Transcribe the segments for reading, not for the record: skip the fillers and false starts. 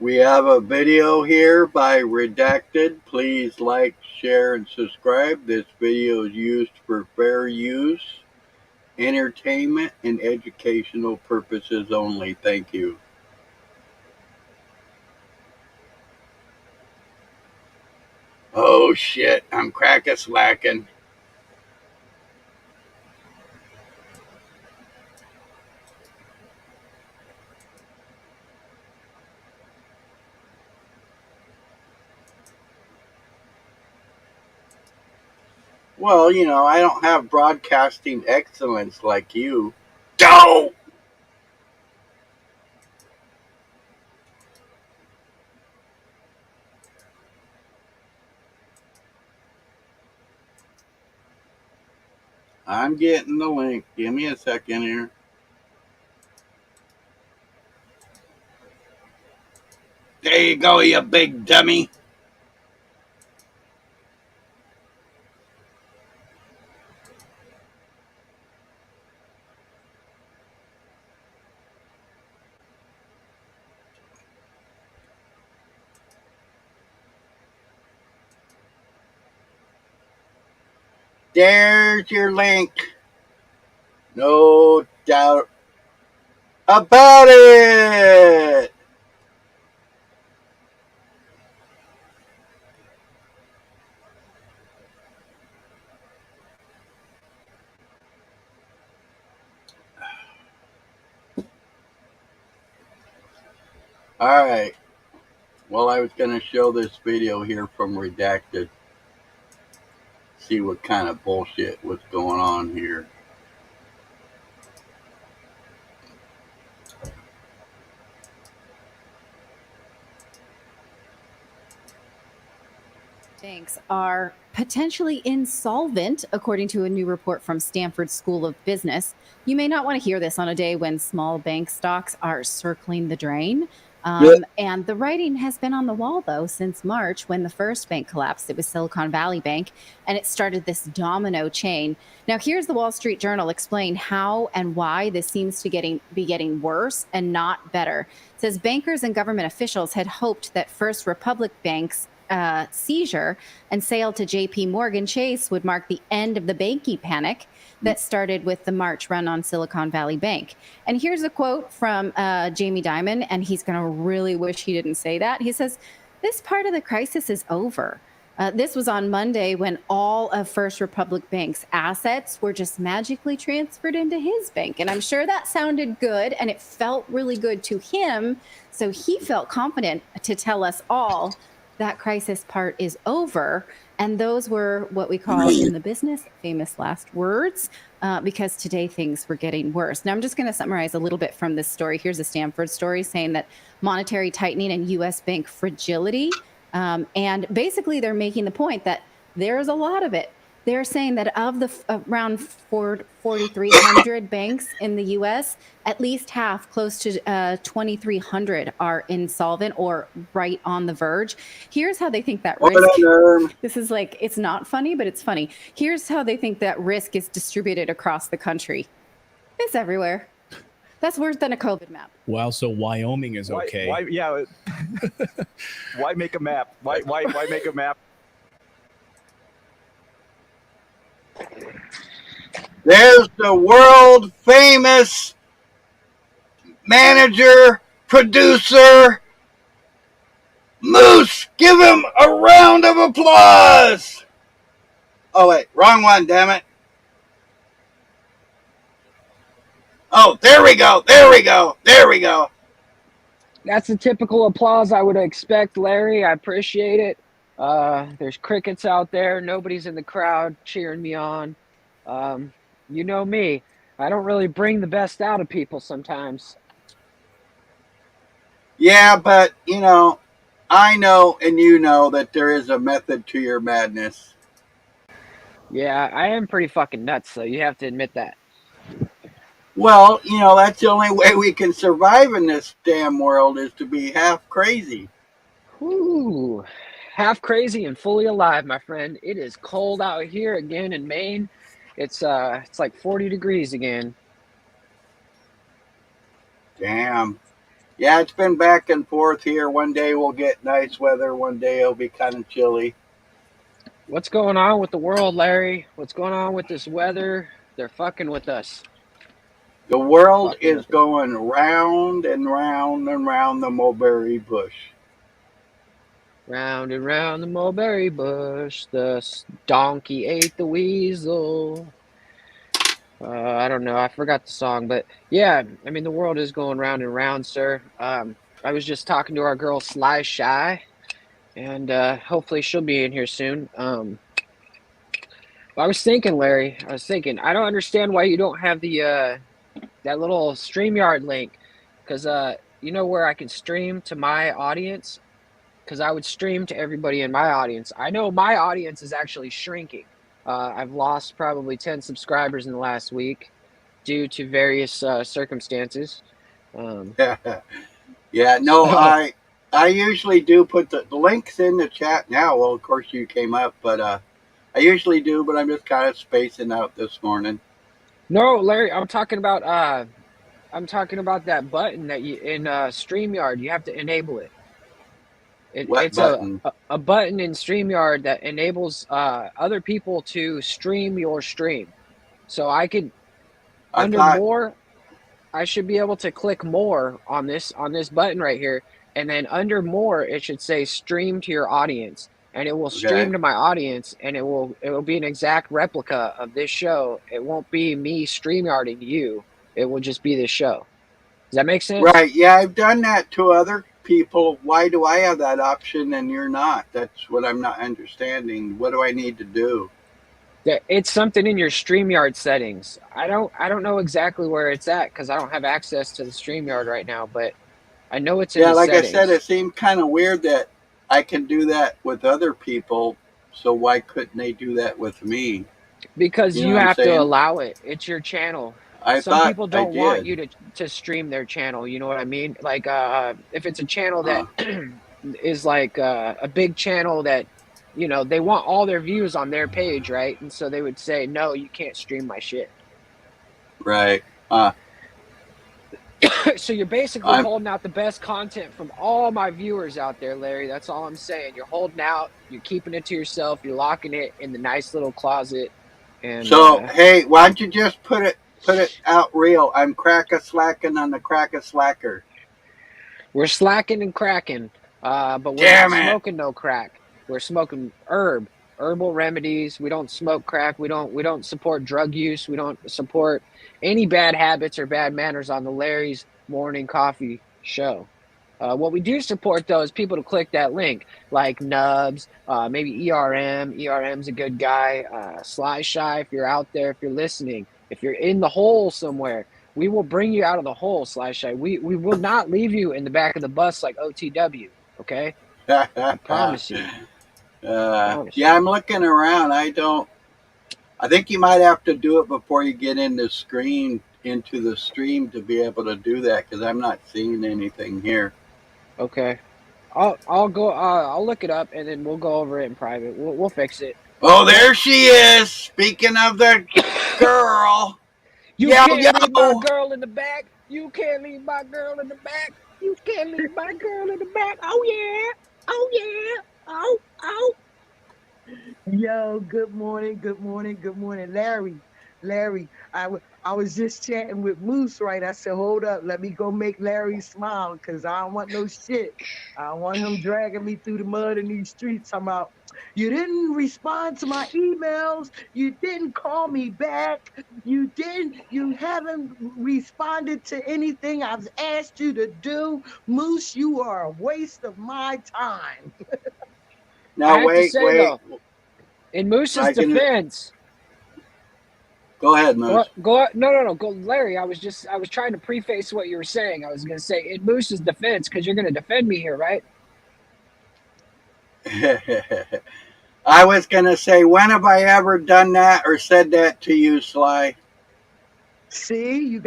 We have a video here by Redacted. Please like, share, and subscribe. This video is used for fair use, entertainment, and educational purposes only. Thank you. Oh shit, I'm crack-a-slacking. Well, I don't have broadcasting excellence like you. Go! I'm getting the link. Give me a second here. There you go, you big dummy. There's your link. No doubt about it. All right. Well, I was going to show this video here from Redacted. See what kind of bullshit was going on here. Banks are potentially insolvent, according to a new report from Stanford School of Business. You may not want to hear this on a day when small bank stocks are circling the drain. And the writing has been on the wall, though, since March when the first bank collapsed. It was Silicon Valley Bank, and it started this domino chain. Now, here's the Wall Street Journal explain how and why this seems to be getting worse and not better. It says bankers and government officials had hoped that First Republic Bank's seizure and sale to JP Morgan Chase would mark the end of the banking panic that started with the March run on Silicon Valley Bank. And here's a quote from Jamie Dimon, and he's going to really wish he didn't say that. He says, "This part of the crisis is over." This was on Monday when all of First Republic Bank's assets were just magically transferred into his bank. And I'm sure that sounded good and it felt really good to him. So he felt confident to tell us all that crisis part is over. And those were what we call in the business famous last words, because today things were getting worse. Now, I'm just going to summarize a little bit from this story. Here's a Stanford story saying that monetary tightening and U.S. bank fragility. And basically, they're making the point that there's a lot of it. They're saying that of the around 4,300 banks in the U.S., at least half, close to 2,300, are insolvent or right on the verge. Here's how they think that risk. This is like, it's not funny, but it's funny. Here's how they think that risk is distributed across the country. It's everywhere. That's worse than a COVID map. Wow, so Wyoming is okay. Why make a map? Why make a map? There's the world famous manager, producer, Moose. Give him a round of applause. Oh, wait, wrong one, damn it. Oh, there we go. There we go. There we go. That's the typical applause I would expect, Larry. I appreciate it. There's crickets out there. Nobody's in the crowd cheering me on. You know me. I don't really bring the best out of people sometimes. Yeah, but, I know and you know that there is a method to your madness. Yeah, I am pretty fucking nuts, so you have to admit that. Well, that's the only way we can survive in this damn world is to be half crazy. Whew. Half crazy and fully alive, my friend. It is cold out here again in Maine. It's like 40 degrees again. Damn. Yeah, it's been back and forth here. One day we'll get nice weather, one day it'll be kind of chilly. What's going on with the world, Larry? What's going on with this weather? They're fucking with us. The world Fucking is with us. going round and round and round the mulberry bush. Round and round the mulberry bush, donkey ate the weasel. I don't know. I forgot the song, but yeah, I mean, the world is going round and round, sir. I was just talking to our girl Sly Shy, and hopefully she'll be in here soon. I was thinking, Larry, I don't understand why you don't have the that little StreamYard link, because you know where I can stream to my audience, because I would stream to everybody in my audience. I know my audience is actually shrinking. I've lost probably 10 subscribers in the last week due to various circumstances. Yeah, no, So I usually do put the links in the chat now. Well, of course you came up, but I usually do, but I'm just kind of spacing out this morning. no, Larry, I'm talking about that button that you in StreamYard. You have to enable it. What It's button? a button in StreamYard that enables other people to stream your stream. So I could I under thought, more, I should be able to click more on this button right here, and then under more it should say stream to your audience, and it will okay, stream to my audience, and it will be an exact replica of this show. It won't be me StreamYarding you. It will just be this show. Does that make sense? right, yeah, I've done that to other people. Why do I have that option and you're not? That's what I'm not understanding. What do I need to do? It's something in your StreamYard settings. I don't know exactly where it's at because I don't have access to the StreamYard right now, but I know it's in Yeah, the like I said, settings it seemed kind of weird that I can do that with other people, so why couldn't they do that with me? because You know you what I'm have to saying? allow it. It's your channel. I Some thought people I don't want you did. to stream their channel, you know what I mean? Like if it's a channel that Uh, is like a big channel that they want all their views on their page, right? And so they would say, "No, you can't stream my shit." right. So you're basically I'm holding out the best content from all my viewers out there, Larry. That's all I'm saying. You're holding out, you're keeping it to yourself, you're locking it in the nice little closet, and so hey, why don't you just put it out real? I'm crack a slacking on the crack a slacker. we're slacking and cracking. But we're not Damn it! smoking no crack. We're smoking herbal remedies. We don't smoke crack. We don't support drug use. We don't support any bad habits or bad manners on the Larry's Morning Coffee Show. What we do support though is people to click that link, like Nubs, maybe ERM. ERM's a good guy. Sly Shy, if you're out there, if you're listening, if you're in the hole somewhere, we will bring you out of the hole, Sly Shy. We will not leave you in the back of the bus like OTW. Okay, I promise you. Promise Yeah, you. I'm looking around. I think you might have to do it before you get into the stream to be able to do that because I'm not seeing anything here. Okay. I'll go. I'll look it up and then we'll go over it in private. We'll fix it. Oh, there she is. Speaking of the girl. You Yo, can't leave my yo. girl in the back. You can't leave my girl in the back. You can't leave my girl in the back. Oh yeah. Oh yeah. Oh oh. Yo, good morning, Larry. Larry, I was just chatting with Moose, right? I said, hold up, let me go make Larry smile, because I don't want no shit. I don't want him dragging me through the mud in these streets. I'm out. You didn't respond to my emails. You didn't call me back. You haven't responded to anything I've asked you to do. Moose, you are a waste of my time. I Now have to wait, say wait. though, in Moose's I can defense, go ahead, Moose. no, go, Larry. I was trying to preface what you were saying. I was going to say in Moose's defense, because you're going to defend me here, right? I was gonna say, when have I ever done that or said that to you, Sly? See,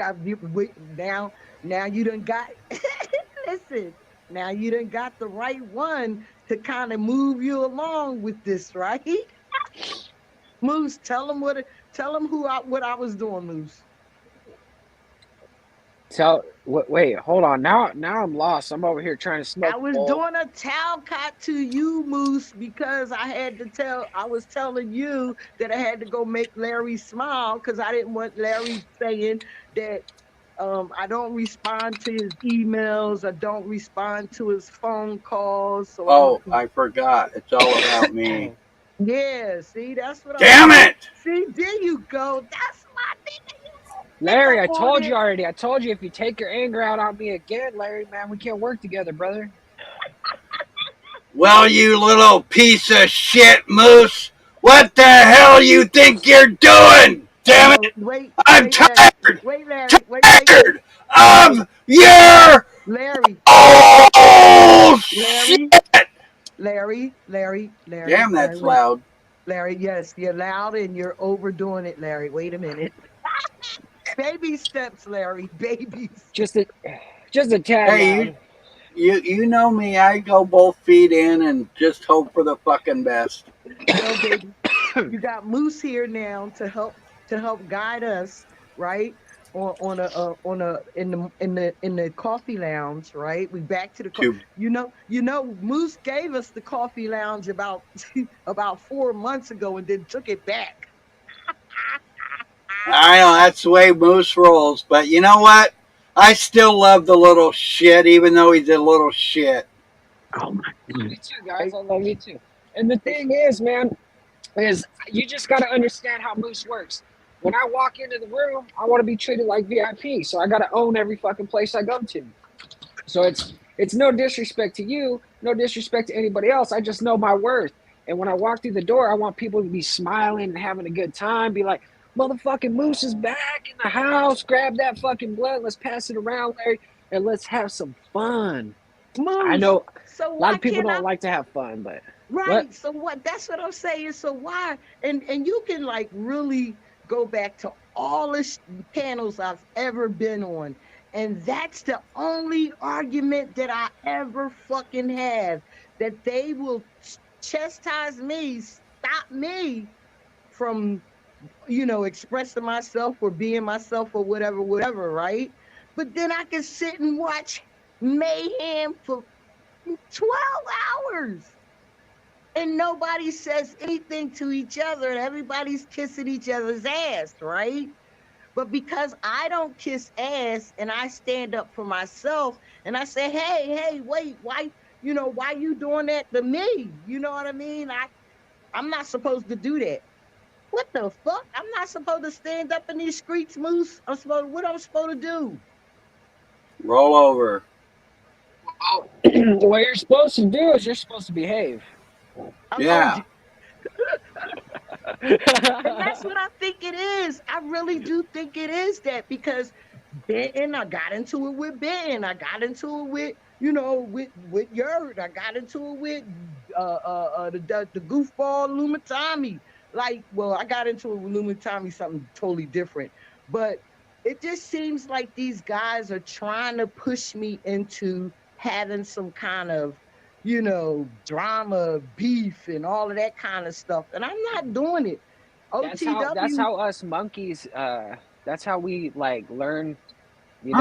now. Now you done got. Listen, now you done got the right one to kind of move you along with this, right? Moose, tell them what I was doing, Moose. Wait, hold on. Now I'm lost. I'm over here trying to smoke I a was bowl. doing a Talcott to you, Moose, because I was telling you that I had to go make Larry smile because I didn't want Larry saying that I don't respond to his emails, I don't respond to his phone calls. So I'm Oh, I forgot. It's all about me. yeah, see, that's what I'm Damn saying. it! See, there you go. That's my nigga. You pick Larry, up I on told it. you already. I told you if you take your anger out on me again, Larry, man, we can't work together, brother. Well, you little piece of shit, Moose. What the hell you think you're doing? Damn it! No, wait, I'm Larry. tired! Wait, Larry. Tired Larry. of your Larry. oh shit! Larry. Damn, that's Larry. loud. Larry, yes, you're loud and you're overdoing it, Larry. Wait a minute. Baby steps, Larry. Baby steps. Just a just a tad Hey, loud. you know me. I go both feet in and just hope for the fucking best. Yo, baby. You got Moose here now to help guide us, right? On a in the coffee lounge, right? We back to the To you know Moose gave us the coffee lounge about about 4 months ago and then took it back. I know that's the way Moose rolls, but you know what? I still love the little shit, even though he's a little shit. Oh my Me too, guys. God. I love you too. And the thing is, man, is you just got to understand how Moose works. When I walk into the room, I want to be treated like VIP, so I got to own every fucking place I go to. So it's no disrespect to you, no disrespect to anybody else. I just know my worth. And when I walk through the door, I want people to be smiling and having a good time. Be like, motherfucking Moose is back in the house. Grab that fucking blood. Let's pass it around, Larry, and let's have some fun. I Moose. know So a lot why of people can't I don't like to have fun, but what? right? So what? That's what I'm saying. So why? And you can like really go back to all the panels I've ever been on, and that's the only argument that I ever fucking have. That they will chastise me, stop me from expressing myself or being myself or whatever, right? But then I can sit and watch mayhem for 12 hours and nobody says anything to each other and everybody's kissing each other's ass, right? But because I don't kiss ass and I stand up for myself and I say, hey, wait, why you doing that to me? You know what I mean? I'm not supposed to do that. What the fuck? I'm not supposed to stand up in these streets, Moose. What I'm supposed to do? Roll over. Well, what you're supposed to do is you're supposed to behave. You. Yeah. And that's what I think it is. I really do think it is that because Benton, I got into it with Benton. I got into it with, with Yurt. I got into it with the goofball Lumitami. Like, well, I got into it with Lumitami, something totally different. But it just seems like these guys are trying to push me into having some kind of drama, beef, and all of that kind of stuff. And I'm not doing it. That's OTW. how us monkeys that's how we like learn, we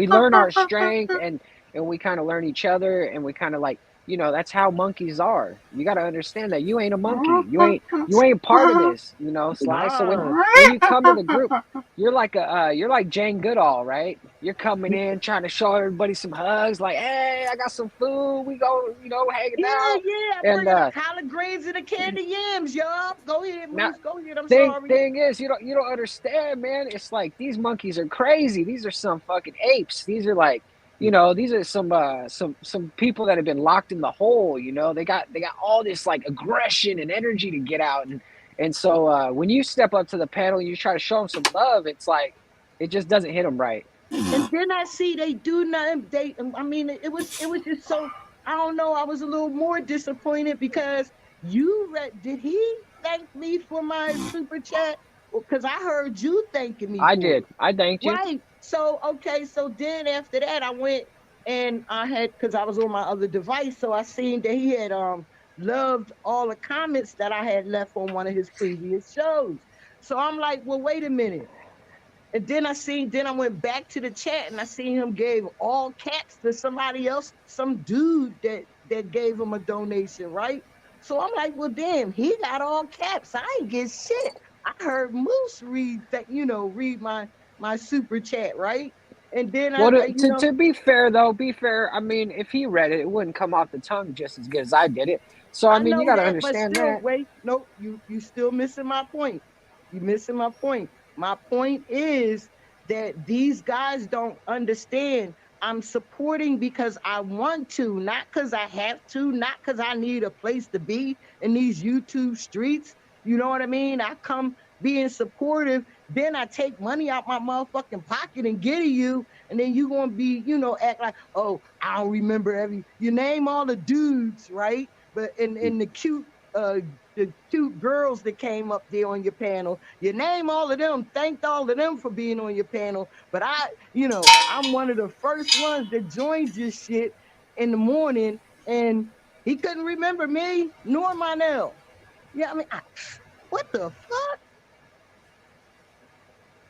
learn our strength and we kind of learn each other and we kind of like, that's how monkeys are. You got to understand that you ain't a monkey. You ain't part of this, Sly. So when you come to the group, you're like Jane Goodall, right? You're coming in trying to show everybody some hugs, like, hey, I got some food. We go, hanging out. I And bring the collard greens and the candy yams, y'all. Go ahead, now, Moose. Go ahead. I'm sorry. thing is, you don't understand, man. It's like these monkeys are crazy. These are some fucking apes. These are like, these are some people that have been locked in the hole. They got all this like aggression and energy to get out, and so when you step up to the panel and you try to show them some love, it's like it just doesn't hit them right. And then I see they do nothing. I mean, it was just so. I don't know. I was a little more disappointed because did he thank me for my super chat? Because I heard you thanking me. I for did. it. I thanked you. Right. So okay. So then after that, I went and I had because I was on my other device, so I seen that he had loved all the comments that I had left on one of his previous shows. So I'm like, well, wait a minute. And then I went back to the chat and I seen him gave all caps to somebody else, some dude that gave him a donation, right? So I'm like, well, damn, he got all caps. I ain't get shit. I heard Moose read that, read my super chat, right? And then Well, I to be fair though, be fair. I mean, if he read it, it wouldn't come off the tongue just as good as I did it. So I I mean, you know got to that, but understand still, that. wait, nope, you still missing my point. You missing my point. My point is that these guys don't understand. I'm supporting because I want to, not because I have to, not because I need a place to be in these YouTube streets. You know what I mean? I come being supportive, then I take money out my motherfucking pocket and get to you, and then you gonna be, act like, oh, I don't remember you name all the dudes, right? But in uh the cute girls that came up there on your panel, you name all of them, thanked all of them for being on your panel. But I'm one of the first ones that joined this shit in the morning, and he couldn't remember me nor Monel. Yeah, I mean, what the fuck?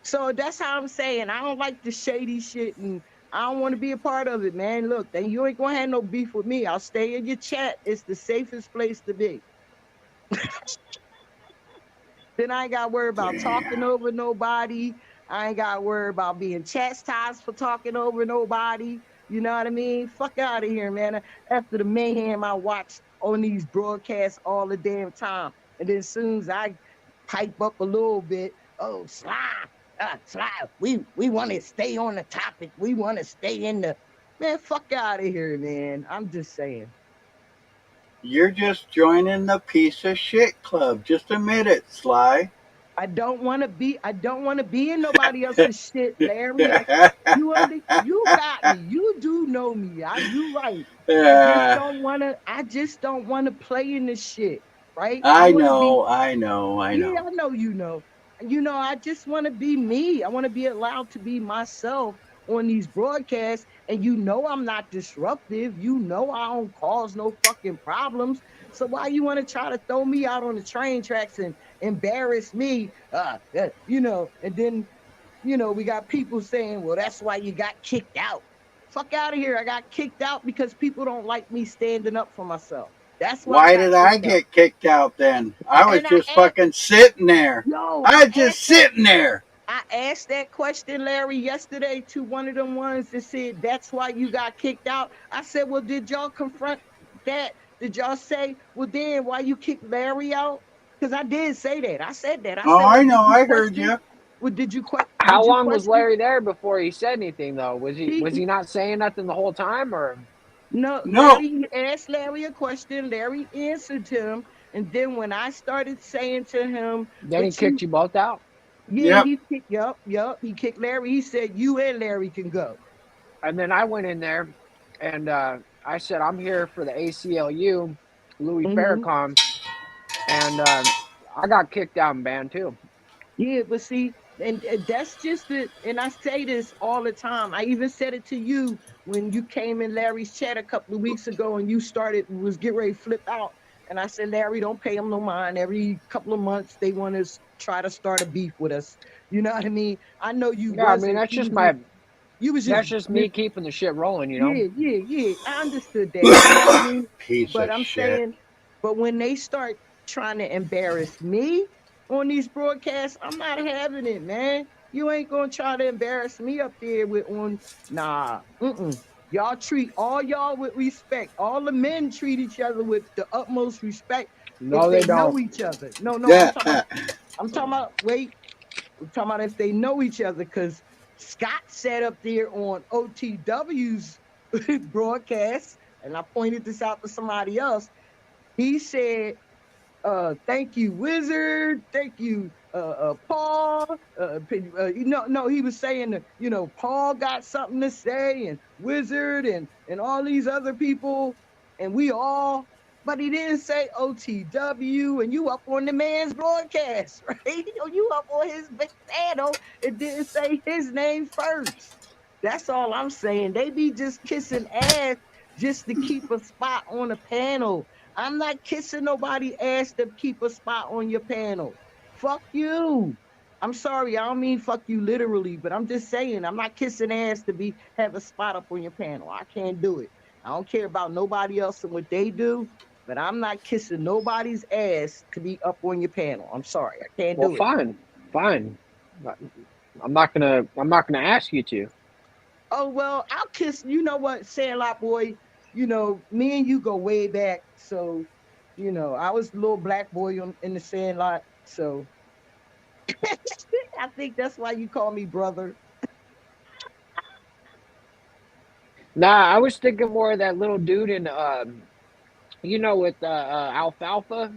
So that's how I'm saying I don't like the shady shit, and I don't want to be a part of it, man. Look, then you ain't gonna have no beef with me. I'll stay in your chat. It's the safest place to be. Then I ain't got to worry about talking over nobody. I ain't got to worry about being chastised for talking over nobody. You know what I mean? Fuck out of here, man. After the mayhem I watch on these broadcasts all the damn time. And then as soon as I pipe up a little bit, oh, Sly, we want to stay on the topic. We want to stay in the, man, fuck out of here, man. I'm just saying. You're just joining the piece of shit club. Just admit it, Sly. I don't want to be in nobody else's shit, Larry. You got me. You do know me. You right. I just don't want to play in this shit, right? I I want to be, know, I know, I yeah, know. I know you know. I just want to be me. I want to be allowed to be myself on these broadcasts. And I'm not disruptive. I don't cause no fucking problems. So why you want to try to throw me out on the train tracks and embarrass me? And then, we got people saying, well, that's why you got kicked out. Fuck out of here. I got kicked out because people don't like me standing up for myself. That's why I Why got did I kicked out. get kicked out then? I was And I just asked, fucking sitting there. yo, I was just sitting there. I asked that question, Larry, yesterday to one of them ones that said, that's why you got kicked out. I said, well, did y'all confront that? Did y'all say, well, then why you kicked Larry out? Because I did say that. I said that. I Oh, said, well, I did know. you I heard question? you. Well, How did you long was question? Larry there before he said anything though? Was he not saying nothing the whole time, or? No, No. Larry asked Larry a question. Larry answered him. And then when I started saying to him, Then he but kicked you both out? yeah, Yep. he kicked Larry. He said, you and Larry can go. And then I went in there and I said, I'm here for the ACLU, Louis Mm-hmm. Farrakhan. And I got kicked out and banned too. Yeah, but see, and that's just it. And I say this all the time. I even said it to you when you came in Larry's chat a couple of weeks ago and you was getting ready to flip out. And I said, Larry, don't pay them no mind. Every couple of months they want to try to start a beef with us. You know what I mean? I know you Yeah, I mean wasn't. You was just that's just me keeping the shit rolling, you know. yeah. I understood that. You know what I mean? Piece But of I'm shit. saying, but when they start trying to embarrass me on these broadcasts, I'm not having it, man. You ain't gonna try to embarrass me up there nah. Y'all treat all y'all with respect. All the men treat each other with the utmost respect if No, they they know don't. each other. No, Yeah. I'm talking about, wait, I'm talking about if they know each other, because Scott sat up there on OTW's broadcast, and I pointed this out to somebody else. He said, thank you, Wizard. Thank you, Paul. No, he was saying that, Paul got something to say, and Wizard and all these other people, and we all, but he didn't say OTW, and you up on the man's broadcast, right? You up on his panel. It didn't say his name first. That's all I'm saying. They be just kissing ass just to keep a spot on a panel. I'm not kissing nobody ass to keep a spot on your panel. Fuck you. I'm sorry, I don't mean fuck you literally, but I'm just saying I'm not kissing ass to have a spot up on your panel. I can't do it. I don't care about nobody else and what they do, but I'm not kissing nobody's ass to be up on your panel. I'm sorry, I can't Well, do it. fine. I'm not gonna ask you to. Oh well, I'll kiss. You know what, Sandlot boy. You know, me and you go way back. So, I was the little black boy in the Sandlot. So I think that's why you call me brother. Nah, I was thinking more of that little dude in with Alfalfa,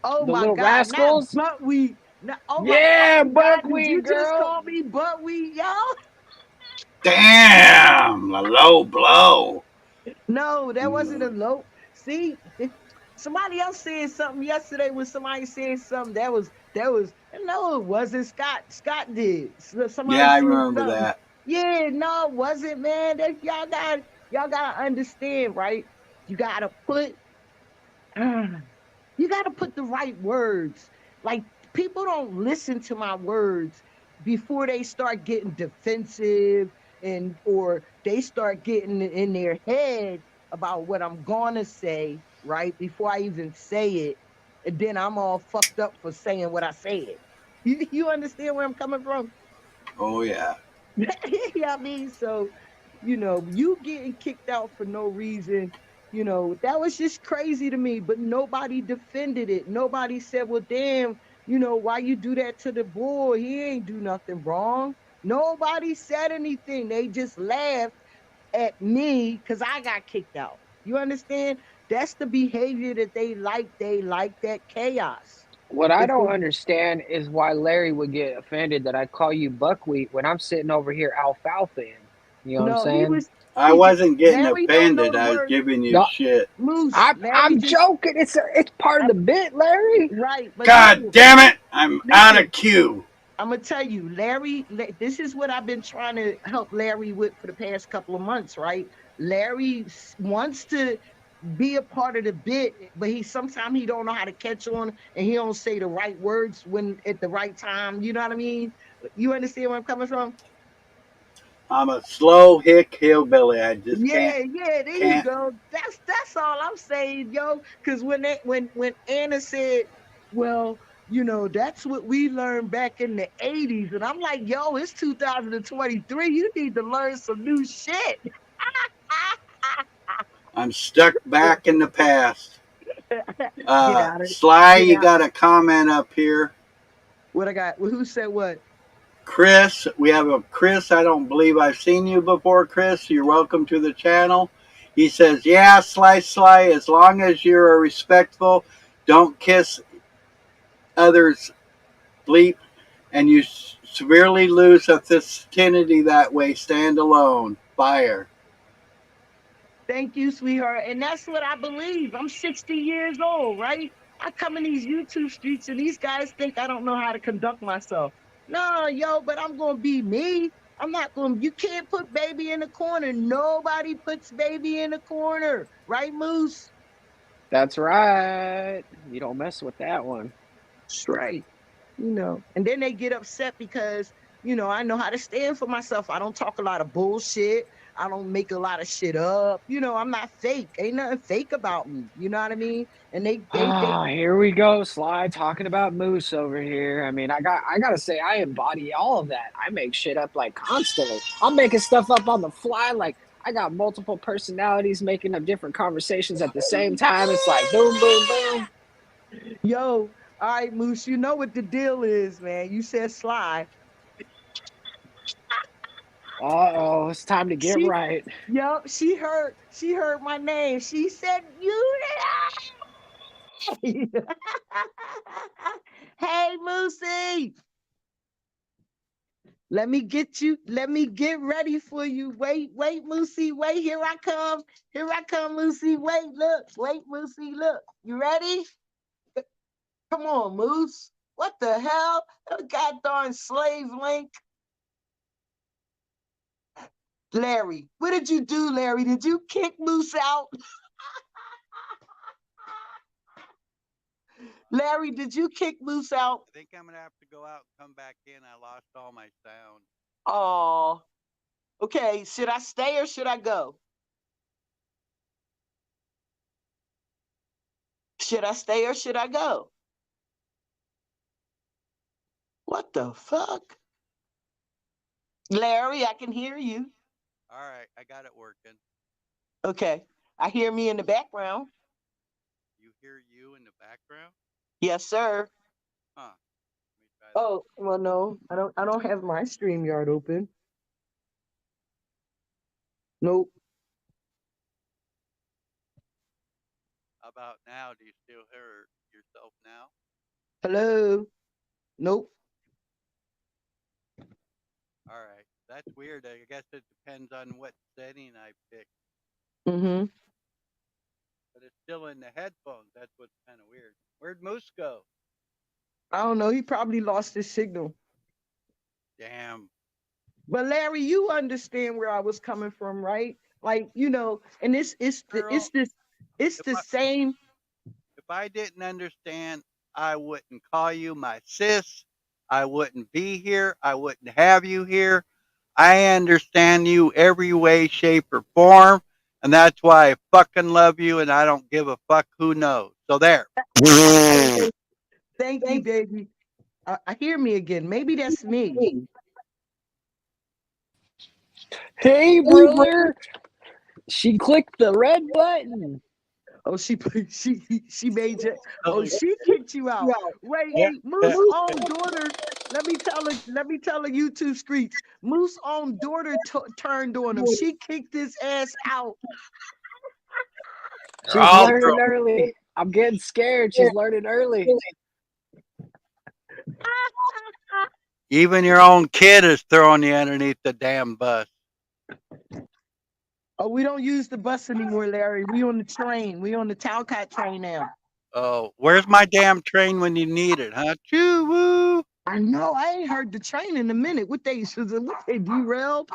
Oh the my Little God, not Rascals. buttweed. No, oh my Yeah, fucking God, did you buckwheat just girl. call me buttweed, y'all? Damn, a low blow. No, that wasn't a Mm. low. See, somebody else said something yesterday when somebody said something no, it wasn't Scott. Scott did. Somebody Yeah, I said remember something. that. Yeah, no, it wasn't, man. Y'all gotta understand, right? You gotta put you got to put the right words. Like, people don't listen to my words before they start getting defensive, or they start getting in their head about what I'm going to say, right? Before I even say it. And then I'm all fucked up for saying what I said. You understand where I'm coming from? Oh yeah. Yeah, I mean, so, you getting kicked out for no reason, that was just crazy to me, but nobody defended it. Nobody said, well, damn, why you do that to the boy? He ain't do nothing wrong. Nobody said anything. They just laughed at me because I got kicked out. You understand? That's the behavior that they like. They like that chaos. What I If don't they understand is why Larry would get offended that I call you buckwheat when I'm sitting over here alfalfa. You know what I'm No, saying? I wasn't getting Larry don't know offended. the I was word. giving you No, shit. Moose, I'm Larry I'm just joking. It's part of I, the bit, Larry. right, but God listen, damn it! I'm out listen. of cue. I'm gonna tell you, Larry. This is what I've been trying to help Larry with for the past couple of months, right? Larry wants to be a part of the bit, but sometimes he don't know how to catch on, and he don't say the right words when at the right time. You know what I mean? You understand where I'm coming from? I'm a slow hick hillbilly. I just can't Yeah, there you can't. go. That's all I'm saying, yo. Because when Anna said, well, that's what we learned back in the 80s. And I'm like, yo, it's 2023. You need to learn some new shit. I'm stuck back in the past. Get out of it. Sly, Get you out. got a comment up here. What I got? Well, who said what? Chris, we have a Chris. I don't believe I've seen you before, Chris. You're welcome to the channel. He says, yeah, Sly, as long as you're respectful, don't kiss others, bleep, and you severely lose authenticity that way, stand alone. Fire. Thank you, sweetheart. And that's what I believe. I'm 60 years old, right? I come in these YouTube streets and these guys think I don't know how to conduct myself. No, yo, but I'm going to be me. I'm not going to, you can't put baby in the corner. Nobody puts baby in the corner, right, Moose? That's right. You don't mess with that one. Straight. And then they get upset because, I know how to stand for myself. I don't talk a lot of bullshit. I don't make a lot of shit up. I'm not fake. Ain't nothing fake about me. You know what I mean? And they Ah, here we go, Sly talking about Moose over here. I mean, I gotta say, I embody all of that. I make shit up like constantly. I'm making stuff up on the fly. Like I got multiple personalities making up different conversations at the same time. It's like boom, boom, boom. Yo, all right, Moose, you know what the deal is, man. You said Sly. Uh-oh, it's time to get She, right. yo, she heard my name. She said, you there? Hey, Moosey. Let me get ready for you. Wait, Moosey, wait. Here I come. Here I come, Moosey. Wait, Moosey, look. You ready? Come on, Moose. What the hell? That goddamn slave link. Larry, what did you do, Larry? Did you kick Moose out? Larry, did you kick Moose out? I think I'm gonna have to go out and come back in. I lost all my sound. Oh, okay. Should I stay or should I go? Should I stay or should I go? What the fuck? Larry, I can hear you. All right, I got it working. Okay. I hear me in the background. You hear you in the background? Yes, sir. Huh. Let me try that. Oh, well, no, I don't have my StreamYard open. Nope. How about now? Do you still hear yourself now? Hello. Nope. All right. That's weird. I guess it depends on what setting I pick. Mm-hmm. But it's still in the headphones. That's what's kind of weird. Where'd Moose go? I don't know. He probably lost his signal. Damn. But Larry, you understand where I was coming from, right? Like, you know, and it's the same. If I didn't understand, I wouldn't call you my sis. I wouldn't be here. I wouldn't have you here. I understand you every way, shape, or form. And that's why I fucking love you and I don't give a fuck who knows. So there. Thank you, baby. I hear me again. Maybe that's me. Hey, brother. She clicked the red button. Oh, she made you. Oh, Oh, she kicked you out. Wait, Yeah. Moose own daughter. Let me tell her YouTube streets. Moose own daughter turned on him. She kicked his ass out. She's all learning early. I'm getting scared. She's learning early. Even your own kid is throwing you underneath the damn bus. Oh, we don't use the bus anymore, Larry. We on the train. We on the Talcott train now. Oh, where's my damn train when you need it, huh? Choo woo. I know. I ain't heard the train in a minute. What they derailed?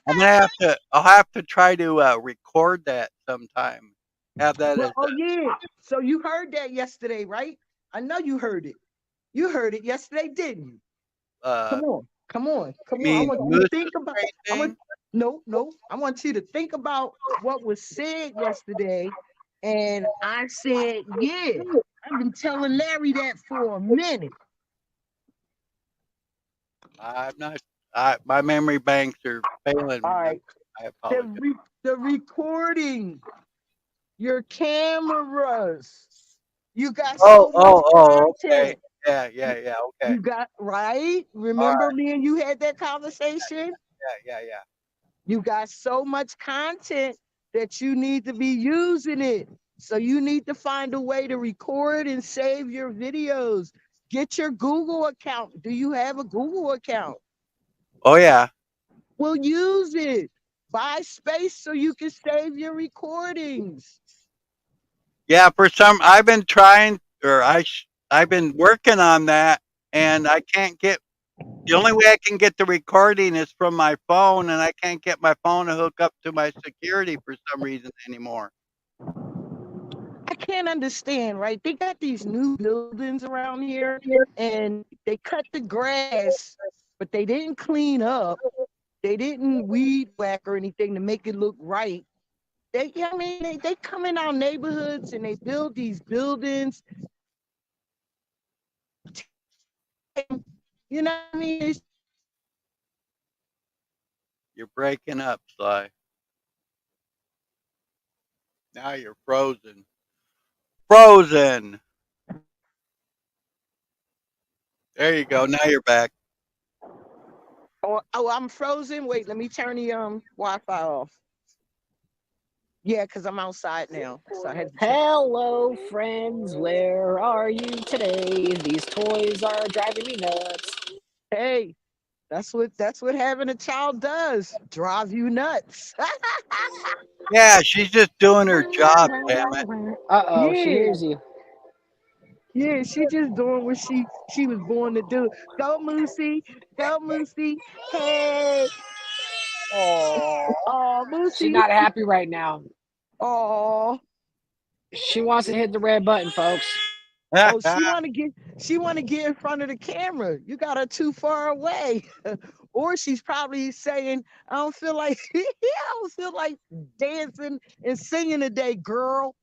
I'll have to try to record that sometime. Have that as Oh yeah. So you heard that yesterday, right? I know you heard it. You heard it yesterday, didn't you? Come on. I want you to think about. No. I want you to think about what was said yesterday. And I said, yeah. I've been telling Larry that for a minute. I'm not. My memory banks are failing me. All right. I apologize. The recording, your cameras. You got so much content. Okay. Yeah. Okay. You got right. Remember me and you had that conversation? Yeah. You got so much content that you need to be using it. So you need to find a way to record and save your videos. Get your Google account. Do you have a Google account? Oh yeah. Well, use it. Buy space so you can save your recordings. Yeah. I've been trying, or I've been working on that, and I can't get. The only way I can get the recording is from my phone, and I can't get my phone to hook up to my security for some reason anymore. I can't understand, right? They got these new buildings around here, and they cut the grass, but they didn't clean up. They didn't weed whack or anything to make it look right. They come in our neighborhoods and they build these buildings. You know what I mean? You're breaking up, Sly. Now you're frozen. Frozen. There you go. Now you're back. Oh, I'm frozen. Wait, let me turn the Wi-Fi off. Yeah, because I'm outside now. So I had to Hello, friends. Where are you today? These toys are driving me nuts. Hey, that's what having a child does. Drive you nuts. Yeah, she's just doing her job, damn it. Uh-oh, Yeah. she hears you. Yeah, she just doing what she was born to do. Go Moosey. Go Moosey. Hey. Oh, Moosey. She's not happy right now. Oh. She wants to hit the red button, folks. Oh, she want to get in front of the camera. You got her too far away. Or she's probably saying, I don't feel like I don't feel like dancing and singing today, girl.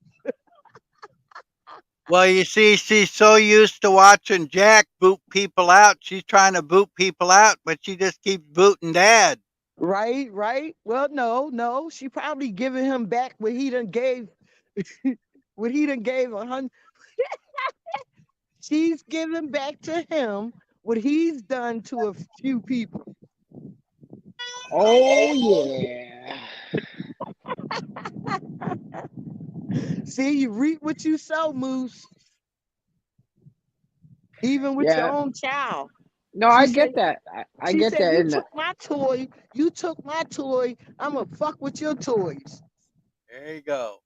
Well, you see, she's so used to watching Jack boot people out. She's trying to boot people out, but she just keeps booting Dad. Right, right. Well, no. She probably giving him back what he done gave what he done gave 100. She's giving back to him what he's done to a few people. Oh yeah. See, you reap what you sow, Moose. Even with your Yeah. own child. No, She I said, get that. I she get said, that. you And took my toy. You took my toy. I'm going to fuck with your toys. There you go.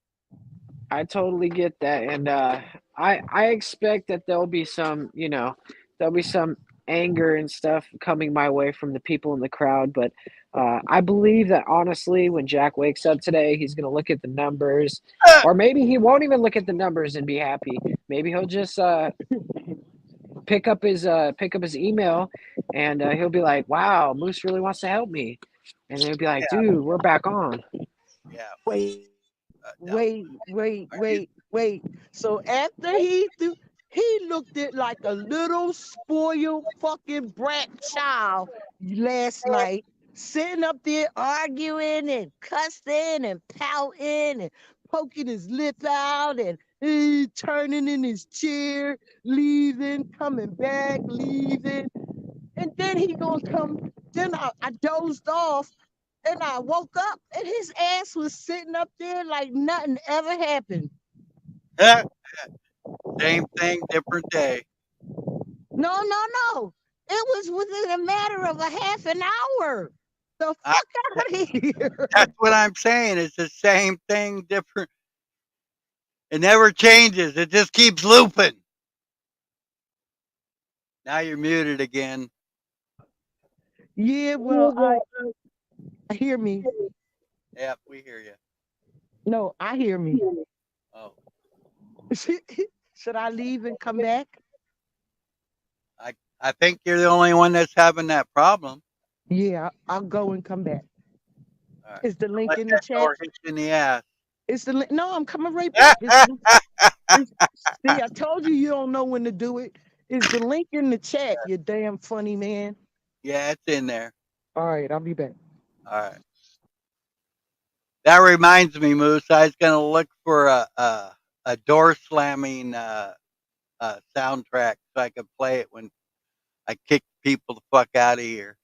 I totally get that. And I expect that there'll be some, there'll be some anger and stuff coming my way from the people in the crowd. But I believe that honestly, when Jack wakes up today, he's going to look at the numbers, or maybe he won't even look at the numbers and be happy. Maybe he'll just pick up his email, and he'll be like, "Wow, Moose really wants to help me," and he'll be like, Yeah, "Dude, we're back on." yeah. Wait, Now, are you, wait. So after he looked at like a little spoiled fucking brat child last night, sitting up there arguing and cussing and pouting and poking his lip out and turning in his chair, leaving, coming back, leaving. And then he gonna come. Then I dozed off and I woke up and his ass was sitting up there like nothing ever happened. same thing, different day. No. It was within a matter of a half an hour. The I, fuck out of here. that's what I'm saying. It's the same thing, different. It never changes. It just keeps looping. Now you're muted again. Yeah, well, I hear me. Yep, we hear you. No, I hear me. Oh, Should I leave and come back? I think you're the only one that's having that problem. Yeah, I'll go and come back. All right. Is the link Let in the that chat? door hit you in the ass. It's the link. No, I'm coming right back. See, I told you don't know when to do it. Is the link in the chat, you damn funny man? Yeah, it's in there. All right, I'll be back. All right. That reminds me, Moose. I was gonna look for a door slamming soundtrack so I could play it when I kick people the fuck out of here.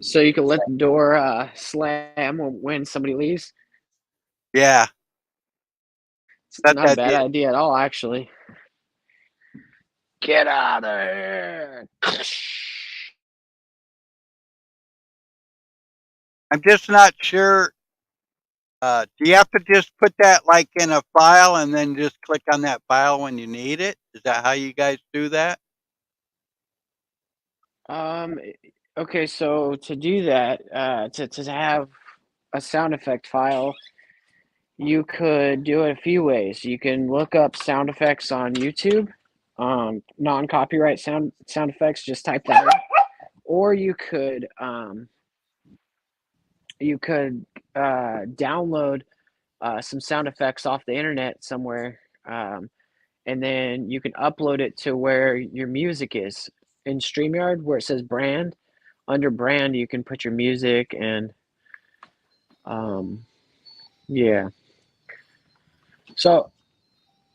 So you can let the door slam when somebody leaves. Yeah, It's that's not a that bad it. idea at all, actually. Get out of here! I'm just not sure. Do you have to just put that like in a file and then just click on that file when you need it? Is that how you guys do that? Um. Okay, so to do that, to have a sound effect file, you could do it a few ways. You can look up sound effects on YouTube, non-copyright sound effects. Just type that in, or you could download some sound effects off the internet somewhere, and then you can upload it to where your music is in StreamYard, where it says brand. Under brand, you can put your music and yeah. So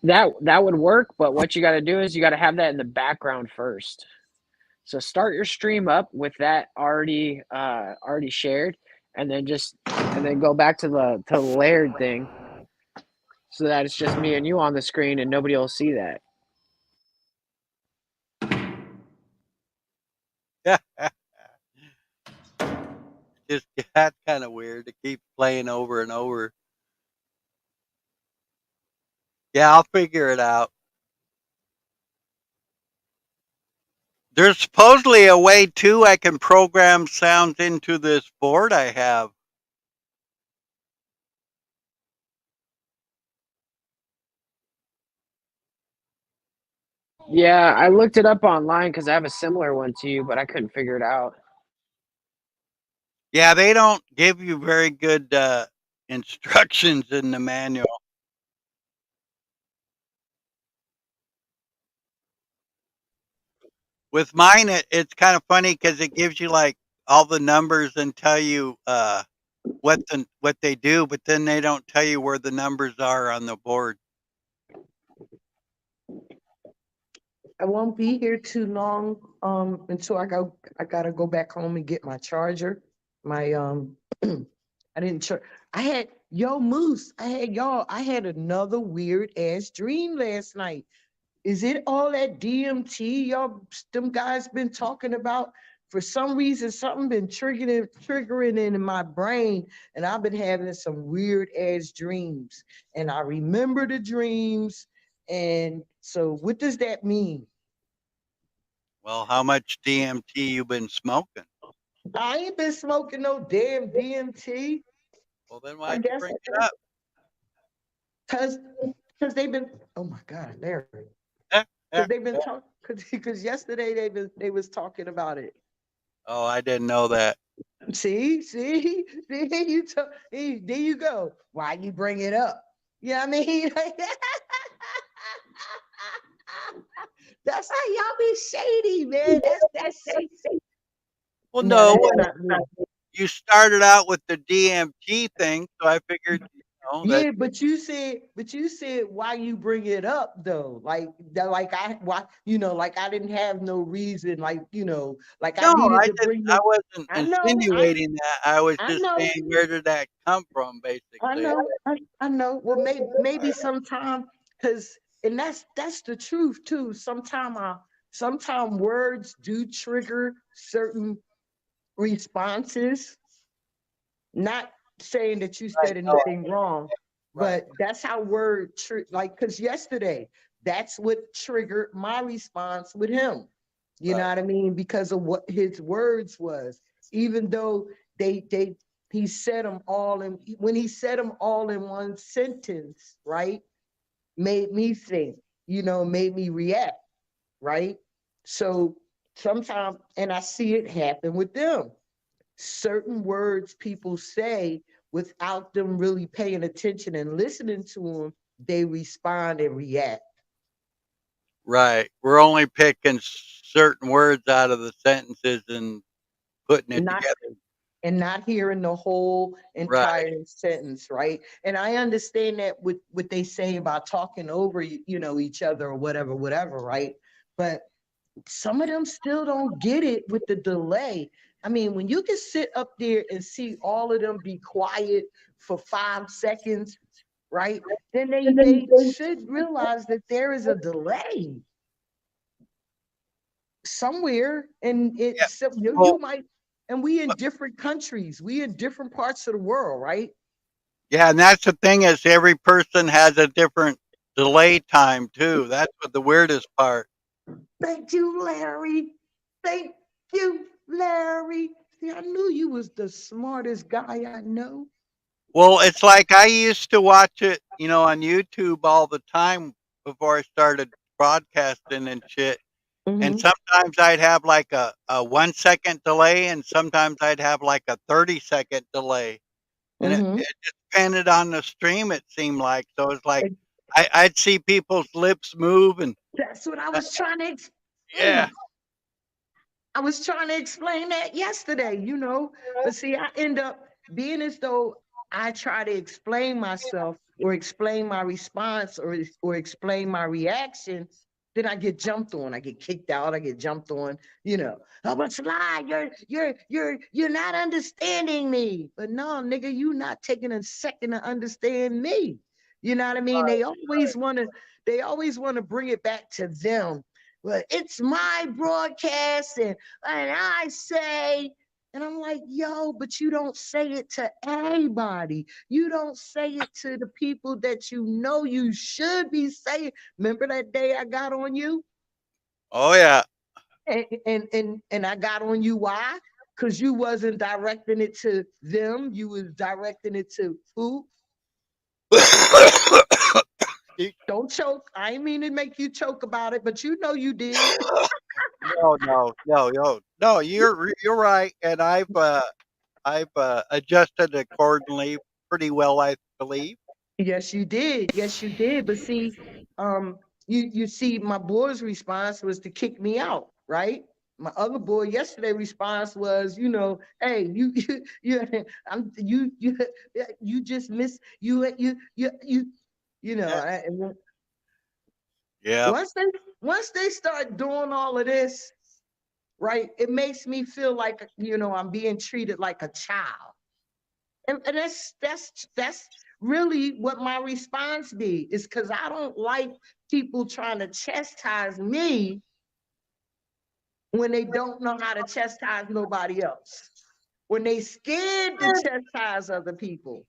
that would work, but what you got to do is you got to have that in the background first. So start your stream up with that already shared, and then go back to the layered thing, so that it's just me and you on the screen and nobody will see that. Just that's kind of weird to keep playing over and over. Yeah, I'll figure it out. There's supposedly a way too I can program sounds into this board I have. Yeah, I looked it up online because I have a similar one to you, but I couldn't figure it out. Yeah, they don't give you very good instructions in the manual. With mine, it's kind of funny because it gives you like all the numbers and tell you what they do, but then they don't tell you where the numbers are on the board. I won't be here too long until I gotta go back home and get my charger. My I didn't I had Moose, I had another weird ass dream last night. Is it all that DMT them guys been talking about? For some reason, something been triggering in my brain, and I've been having some weird ass dreams. And I remember the dreams. And so what does that mean? Well, how much DMT you been smoking? I ain't been smoking no damn DMT. Well, then I why'd you guess bring it up? because they've been, oh my God, Larry. Because they've been talking because yesterday they was talking about it. Oh, I didn't know that. See, there you go. Why you bring it up? You know what I mean? That's how y'all be shady, man. That's Well, no, no, that's not me. you started out with the DMT thing, so I figured, that Yeah, but you said why you bring it up though? Like I didn't have no reason, like I no, needed I to didn't. bring I the. wasn't I know, insinuating that. I was I just know, saying, where did that come from, I basically. know, I know. Well, maybe sometime, because and that's the truth too. Sometime words do trigger certain responses. Not saying that you Right. said No, anything wrong, right. but that's how like because yesterday, that's what triggered my response with him. You know Right. what I mean? Because of what his words was, even though they he said them all in when he said them all in one sentence, right? Made me think, made me react, right? So sometimes, and I see it happen with them, certain words people say without them really paying attention and listening to them, they respond and react. Right. We're only picking certain words out of the sentences and putting it Not together. and not hearing the whole Right. entire sentence, right? And I understand that with what they say about talking over, each other or whatever, right? But some of them still don't get it with the delay. I mean, when you can sit up there and see all of them be quiet for 5 seconds, right? Then they should realize that there is a delay somewhere, and Yeah. it's Well, you might, and we in different countries, we in different parts of the world, right? yeah, and that's the thing is every person has a different delay time too. That's what the weirdest part. Thank you, Larry. Thank you, Larry. See, I knew you was the smartest guy I know. Well, it's like I used to watch it, on YouTube all the time before I started broadcasting and shit. And Mm-hmm. sometimes I'd have like a 1 second delay, and sometimes I'd have like a 30-second delay. And Mm-hmm. it just depended on the stream, it seemed like. So it's like I'd see people's lips move and That's what I uh, was trying to yeah, explain. I was trying to explain that yesterday. But see, I end up being as though I try to explain myself or explain my response or explain my reaction. Then I get jumped on. I get kicked out. I get jumped on. Oh, but Sly, you're not understanding me. But no, nigga, you not taking a second to understand me. You know what I mean? They always want to bring it back to them. Well, it's my broadcast, and I say, and I'm like, yo, but you don't say it to anybody. You don't say it to the people that you should be saying. Remember that day I got on you? oh yeah. And I got on you why? Because you wasn't directing it to them. You was directing it to who? Don't choke. I ain't mean to make you choke about it, but you know you did. No. You're right, and I've adjusted accordingly pretty well, I believe. Yes, you did. Yes, you did. But see, um, you see, my boy's response was to kick me out, right? My other boy yesterday response was, hey, you just miss Yeah, and yeah. once they start doing all of this, right, it makes me feel like, I'm being treated like a child. And that's really what my response be, is because I don't like people trying to chastise me when they don't know how to chastise nobody else. When they scared to chastise other people.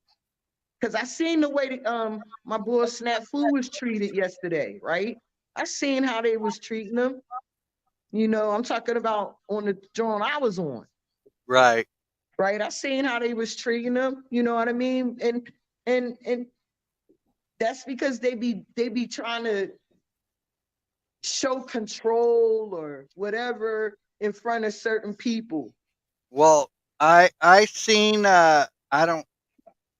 Because I seen the way that my boy Snap Food was treated yesterday, right? I seen how they was treating him. I'm talking about on the joint I was on, Right. right? I seen how they was treating him. You know what I mean? And that's because they be trying to show control or whatever in front of certain people. Well, I seen I don't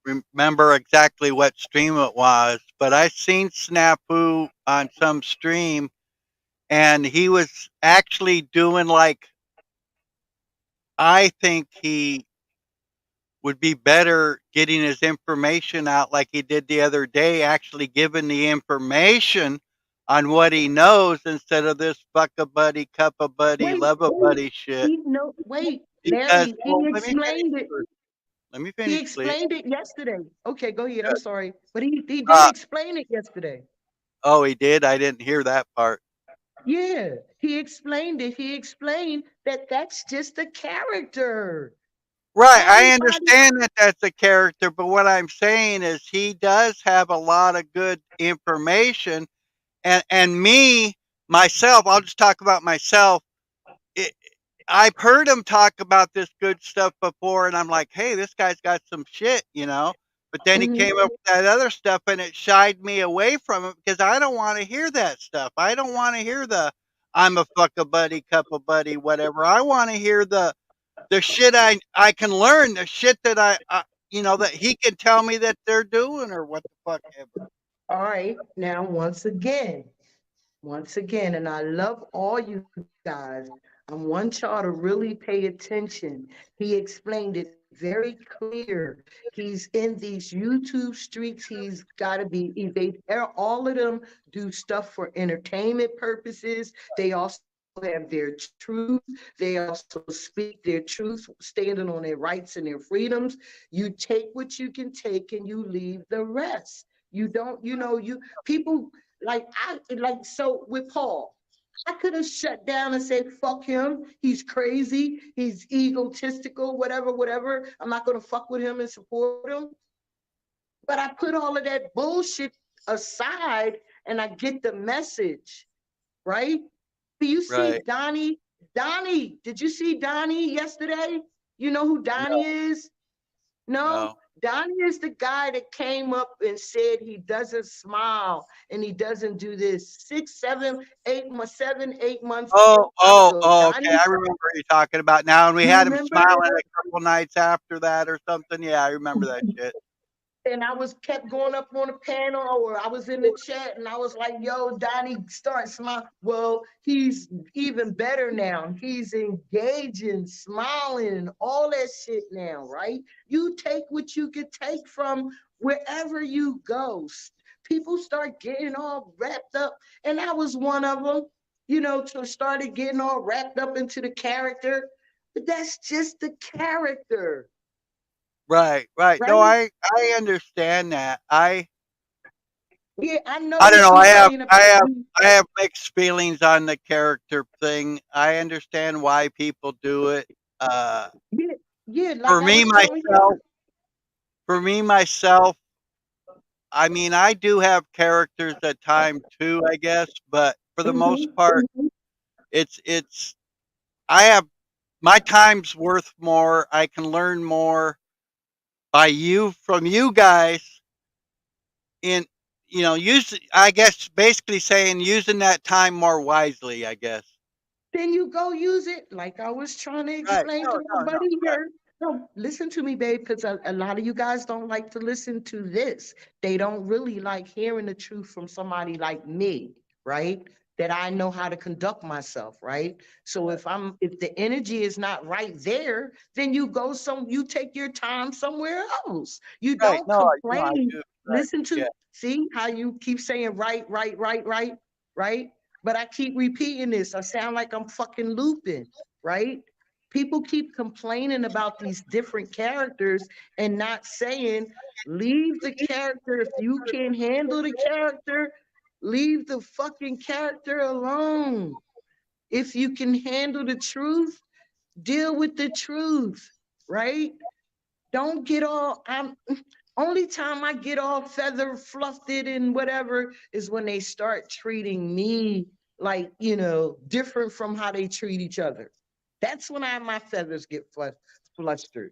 remember exactly what stream it was, but I seen Snafu on some stream, and he was actually doing like I think he would be better getting his information out like he did the other day, actually giving the information on what he knows instead of this fuck a buddy, cup a buddy, Wait, love a wait, buddy shit. wait, Because, Larry, well, he let me finish explained it. first. Let me He finish, please. explained it yesterday. Okay, go ahead. I'm sorry. But he did Uh, explain it yesterday. oh, he did? I didn't hear that part. Yeah, he explained it. He explained that that's just a character. Right, I Everybody. understand that that's a character, but what I'm saying is he does have a lot of good information, and me myself, I'll just talk about myself. It, I've heard him talk about this good stuff before, and I'm like, hey, this guy's got some shit, you know. But then he Mhm. came up with that other stuff, and it shied me away from it because I don't want to hear that stuff. I don't want to hear the I'm a fuck a buddy, cup a buddy, whatever. I want to hear the shit I can learn, the shit that that he can tell me that they're doing or what the fuck ever. All right. Now, once again, and I love all you guys. I want y'all to really pay attention. He explained it very clear. He's in these YouTube streets. He's got to be, all of them do stuff for entertainment purposes. They also have their truth. They also speak their truth, standing on their rights and their freedoms. You take what you can take and you leave the rest. You don't, people so with Paul, I could have shut down and said, fuck him. He's crazy. He's egotistical, whatever, whatever. I'm not going to fuck with him and support him. But I put all of that bullshit aside and I get the message, right? Do you see Right. Donnie? Donnie, did you see Donnie yesterday? You know who Donnie No, is? No, no. Donnie is the guy that came up and said he doesn't smile and he doesn't do this 7, 8 months Okay. ago. I remember what you're talking about now, and we You had him remember? smiling a couple nights after that or something. Yeah, I remember that shit. And I was kept going up on the panel, or I was in the chat and I was like, yo, Donnie, start smiling. Well, he's even better now. He's engaging, smiling, all that shit now, right? You take what you could take from wherever you go. People start getting all wrapped up, and I was one of them, to started getting all wrapped up into the character. But that's just the character, Right, right. No, right? I understand that. Yeah, I know I don't what know. you're saying about me. I have mixed feelings on the character thing. I understand why people do it. Uh, Yeah, yeah, for like I me was telling you. myself, for me myself, I mean, I do have characters at time too, I guess, but for the most Mhm. part, it's I have my time's worth more. I can learn more by you from you guys in I guess basically saying using that time more wisely, I guess. Then you go use it like I was trying to Right. explain No, to my no, no. buddy Right. here. No, listen to me, babe, because a lot of you guys don't like to listen to this. They don't really like hearing the truth from somebody like me, right? That I know how to conduct myself, right? So if the energy is not right there, then you take your time somewhere else. You Right. don't No, I complain. do. Right. Listen Yeah. to, see how you keep saying right, right, right, right, right? But I keep repeating this. I sound like I'm fucking looping, right? People keep complaining about these different characters and not saying, leave the character. If you can't handle the character, leave the fucking character alone. If you can handle the truth, deal with the truth, right? Don't get all, only time I get all feather fluffed it and whatever is when they start treating me like, different from how they treat each other. That's when my feathers get flustered.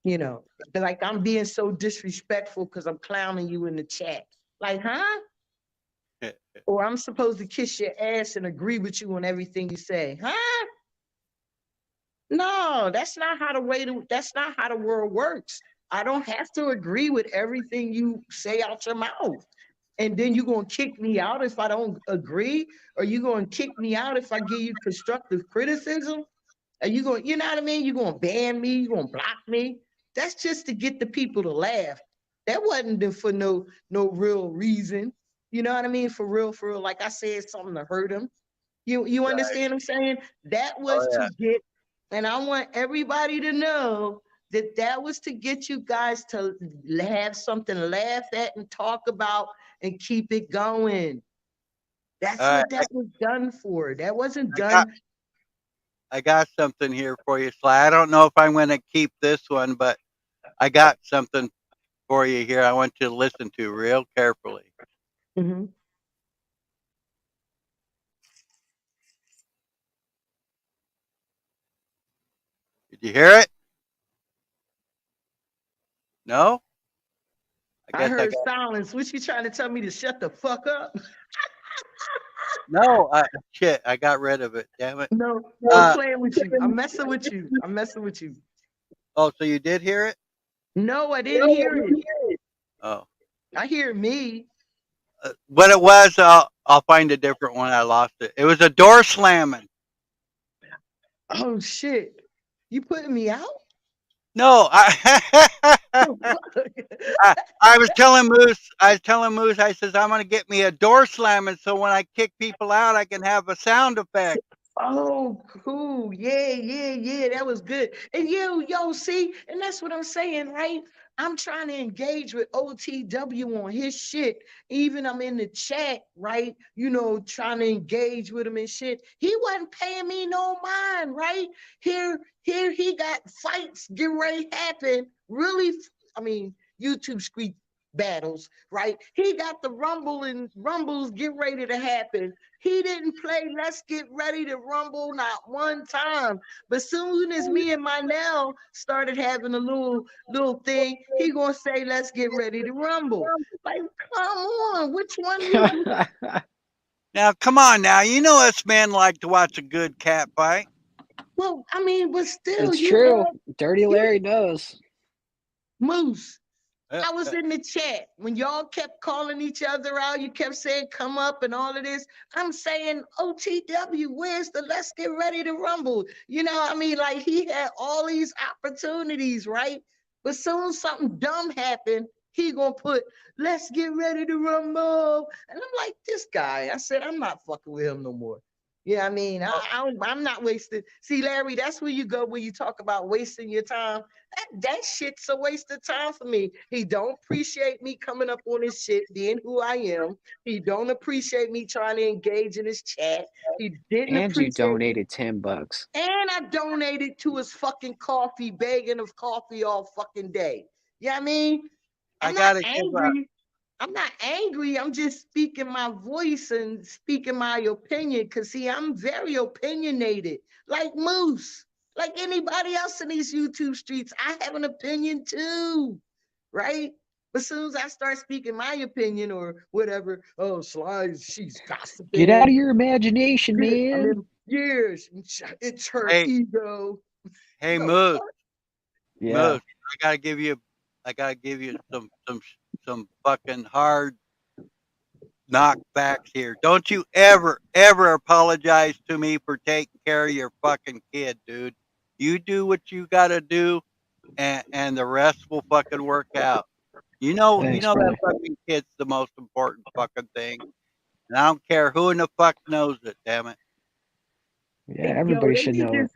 Like I'm being so disrespectful because I'm clowning you in the chat. Like, huh? Or I'm supposed to kiss your ass and agree with you on everything you say, huh? No, that's not how the world works. I don't have to agree with everything you say out your mouth. And then you're gonna kick me out if I don't agree, or you gonna kick me out if I give you constructive criticism. Are you going, you know what I mean? You're gonna ban me, you're gonna block me. That's just to get the people to laugh. That wasn't for no real reason. You know what I mean? For real. Like I said, something to hurt them. You Right. understand what I'm saying? That was Oh yeah. to get, and I want everybody to know that was to get you guys to have something to laugh at and talk about and keep it going. That's All right. what that was done for. That wasn't I got done. I got something here for you, Sly. I don't know if I'm going to keep this one, but I got something for you here. I want you to listen to real carefully. Mhm. Did you hear it? No? I I guess I heard got silence. What you trying to tell me to shut the fuck up? no. Shit, I got rid of it. Damn it. No, I'm Uh, playing with you. I'm messing with you. I'm messing with you. oh, so you did hear it? No, I didn't hear it. Oh, I hear me. what it was? I'll find a different one. I lost it. It was a door slamming. Oh shit. You putting me out? No, Oh, fuck. I was telling Moose. I was telling Moose. I says I'm gonna get me a door slamming, so when I kick people out, I can have a sound effect. Oh, cool. Yeah, yeah, yeah. That was good. And yo, see, and that's what I'm saying, right? I'm trying to engage with OTW on his shit. Even I'm in the chat, right? Trying to engage with him and shit. He wasn't paying me no mind, right? Here he got fights get ready to happen. Really, I mean, YouTube street battles, right? He got the rumbles get ready to happen. He didn't play Let's Get Ready to Rumble not one time. But soon as me and my now started having a little thing, he gonna say Let's Get Ready to Rumble. Like, come on, which one you? Now, come on, now you know us men like to watch a good cat fight. Well, I mean, but still, It's true. Dirty you Larry knows. Moose. Uh, I was uh, in the chat when y'all kept calling each other out. You kept saying, come up and all of this. I'm saying, OTW, where's the Let's Get Ready to Rumble? I mean, like he had all these opportunities, right? But soon something dumb happened, he gonna put, Let's Get Ready to Rumble. And I'm like, this guy, I said, I'm not fucking with him no more. Yeah, I mean, I'm not wasting. See, Larry, that's where you go when you talk about wasting your time. That shit's a waste of time for me. He don't appreciate me coming up on his shit, being who I am. He don't appreciate me trying to engage in his chat. He didn't And you appreciate me. donated $10. And I donated to his fucking coffee, begging of coffee all fucking day. You know what I mean? I I'm not gotta give up. angry. I'm not angry. I'm just speaking my voice and speaking my opinion. Because, see, I'm very opinionated, like Moose, like anybody else in these YouTube streets. I have an opinion too, right? But as soon as I start speaking my opinion or whatever, oh, Sly, she's Get out gossiping. of your imagination, Yeah, I man. mean, years. It's her Hey, ego. hey, The Moose, fuck? Yeah. Moose. I gotta give you some fucking hard knockbacks here. Don't you ever apologize to me for taking care of your fucking kid, dude. You do what you gotta do, and the rest will fucking work out. You Thanks, know that brother. fucking kid's the most important fucking thing. And I don't care who in the fuck knows it, damn it. Yeah, Hey, yo, everybody should know it.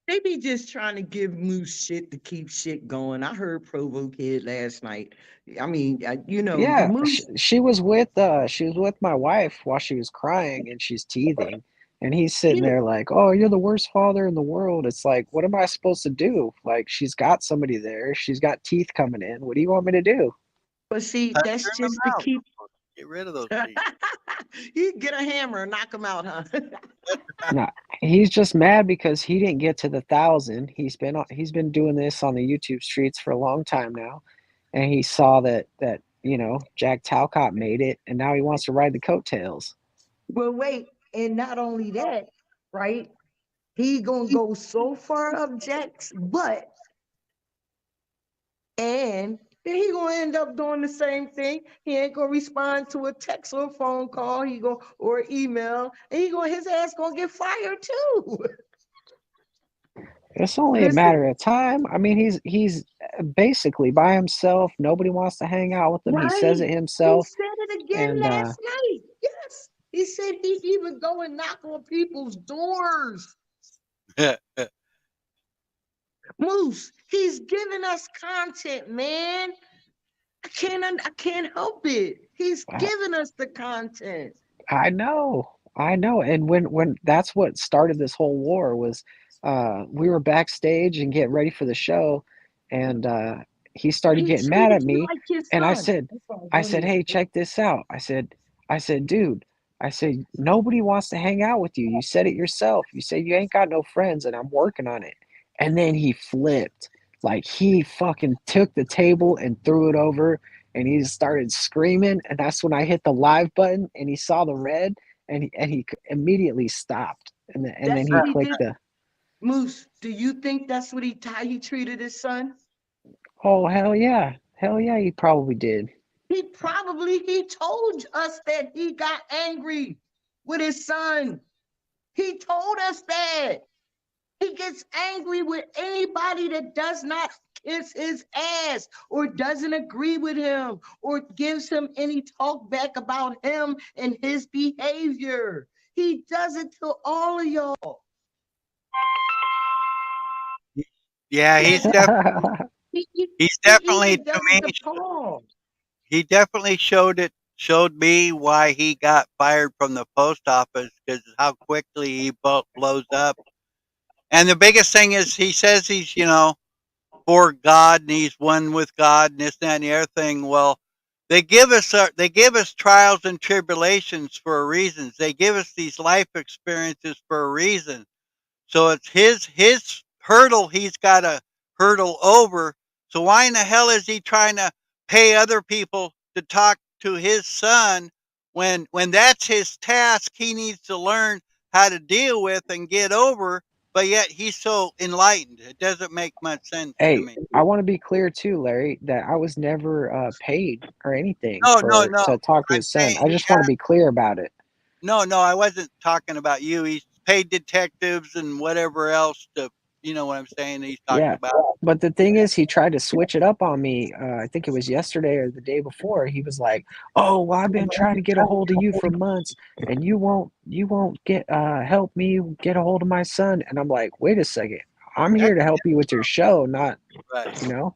they be just trying to give Moose shit to keep shit going. I heard Provo Kid last night. I mean, Yeah, Moose. she was with my wife while she was crying and she's teething. And he's sitting Yeah, there like, "Oh, you're the worst father in the world." It's like, what am I supposed to do? Like, she's got somebody there. She's got teeth coming in. What do you want me to do? but see, Punch that's her in the just to mouth. keep. Get rid of those teeth. You get a hammer and knock him out, huh? No, he's just mad because he didn't get to the 1,000. He's been doing this on the YouTube streets for a long time now, and he saw that Jack Talcott made it, and now he wants to ride the coattails. Well, wait, and not only that, right? He gonna go so far up Jack's butt, and then he gonna end up doing the same thing. He ain't gonna respond to a text or a phone call. He go or email, and his ass gonna get fired too. It's only a Listen, matter of time. I mean, he's basically by himself. Nobody wants to hang out with him. He says right? it He himself, said it again and last night. Yes, he said he even go and knock on people's doors. Moose, he's giving us content, man. I can't help it. He's I, giving us the content. I know. And when that's what started this whole war was, we were backstage and getting ready for the show, and he started He getting mad treated at you me, like his and I son. said, That's all. I Go said, ahead. hey, check this out. I said, dude, I said nobody wants to hang out with you. You said it yourself. You said you ain't got no friends, and I'm working on it. And then he flipped, like he fucking took the table and threw it over, and he started screaming. And that's when I hit the live button, and he saw the red, and he immediately stopped, and then That's he what he clicked did. the, Moose, do you think that's what how he treated his son? oh hell yeah, he probably did. He told us that he got angry with his son. He told us that. He gets angry with anybody that does not kiss his ass or doesn't agree with him or gives him any talk back about him and his behavior. He does it to all of y'all. Yeah, Like he's he definitely even to does me. it to Paul. He definitely showed me why he got fired from the post office because how quickly he blows up. And the biggest thing is he says he's for God and he's one with God and this, that, and the other thing. Well, they give us trials and tribulations for a reason. They give us these life experiences for a reason. So it's his hurdle he's got to hurdle over. So why in the hell is he trying to pay other people to talk to his son when that's his task he needs to learn how to deal with and get over, but yet he's so enlightened. It doesn't make much sense to Hey, me. I want to be clear too, Larry, that I was never paid or anything No, no, for no. to talk to I'm his son. saying I just want to be clear about it. no, I wasn't talking about you. He's paid detectives and whatever else to, you know what I'm saying? He's talked Yeah. about. But the thing is, he tried to switch it up on me. I think it was yesterday or the day before. He was like, "Oh, well, I've been trying to get a hold of you for months, and you won't get help me get a hold of my son." And I'm like, "Wait a second. I'm here That's to help you with your show, not, right. you know."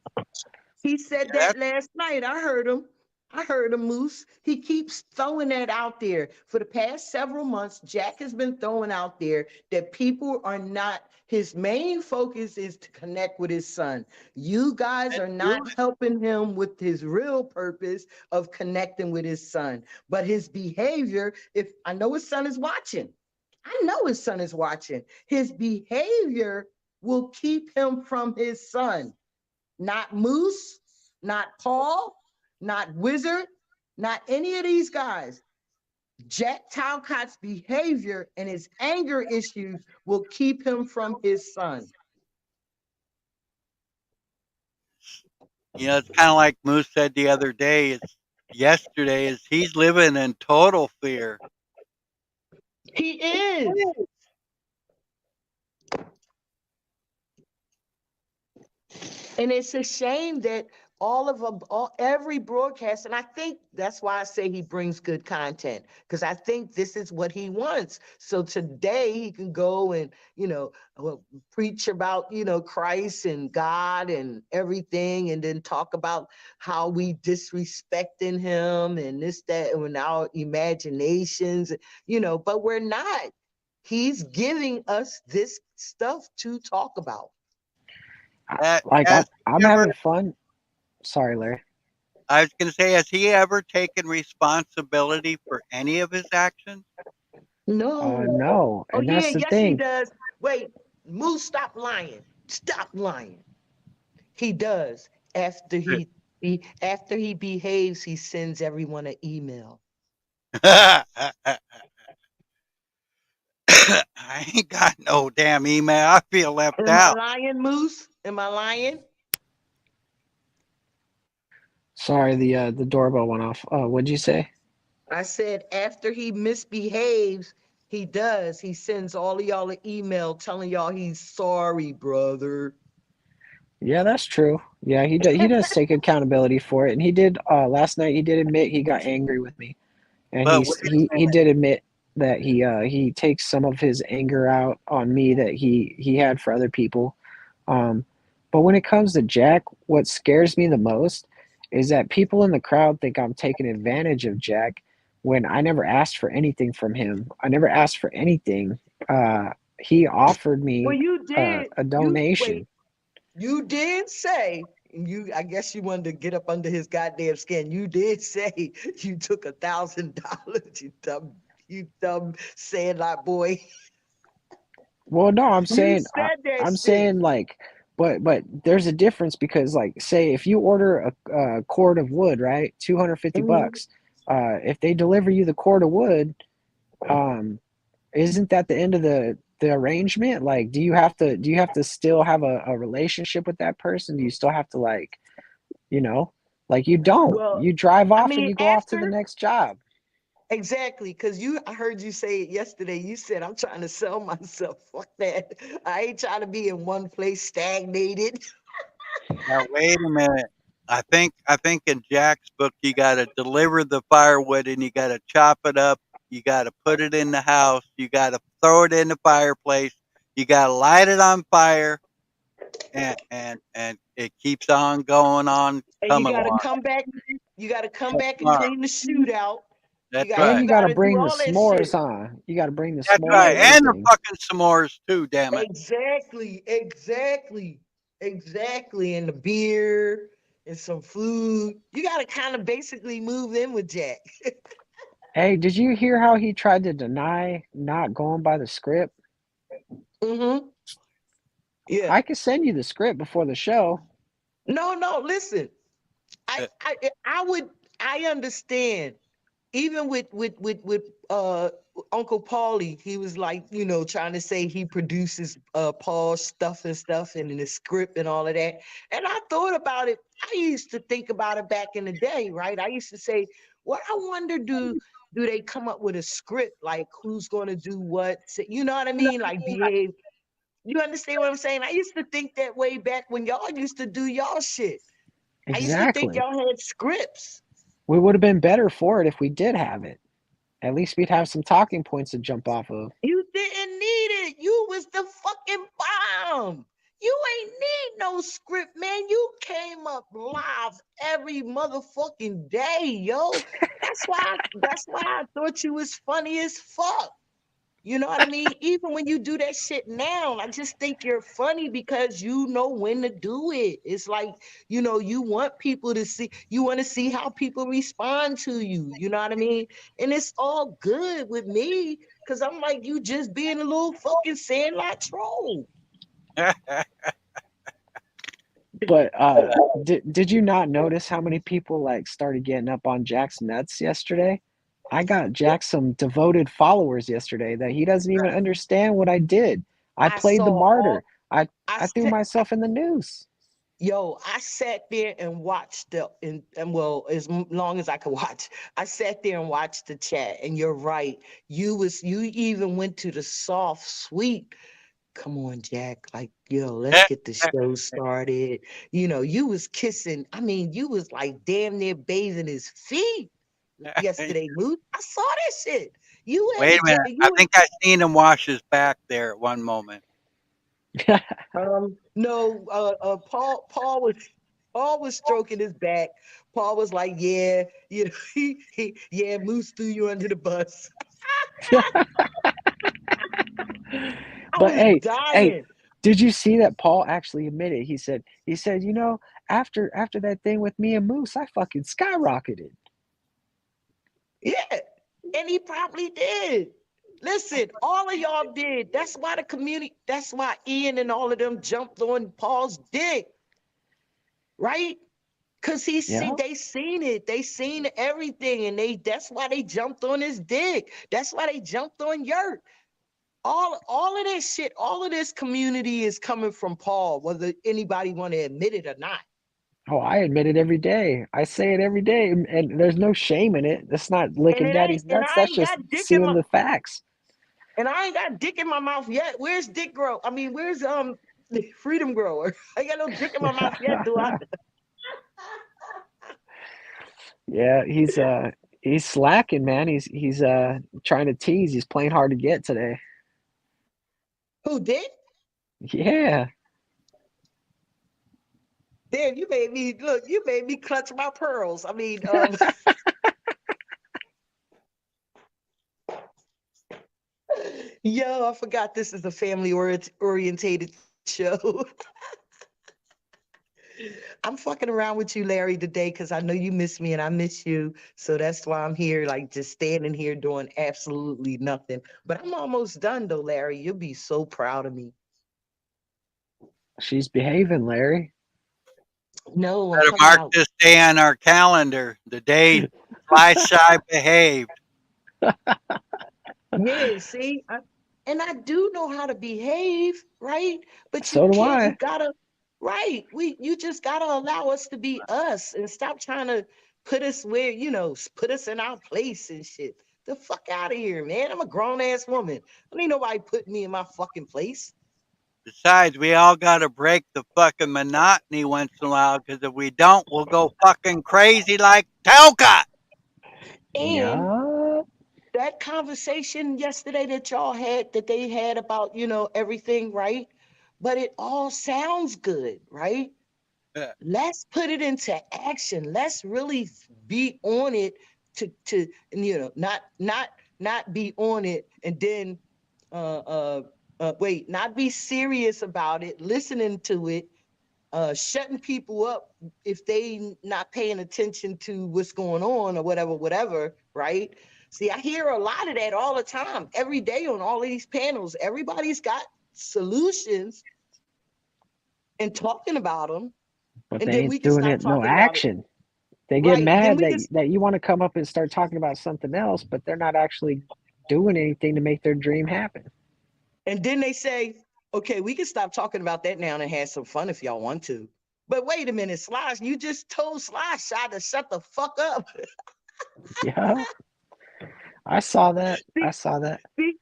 He said Yeah, that that's last night. I heard him. I heard him, Moose. He keeps throwing that out there. For the past several months, Jack has been throwing out there that people are not, his main focus is to connect with his son. You guys and are do not it. helping him with his real purpose of connecting with his son. But his behavior, if I know his son is watching, I know his son is watching. His behavior will keep him from his son. Not Moose, not Paul, not Wizard, not any of these guys. Jack Talcott's behavior and his anger issues will keep him from his son. You know, it's kind of like Moose said the other day. Yesterday is he's living in total fear. He is. And it's a shame that every broadcast, and I think that's why I say he brings good content, because I think this is what he wants. So today he can go and, preach about, Christ and God and everything, and then talk about how we disrespecting him and this, that, and our imaginations, but we're not. He's giving us this stuff to talk about. I'm having fun. Sorry, Larry. I was going to say, has he ever taken responsibility for any of his actions? No. No. And that's the yes, thing. He does. Wait, Moose, stop lying. Stop lying. He does. After he behaves, he sends everyone an email. I ain't got no damn email. I feel left out. Am I lying, Moose? Am I lying? Sorry, the doorbell went off. What'd you say? I said after he misbehaves, he does. He sends all of y'all an email telling y'all he's sorry, brother. Yeah, that's true. Yeah, he does take accountability for it, and he did last night. He did admit he got angry with me, and he did admit that he takes some of his anger out on me that he had for other people. But when it comes to Jack, what scares me the most is that people in the crowd think I'm taking advantage of Jack when I never asked for anything from him. I never asked for anything. He offered me you did. a donation. You did say, I guess you wanted to get up under his goddamn skin. You did say you took $1,000, you dumb Sandlot boy. Well, no, I'm saying like, but there's a difference because like, say if you order a cord of wood, right, $250, if they deliver you the cord of wood, isn't that the end of the arrangement? Like, do you have to still have a relationship with that person? Do you still have to like you don't, you drive off and you go off to the next job. Exactly, because I heard you say it yesterday. You said, I'm trying to sell myself. Fuck that. I ain't trying to be in one place stagnated. Now, wait a minute. I think in Jack's book, you got to deliver the firewood and you got to chop it up. You got to put it in the house. You got to throw it in the fireplace. You got to light it on fire, and it keeps on going on. And you got to come back. You got to come back and bring the shootout. That's right. And you got to bring the s'mores on. You got to bring the s'mores. Right. And the fucking s'mores too, damn it. Exactly. And the beer and some food. You got to kind of basically move in with Jack. Hey, did you hear how he tried to deny not going by the script? Mm-hmm. Yeah. I could send you the script before the show. No, listen. I understand. Even with Uncle Paulie, he was like, trying to say he produces Paul's stuff and in the script and all of that. And I thought about it. I used to think about it back in the day, right? I used to say, what I wonder, do they come up with a script, like who's going to do what? You know what I mean? Like behave. You understand what I'm saying? I used to think that way back when y'all used to do y'all shit. Exactly. I used to think y'all had scripts. We would have been better for it if we did have it. At least we'd have some talking points to jump off of. You didn't need it. You was the fucking bomb. You ain't need no script, man. You came up live every motherfucking day, yo. That's why I thought you was funny as fuck. You know what I mean? Even when you do that shit now, I just think you're funny because you know when to do it. It's like, you want people to see, you want to see how people respond to you. You know what I mean? And it's all good with me because I'm like, you just being a little fucking Sandlot troll. But did you not notice how many people like started getting up on Jack's nuts yesterday? I got Jack some devoted followers yesterday that he doesn't even understand what I did. I I played the saw martyr. all. I I threw said, myself in the noose. yo, I sat there and watched and well, long as I could watch, I sat there and watched the chat. And you're right. You even went to the soft, sweet. Come on, Jack. Like, yo, let's get the show started. You was kissing. I mean, you was like damn near bathing his feet yesterday, Moot. I saw that shit. You Wait a and minute. I you think I seen him wash his back there at one moment. no, Paul was stroking his back. Paul was like, yeah, yeah, Moose threw you under the bus. I But was hey, dying. did you see that Paul actually admitted? He said, after that thing with me and Moose, I fucking skyrocketed. Yeah, and he probably did. Listen, all of y'all did. That's why the community, that's why Ian and all of them jumped on Paul's dick, right? Because Yeah. they seen it. They seen everything. And that's why they jumped on his dick. That's why they jumped on Yurt. All of this shit, all of this community is coming from Paul, whether anybody want to admit it or not. Oh, I admit it every day. I say it every day, and there's no shame in it. That's not And licking it ain't, daddy's and nuts. I That's ain't just got dick in seeing my the facts. and I ain't got dick in my mouth yet. Where's Dick Grow? I mean, where's the Freedom Grower? I got no dick in my mouth yet, do I? Yeah, he's slacking, man. He's trying to tease. He's playing hard to get today. Who did? Yeah. Damn, you made me look. You made me clutch my pearls. I mean, yo, I forgot this is a family orientated show. I'm fucking around with you, Larry, today because I know you miss me and I miss you. So that's why I'm here, like just standing here doing absolutely nothing. But I'm almost done though, Larry. You'll be so proud of me. She's behaving, Larry. No, I'm Better talking mark about this day on our calendar. The day Fly Shy behaved. yeah. See, and I do know how to behave, right? But you So do can't. You I. gotta, right? You just gotta allow us to be us and stop trying to put us where put us in our place and shit. The fuck out of here, man. I'm a grown ass woman. I need nobody putting me in my fucking place. Besides, we all gotta break the fucking monotony once in a while, because if we don't, we'll go fucking crazy like Telka. And Yeah. that conversation yesterday that they had about everything, right? But it all sounds good, right? Yeah. Let's put it into action. Let's really be on it to not be on it and then wait, not be serious about it, listening to it, shutting people up if they not paying attention to what's going on or whatever, right? See, I hear a lot of that all the time, every day on all of these panels. Everybody's got solutions and talking about them, But and they then we ain't can doing stop it, no talking about it. action. They get Right. Then mad we can, that you want to come up and start talking about something else, but they're not actually doing anything to make their dream happen. and then they say, okay, we can stop talking about that now and have some fun if y'all want to. But wait a minute, Slash, you just told Slash to shut the fuck up. Yeah, I saw that. see, I saw that. see,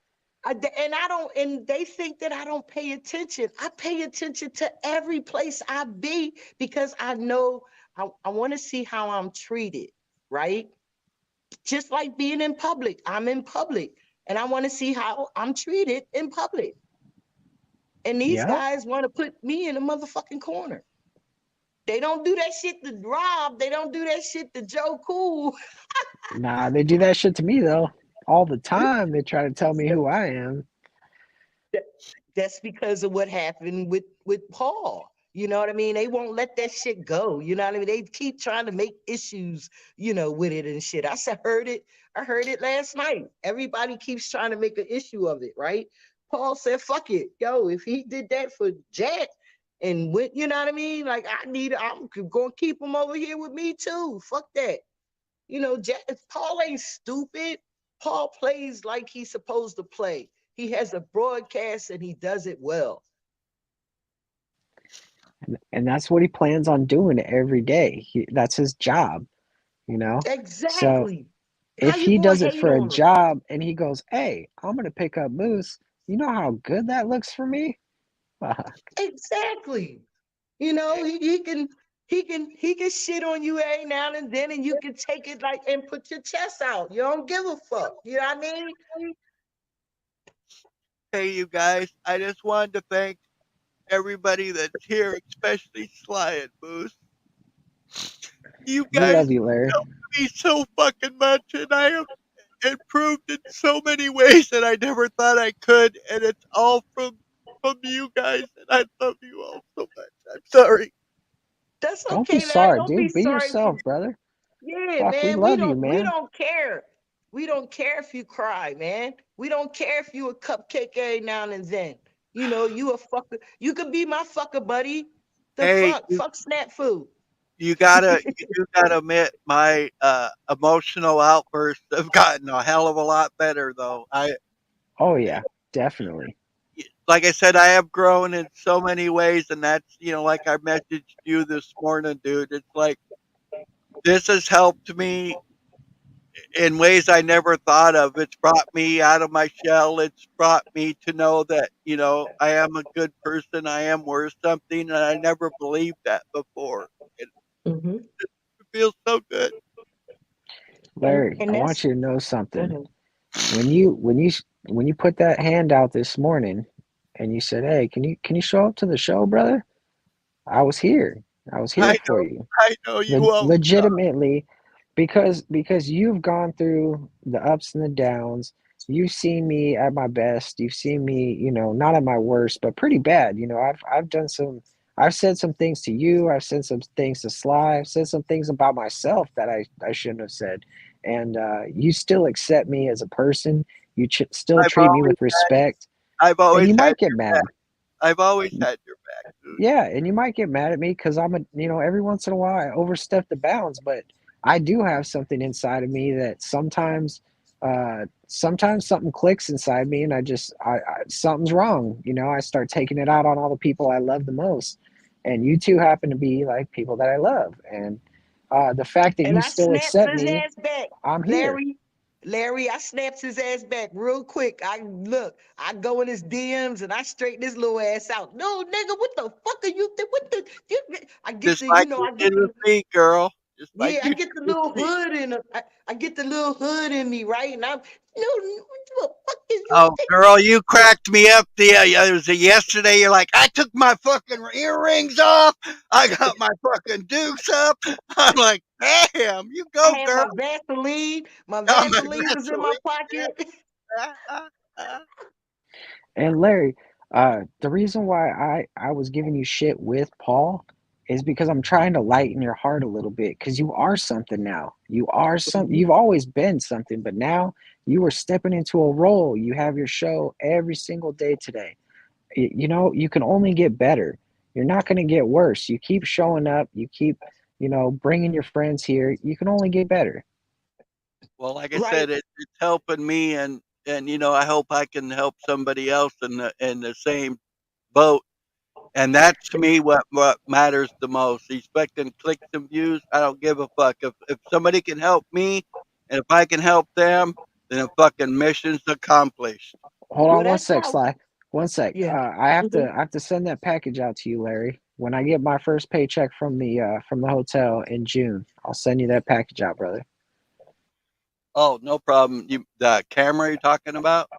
and I don't, and they think that I don't pay attention. I pay attention to every place I be because I know I want to see how I'm treated, right? Just like being in public, I'm in public and I want to see how I'm treated in public. And these Yeah. guys want to put me in a motherfucking corner. They don't do that shit to Rob. They don't do that shit to Joe Cool. Nah, they do that shit to me though. All the time they try to tell me who I am. That's because of what happened with Paul. You know what I mean? They won't let that shit go. You know what I mean? They keep trying to make issues, with it and shit. I heard it last night. Everybody keeps trying to make an issue of it, right? Paul said, fuck it. Yo, if he did that for Jack, And when, you know what I mean? Like I'm gonna keep him over here with me too. Fuck that. You know, Paul ain't stupid. Paul plays like he's supposed to play. He has a broadcast and he does it well. And that's what he plans on doing every day. That's his job, you know? So Exactly. How if you he gonna does it hate for a on him? job and he goes, hey, I'm going to pick up Moose, you know how good that looks for me? Fuck. Exactly. You know, he can shit on you every now and then, and you can take it like and put your chest out. You don't give a fuck. You know what I mean? Hey, you guys, I just wanted to thank everybody that's here, especially Sly and Moose. You We guys love you, Larry. helped me so fucking much, and I have improved in so many ways that I never thought I could, and it's all from you guys, and I love you all so much. I'm sorry. That's Don't be okay, Larry. sorry, Don't be dude. Be sorry for yourself, brother. yeah, Fuck, we man. love you, We man. don't care. We don't care if you cry, man. We don't care if you a cupcake every now and then. You know, you a fucker. You could be my fucker, buddy. The Hey, fuck snap food. you do gotta admit my emotional outbursts have gotten a hell of a lot better, though. Oh, yeah, definitely. Like I said, I have grown in so many ways, and that's like I messaged you this morning, dude. It's like this has helped me in ways I never thought of. It's brought me out of my shell. It's brought me to know that I am a good person. I am worth something, and I never believed that before. Mm-hmm. It feels so good. Larry, And I that's want you to know something. mhm. When you put that hand out this morning and you said, "Hey, can you show up to the show, brother?" I was here. I was here I for you. I know you won't. Legitimately, because you've gone through the ups and the downs. You've seen me at my best. You've seen me, not at my worst, but pretty bad. I've said some things to you. I've said some things to Sly. I've said some things about myself that I shouldn't have said. And you still accept me as a person. You still I've treat me always with respect. I've And always you had might get your back. mad. I've always had your back, dude. Yeah, and you might get mad at me because every once in a while I overstep the bounds, but I do have something inside of me that sometimes something clicks inside me, and something's wrong. I start taking it out on all the people I love the most, and you two happen to be like people that I love, and the fact that And you I still snaps accept his me, ass back. I'm here. Larry, I snaps his ass back real quick. I go in his DMs and I straighten his little ass out. No, nigga, what the fuck are you? I get Just the, like you did with me, girl. Just like yeah, I you get the did with little me. hood in, I get the little hood in me, right? And I'm, no, what the fuck is you Oh, think? girl, you cracked me up. It was yesterday. You're like, I took my fucking earrings off. I got my fucking dukes up. I'm like, damn, you I go, had girl. my Vaseline. My Got my Vaseline was in my Vaseline. pocket. Ah, ah, ah. And Larry, the reason why I was giving you shit with Paul is because I'm trying to lighten your heart a little bit because you are something now. You are something. You've always been something, but now you are stepping into a role. You have your show every single day today. You can only get better. You're not going to get worse. You keep showing up. You keep, bringing your friends here. You can only get better. Well, like I Right. said, it's helping me, and I hope I can help somebody else in the same boat. And that's to me what matters the most. Expecting clicks and views, I don't give a fuck. If somebody can help me, and if I can help them, then a fucking mission's accomplished. Hold Well, on one that's sec, how, Sly. One sec. yeah. I have Mhm. to send that package out to you, Larry. When I get my first paycheck from the hotel in June, I'll send you that package out, brother. Oh, no problem. The camera you're talking about?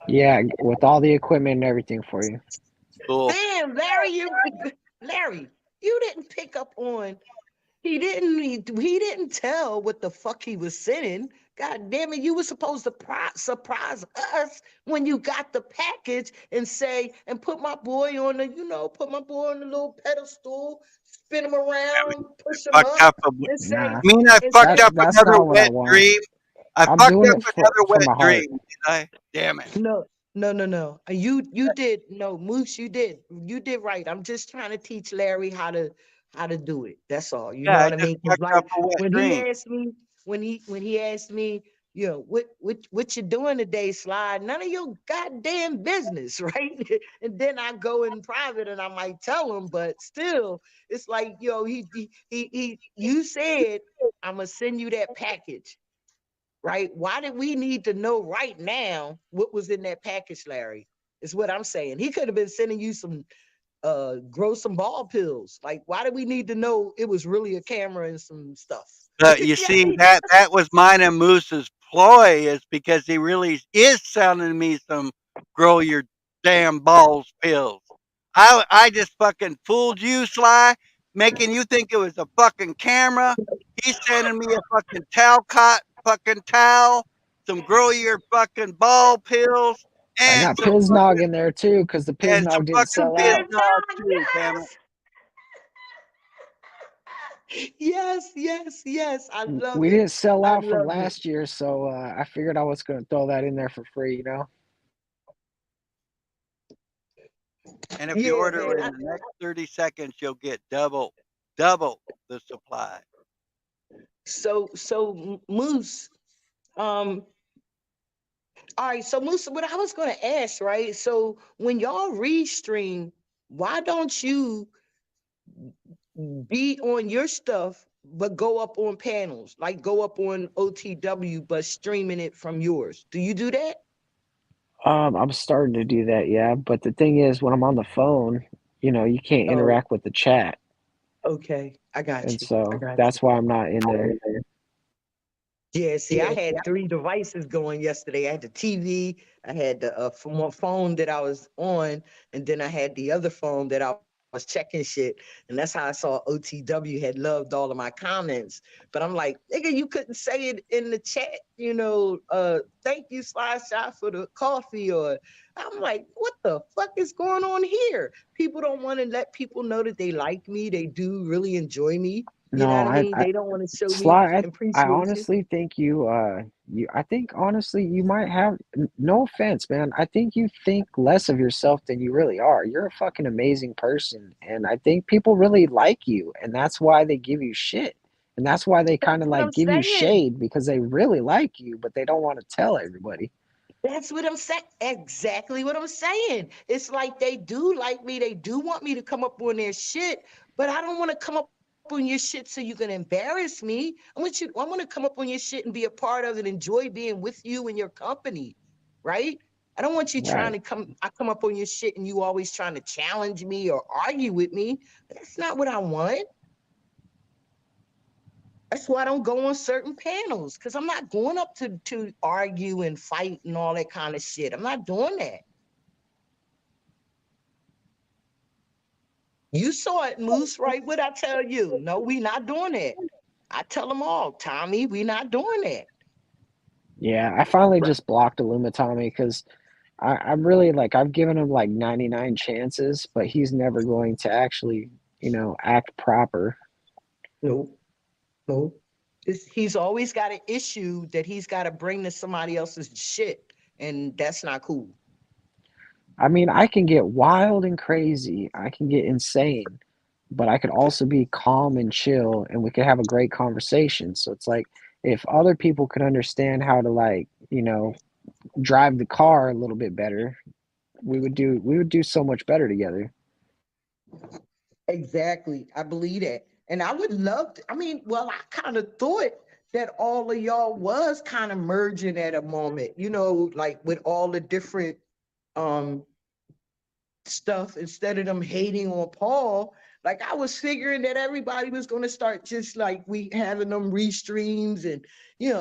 Yeah, with all the equipment and everything for you. Cool. Damn, Larry, you didn't pick up on. He didn't tell what the fuck he was sending. God damn it, you were supposed to surprise us when you got the package and say and put my boy on the little pedestal, spin him around, push him Fucked up, up. and Nah, I and fucked that say, up that's another not what I wet want. dream. I I'm fucked doing up it for another for wet my heart. dream, did I? Damn it. no. No. You did no, Moose. You did right. I'm just trying to teach Larry how to do it. That's all. You know Yeah, I what I just mean? 'Cause fucked like up a wet when he dream. asked me when he asked me, what you doing today, Slide? None of your goddamn business, right? And then I go in private and I might tell him, but still, it's like you said I'm gonna send you that package. Right? Why did we need to know right now what was in that package, Larry? Is what I'm saying. He could have been sending you some grow some ball pills. Like, why do we need to know it was really a camera and some stuff? But you Yeah, see, that was mine and Moose's ploy, is because he really is selling me some grow your damn balls pills. I just fucking fooled you, Sly, making you think it was a fucking camera. He's sending me a fucking Talcott fucking towel, some grow your fucking ball pills, I and got Piznog in there too, because the some Piznog didn't fucking sell Big out. Bisnog dog, too, damn it. yes. I love We it. didn't sell I out from love it. last year, so I figured I was going to throw that in there for free, you know? And if you Yeah, order man. in the next 30 seconds, you'll get double the supply. Moose, um, all right, so Moose, what I was gonna ask, right? So when y'all restream, why don't you be on your stuff, but go up on panels, like go up on OTW, but streaming it from yours? Do you do that? I'm starting to do that, yeah. But the thing is, when I'm on the phone, you can't Oh, interact with the chat. okay. I got And you. I so got you. that's why I'm not in there. Yeah, see, I had three devices going yesterday. I had the TV, I had the phone that I was on, and then I had the other phone that I was checking shit. And that's how I saw OTW had loved all of my comments. But I'm like, nigga, you couldn't say it in the chat, thank you, Slide Shot, for the coffee. Or I'm like, what the fuck is going on here? People don't want to let people know that they like me. They do really enjoy me. You know No, what I mean? They don't want to show me Sly, I appreciation. honestly think I think honestly you might have, no offense, man. I think you think less of yourself than you really are. You're a fucking amazing person, and I think people really like you, and that's why they give you shit. And that's why they kind That's of what like I'm give you saying. shade because they really like you, but they don't want to tell everybody. That's what I'm saying. Exactly what I'm saying. It's like they do like me. They do want me to come up on their shit, but I don't want to come up on your shit so you can embarrass me. I want to come up on your shit and be a part of it, enjoy being with you and your company, right? I don't want you trying Right. to I come up on your shit and you always trying to challenge me or argue with me. That's not what I want. That's why I don't go on certain panels, because I'm not going up to argue and fight and all that kind of shit. I'm not doing that. You saw it, Moose, right? What I tell you? No, we not doing that. I tell them all, Tommy, we not doing that. Yeah, I finally just blocked Illumitami because I'm really like I've given him like 99 chances, but he's never going to actually, act proper. No, no. He's always got an issue that he's got to bring to somebody else's shit, and that's not cool. I mean, I can get wild and crazy. I can get insane, but I could also be calm and chill and we could have a great conversation. So it's like if other people could understand how to like, drive the car a little bit better, we would do so much better together. Exactly. I believe that. And I would love to, I mean, well, I kind of thought that all of y'all was kind of merging at a moment, like with all the different um stuff, instead of them hating on Paul. Like I was figuring that everybody was gonna start just like we having them restreams and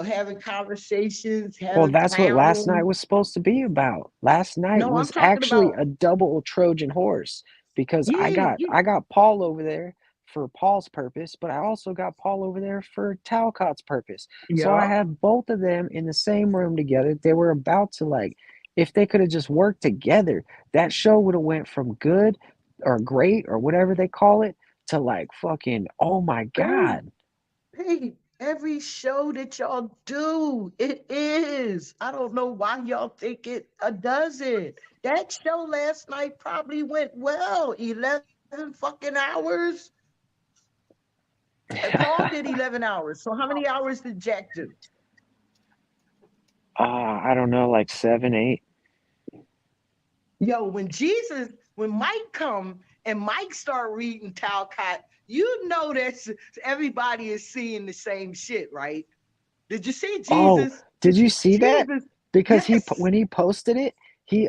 having conversations, Well, having that's what last night clowning. was supposed to be about. Last night No, I'm was talking actually about a double Trojan horse because I yeah, got yeah, I got Paul over there for Paul's purpose, but I also got Paul over there for Talcott's purpose. So I yeah. had both of them in the same room together. They were about to like, if they could have just worked together, that show would have went from good or great or whatever they call it to like fucking, oh my Hey, God. hey. Every show that y'all do, it is. I don't know why y'all think it doesn't. That show last night probably went well. 11 fucking hours. Paul did 11 hours. So how many hours did Jack do? I don't know, like 7, 8. Yo, when Mike come and Mike start reading Talcott, you know that everybody is seeing the same shit, right? Did you see Oh, Jesus? did you see that? Jesus, Because yes. when he posted it, he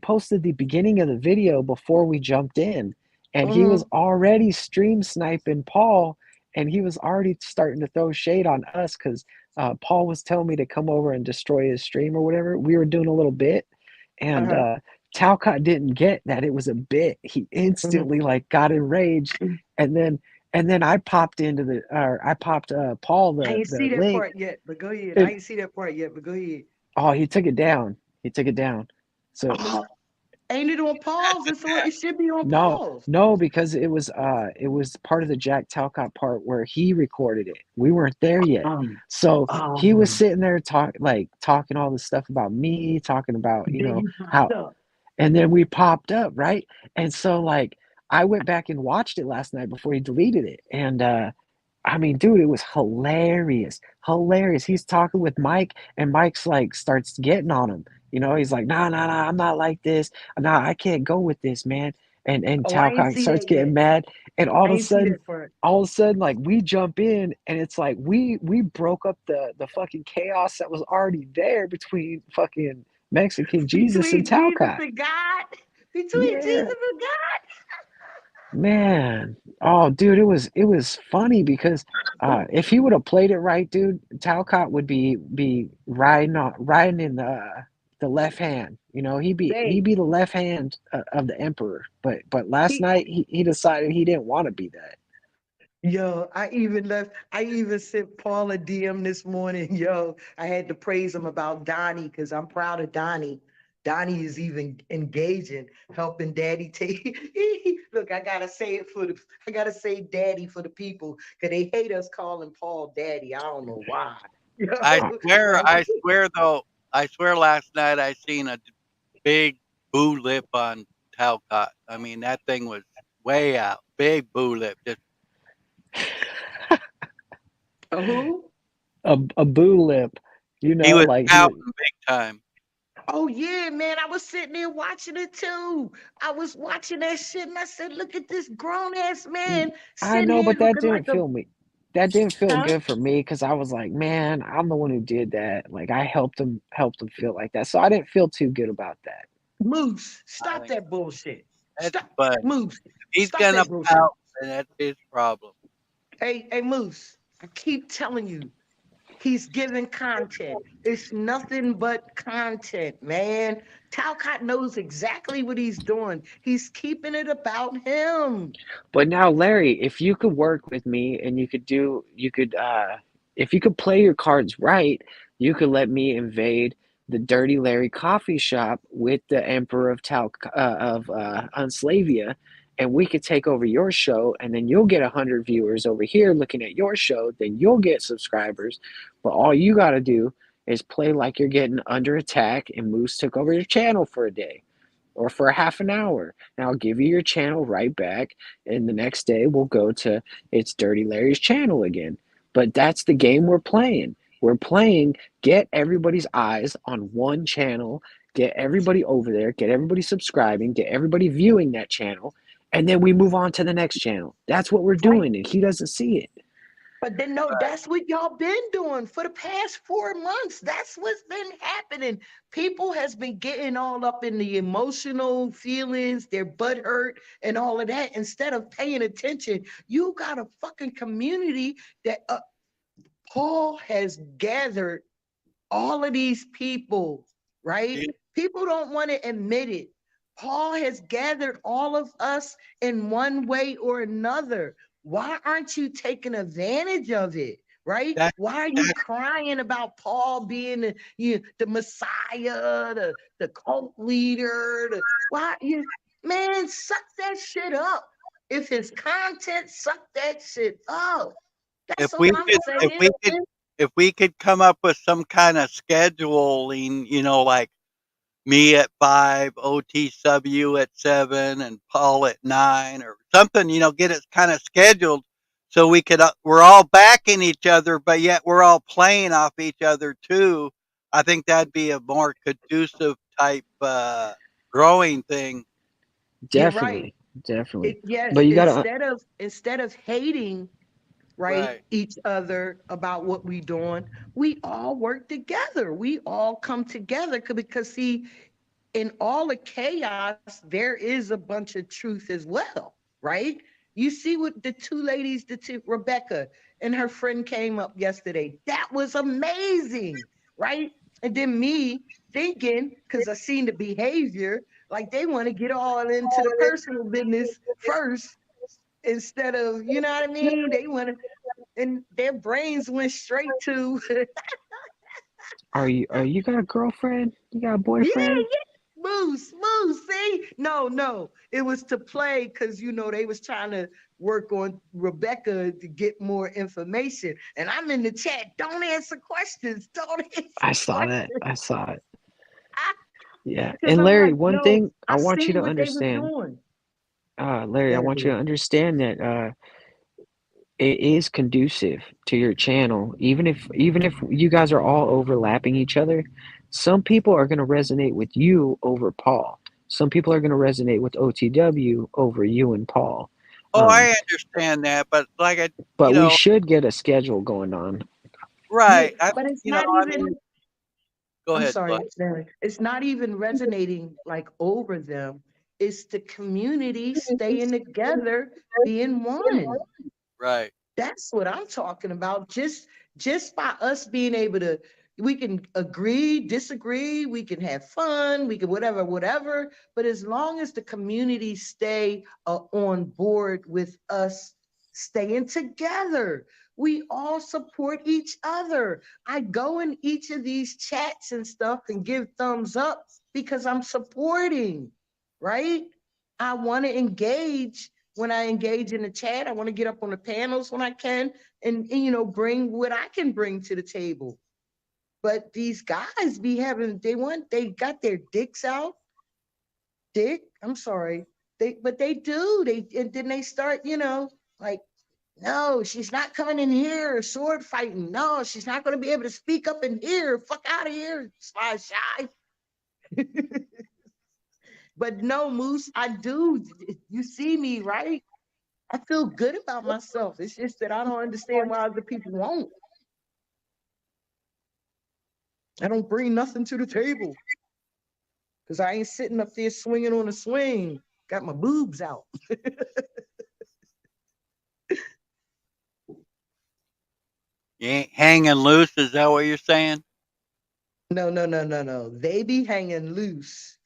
posted the beginning of the video before we jumped in, and he was Mhm, already stream sniping Paul, and he was already starting to throw shade on us because Paul was telling me to come over and destroy his stream or whatever. We were doing a little bit, and uh-huh, Talcott didn't get that it was a bit. He mhm. instantly like got enraged, and then I popped I popped Paul I ain't the see that link. part yet, but go ahead. I And ain't see that part yet, but go ahead. oh, he took it down. He took it down. So Oh, ain't it on pause? It should be on no, pause. no, because it was part of the Jack Talcott part where he recorded it. We weren't there yet. Um, So he was um, sitting there talking all this stuff about me, talking about, then you how, popped up. and then we popped up, right? And so like I went back and watched it last night before he deleted it. And I mean, dude, it was hilarious. Hilarious. He's talking with Mike, and Mike's like starts getting on him. He's like, nah, nah, nah, I'm not like this. Nah, I can't go with this, man. And Oh, I ain't Talcott see starts that getting yet. mad, and I ain't see that part. all of a sudden, like we jump in, and it's like we broke up the fucking chaos that was already there between fucking Mexican Jesus and Between Jesus Talcott. and God. Between Yeah, Jesus and God. man. Oh, dude, it was funny because if he would have played it right, dude, Talcott would be riding in the left hand. He'd Babe, be the left hand of the emperor. But last he night he decided he didn't want to be that. Yo, I even sent Paul a DM this morning. Yo, I had to praise him about Donnie because I'm proud of Donnie. Donnie is even engaging, helping Daddy take. Look, I gotta say Daddy for the people because they hate us calling Paul Daddy. I don't know why. I Yo, swear, like, I swear though, I swear last night I seen a big boo lip on Talcott. I mean, that thing was way out. Big boo lip. Just who? A boo lip, he was like he. pouting big time. Oh yeah, man. I was sitting there watching it too. I was watching that shit and I said, look at this grown ass man I sitting know, here but that looking like didn't a feel me. That didn't feel huh? good for me because I was like, man, I'm the one who did that. Like I helped him feel like that. So I didn't feel too good about that. Moose, I stop think that bullshit. that's Stop, but Moose, if he's stop gonna that bullshit. pout, then that's his problem. Hey, Moose, I keep telling you, he's giving content. It's nothing but content, man. Talcott knows exactly what he's doing. He's keeping it about him. But now, Larry, if you could work with me and if you could play your cards right, you could let me invade the Dirty Larry coffee shop with the Emperor of Unslavia, and we could take over your show, and then you'll get 100 viewers over here looking at your show. Then you'll get subscribers, but all you got to do is play like you're getting under attack, and Moose took over your channel for a day or for a half an hour. And I'll give you your channel right back. And the next day we'll go to It's Dirty Larry's channel again. But that's the game we're playing. We're playing get everybody's eyes on one channel, get everybody over there, get everybody subscribing, get everybody viewing that channel, and then we move on to the next channel. That's what we're Right. doing, and he doesn't see it. But then no, that's what y'all been doing for the past 4 months. That's what's been happening. People has been getting all up in the emotional feelings, their butt hurt and all of that. Instead of paying attention, you got a fucking community that Paul has gathered all of these people, right? People don't want to admit it. Paul has gathered all of us in one way or another. Why aren't you taking advantage of it? Right? That Why are you that crying about Paul being the Messiah, the cult leader? Why you man, suck that shit up. If his content, suck that shit up. if That's all we I'm could, saying. if we could come up with some kind of scheduling, like me at 5, OT sub you at 7, and Paul at 9 or something, get it kind of scheduled so we could, we're all backing each other, but yet we're all playing off each other too. I think that'd be a more conducive type, growing thing. You're right. Definitely, definitely. Yes, But you gotta, instead of hating, right, Right. each other about what we doing, we all work together. We all come together because see, in all the chaos, there is a bunch of truth as well, right? You see what the two ladies, Rebecca and her friend came up yesterday. That was amazing, right? And then me thinking, because I seen the behavior, like they want to get all into the personal business first instead of, you know what I mean? They want to, and their brains went straight to, are you got a girlfriend? You got a yeah, boyfriend? Moose, Moose, see? No. It was to play because they was trying to work on Rebecca to get more information. And I'm in the chat. Don't answer questions. Don't I answer saw that. questions. I saw it. Yeah. Because And I'm Larry, like, one no, thing I I want you seen to what they was understand, doing. Larry, I Go ahead, want you boo. to understand that it is conducive to your channel. Even if you guys are all overlapping each other, some people are going to resonate with you over Paul. Some people are going to resonate with OTW over you and Paul. Oh, I understand that, but like But we should get a schedule going on. Yeah, right. but it's You know, not I mean, even, go I'm ahead. Go sorry, ahead. Larry. It's not even resonating like over them. It's the community staying together, being one. Right. That's what I'm talking about. Just by us being able to, we can agree, disagree, we can have fun, we can whatever. But as long as the community stay on board with us staying together, we all support each other. I go in each of these chats and stuff and give thumbs up because I'm supporting, right? I want to engage when I engage in the chat. I want to get up on the panels when I can and bring what I can bring to the table. But these guys be having, they got their dicks out. I'm sorry. But they do. And then they start, like, no, she's not coming in here sword fighting. No, she's not going to be able to speak up in here. Fuck out of here, shy. But no, Moose, I do. You see me, right? I feel good about myself. It's just that I don't understand why other people won't. I don't bring nothing to the table because I ain't sitting up there swinging on a swing. Got my boobs out. You ain't hanging loose. Is that what you're saying? No. They be hanging loose.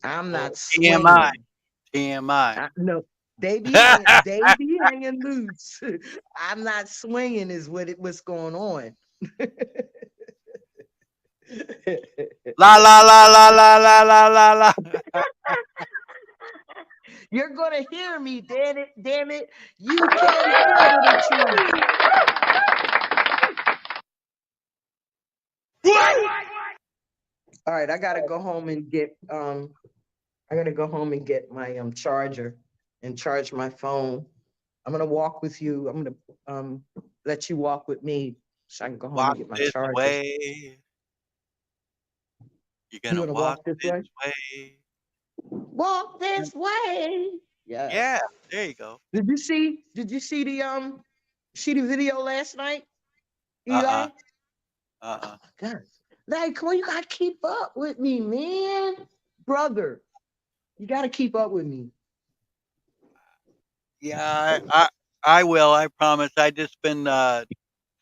I'm Oh, not TMI. swinging. TMI. No, they be hanging loose. I'm not swinging is what's going on. La la la la la la la la la. You're gonna hear me, damn it. You can't handle the truth. All right, I gotta go home and get my charger and charge my phone. I'm gonna walk with you. I'm gonna let you walk with me so I can go home and Walk get my this charger. way. You're You gonna wanna walk walk this this way? way. Walk this way. Yeah. Yeah, there you go. Did you see the video last night? Eli? Uh-uh. Uh-uh. God. Like, come on, you gotta keep up with me, man. Brother, you gotta keep up with me. Yeah, I will. I promise. I just been Now,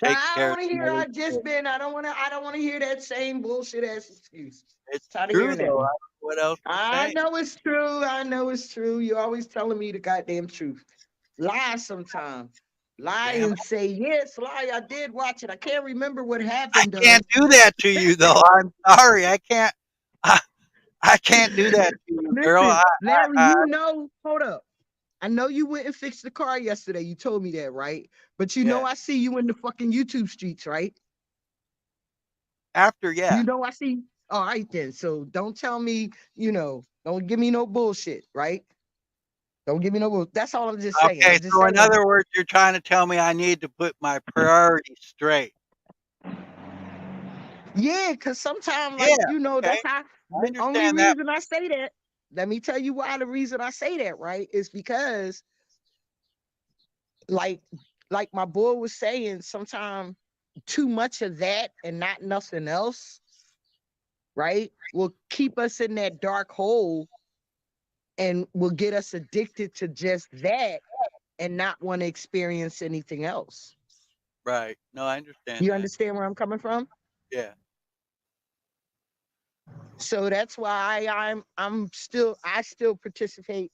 taking I don't care of want to some hear other I just shit. been. I don't want to hear that same bullshit ass excuse. It's Tired of true hearing that. though. I don't know what else to I say. know it's true. I know it's true. You're always telling me the goddamn truth. Lie sometimes. Lie Damn and it. say, yes, lie, I did watch it. I can't remember what I happened though. can't do that to you though. I'm sorry. I can't. I, I can't do that to you, girl. Listen, Larry, hold up. I know you went and fixed the car yesterday. You told me that, right? But you know Yeah. I see you in the fucking YouTube streets, right? After, yeah. You know I see. All right then. So don't tell me, don't give me no bullshit, right? Don't give me no bullshit. That's all I'm just saying. Okay, I'm just so in saying. other words, you're trying to tell me I need to put my priorities straight. Yeah, because sometimes, Yeah, okay. that's how I the only understand that. reason I say that. Let me tell you why the reason I say that, right? Is because like like my boy was saying, sometimes too much of that and not nothing else, right, will keep us in that dark hole and will get us addicted to just that and not want to experience anything else. Right. No, I understand You that. understand where I'm coming from? Yeah. So that's why I still participate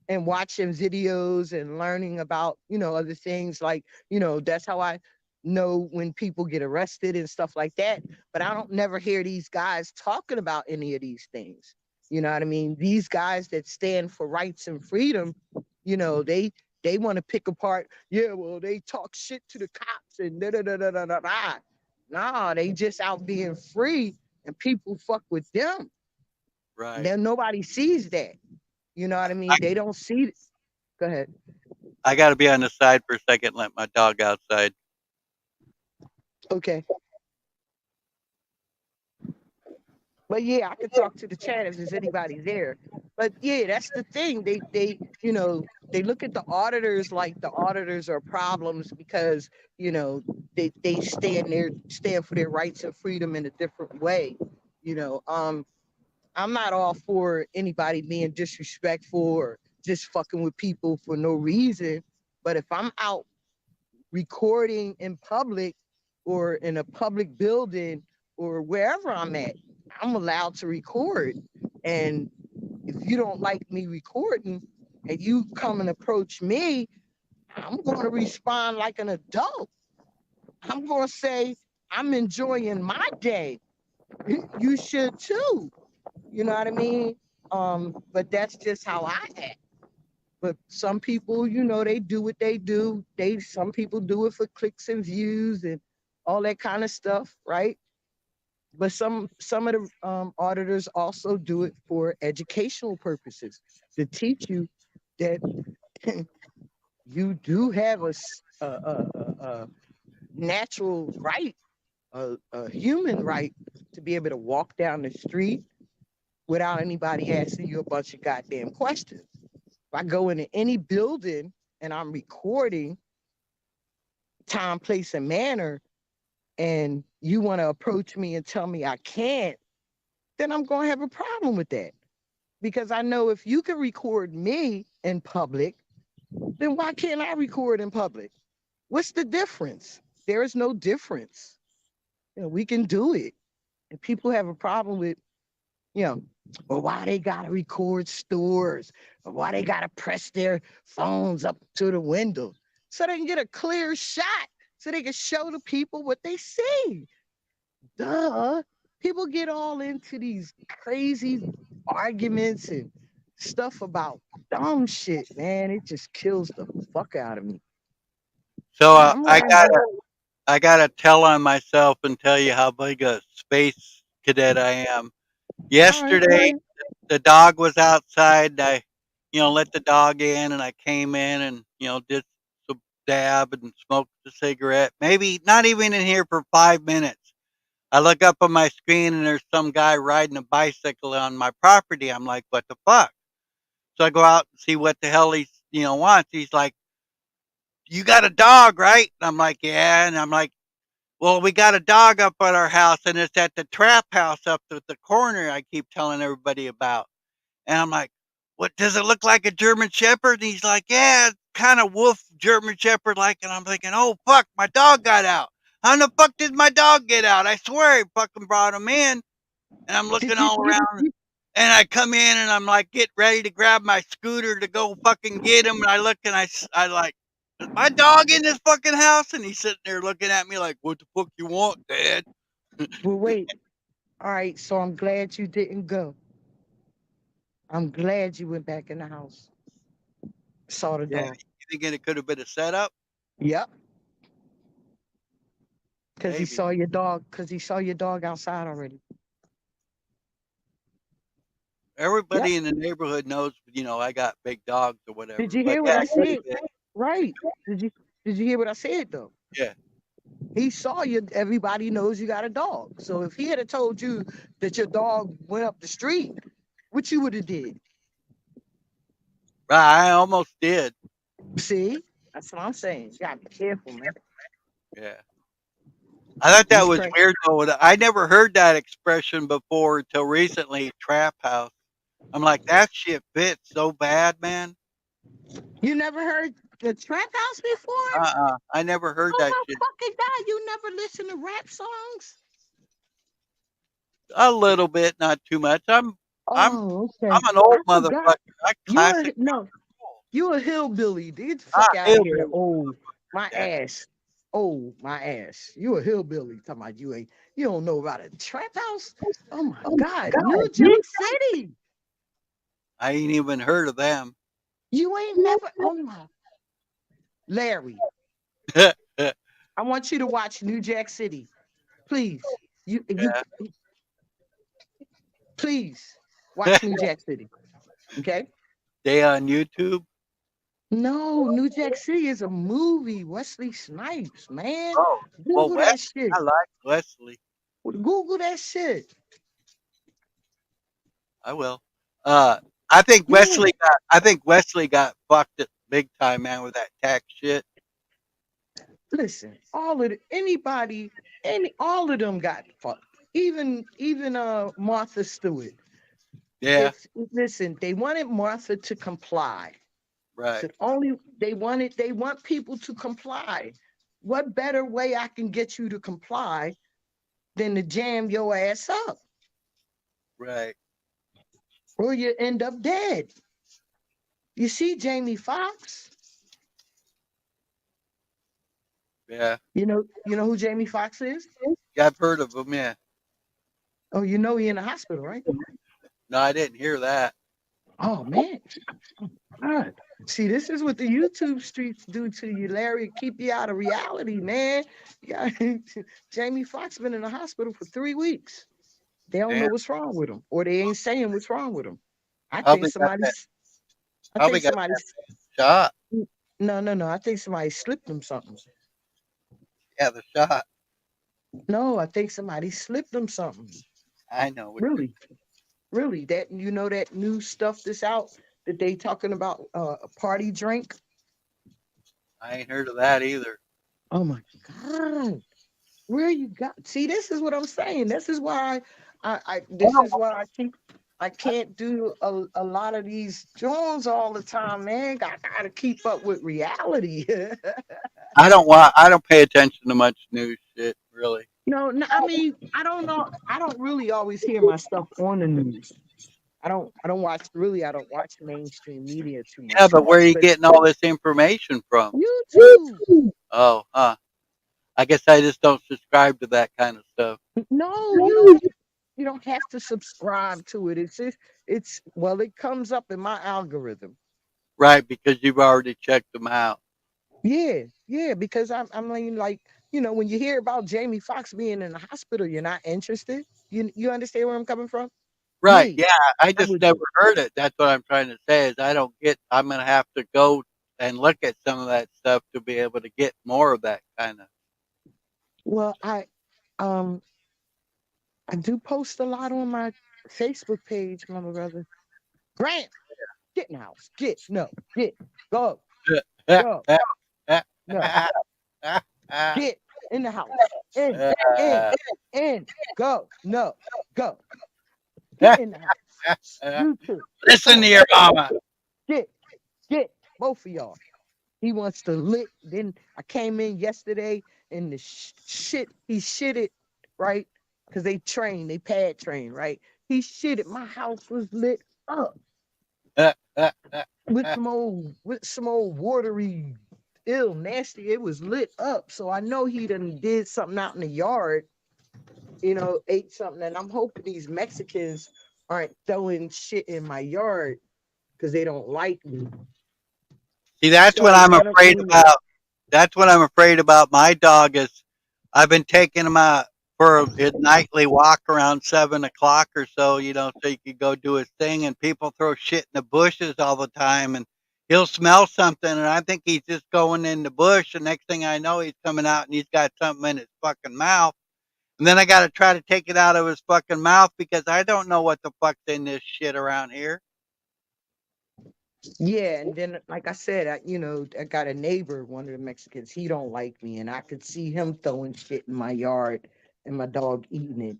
in watching videos and learning about, other things, like, that's how I know when people get arrested and stuff like that. But I don't never hear these guys talking about any of these things. You know what I mean? These guys that stand for rights and freedom, they want to pick apart, yeah, well, they talk shit to the cops and da da da da da da da. Nah, they just out being free and people fuck with them. Right. Then nobody sees that. You know what I I mean? They don't see it. Go ahead. I gotta be on the side for a second, let my dog outside. Okay. But yeah, I could talk to the chat if there's anybody there. But yeah, that's the thing. They look at the auditors like the auditors are problems because, they stand for their rights and freedom in a different way. You know, um, I'm not all for anybody being disrespectful or just fucking with people for no reason. But if I'm out recording in public or in a public building or wherever I'm at, I'm allowed to record. And if you don't like me recording and you come and approach me, I'm going to respond like an adult. I'm going to say, I'm enjoying my day. You should too. You know what I mean? But that's just how I act. But some people, they do what they do. Some people do it for clicks and views and all that kind of stuff, right? But some of the auditors also do it for educational purposes to teach you that you do have a natural right, a human right to be able to walk down the street without anybody asking you a bunch of goddamn questions. If I go into any building and I'm recording time, place, and manner, and you want to approach me and tell me I can't, then I'm going to have a problem with that. Because I know if you can record me in public, then why can't I record in public? What's the difference? There is no difference. We can do it. And people have a problem with, you know, well, why they got to record stores? Or why they got to press their phones up to the window so they can get a clear shot so they can show the people what they see. Duh. People get all into these crazy arguments and stuff about dumb shit, man. It just kills the fuck out of me. So I'm learning. I gotta tell on myself and tell you how big a space cadet I am. All right, go Yesterday, ahead. the dog was outside. I, let the dog in, and I came in and did some dab and smoked a cigarette. Maybe not even in here for 5 minutes. I look up on my screen and there's some guy riding a bicycle on my property. I'm like, what the fuck? So I go out and see what the hell he wants. He's like, you got a dog, right? And I'm like, yeah. And I'm like, well, we got a dog up at our house and it's at the trap house up at the corner I keep telling everybody about. And I'm like, what does it look like, a German Shepherd? And he's like, yeah, kind of wolf German Shepherd like. And I'm thinking, oh fuck, my dog got out. How the fuck did my dog get out? I swear he fucking brought him in. And I'm looking Did you, all you, around. you And I come in and I'm like, get ready to grab my scooter to go fucking get him. And I look and I like, is my dog in this fucking house? And he's sitting there looking at me like, what the fuck you want, Dad? well, wait. All right, so I'm glad you didn't go. I'm glad you went back in the house. Saw the Yeah, dog. you thinking it could have been a setup? Yep. Because he Maybe. saw your dog. Because he saw your dog outside already. Yep. Everybody in the neighborhood knows, I got big dogs or whatever. Did you But hear what yeah, I it could have said? been. Right. Did you hear what I said though? Yeah. He saw you. Everybody knows you got a dog. So if he had told you that your dog went up the street, what you would have did? Right, I almost did. See, that's what I'm saying. You gotta be careful, man. Yeah. I thought that These was crazy. weird though. I never heard that expression before until recently, trap house. I'm like, that shit fits so bad, man. You never heard the trap house before? I never heard Oh that my shit. fucking god! You never listen to rap songs? A little bit, not too much. I'm Oh, okay. an old I motherfucker. forgot. I You a classic no. rock and roll. You a hillbilly. Get the fuck out of here. Hillbilly. Oh, my Yeah. ass. Oh, my ass. You a hillbilly. Talking about you don't know about a trap house? Oh my God. New Jack City. I ain't even heard of them. You ain't never, oh my. Larry, I want you to watch New Jack City. Please. You Yeah. please watch New Jack City. Okay? They on YouTube? No, New Jack City is a movie. Wesley Snipes, man. Oh, well, Google that shit. I like Wesley. Google that shit. I will. I think Yeah. Wesley got fucked it big time, man, with that tax shit. Listen, all of all of them got fucked. Even Martha Stewart. Yeah, Listen, they wanted Martha to comply. right, So they want people to comply. What better way I can get you to comply than to jam your ass up, right. or you end up dead? You see, Jamie Foxx. Yeah, You know who Jamie Foxx is? yeah, I've heard of him. Yeah, Oh, you know he in the hospital, right? no, I didn't hear that. Oh man. God. See, this is what the YouTube streets do to you, Larry. Keep you out of reality, man. Yeah, Jamie Foxx been in the hospital for 3 weeks. They don't know Damn, what's wrong with him, or they ain't saying what's wrong with him. I think probably got that. somebody's. I Probably think got somebody's. shot. No. I think somebody slipped him something. Yeah, the shot. No, I think somebody slipped him something. I know. Really. That that new stuff that's out that they talking about a party drink. I ain't heard of that either. Oh my God. Where you got? See, this is what I'm saying. This is why this is why I can't do a lot of these Jones all the time, man. I gotta keep up with reality. I don't pay attention to much news shit, really. No, I mean, I don't know. I don't really always hear my stuff on the news. I don't watch mainstream media too Yeah, much. but where are you But getting all this information from? YouTube. Oh, I guess I just don't subscribe to that kind of stuff. No, you don't have to subscribe to it. It comes up in my algorithm. Right, because you've already checked them out. Yeah, because I'm like, when you hear about Jamie Foxx being in the hospital, you're not interested. You understand where I'm coming from? Right, Me, yeah, I I just would. never heard it. That's what I'm trying to say is I'm gonna have to go and look at some of that stuff to be able to get more of that kind of. Well, um I do post a lot on my Facebook page, my brother. Grant, get in the house. Go, go, no, get in the house. In, go, no, go. Get in the house. You too. Listen to your mama. Get, both of y'all. He wants to lick. Then I came in yesterday and the shit, he shitted, right? Because they pad train, right? He shitted. My house was lit up with some old watery, nasty. It was lit up. So I know he done did something out in the yard, ate something. And I'm hoping these Mexicans aren't throwing shit in my yard because they don't like me. See, that's So what I'm one of afraid about. That's what I'm afraid about. My dog is. I've been taking him out for his nightly walk around 7 o'clock or so. So he could go do his thing. And people throw shit in the bushes all the time, and he'll smell something, and I think he's just going in the bush. The next thing I know, he's coming out and he's got something in his fucking mouth. And then I got to try to take it out of his fucking mouth because I don't know what the fuck's in this shit around here. Yeah, and then like I said, I got a neighbor, one of the Mexicans. He don't like me, and I could see him throwing shit in my yard, and my dog eating it.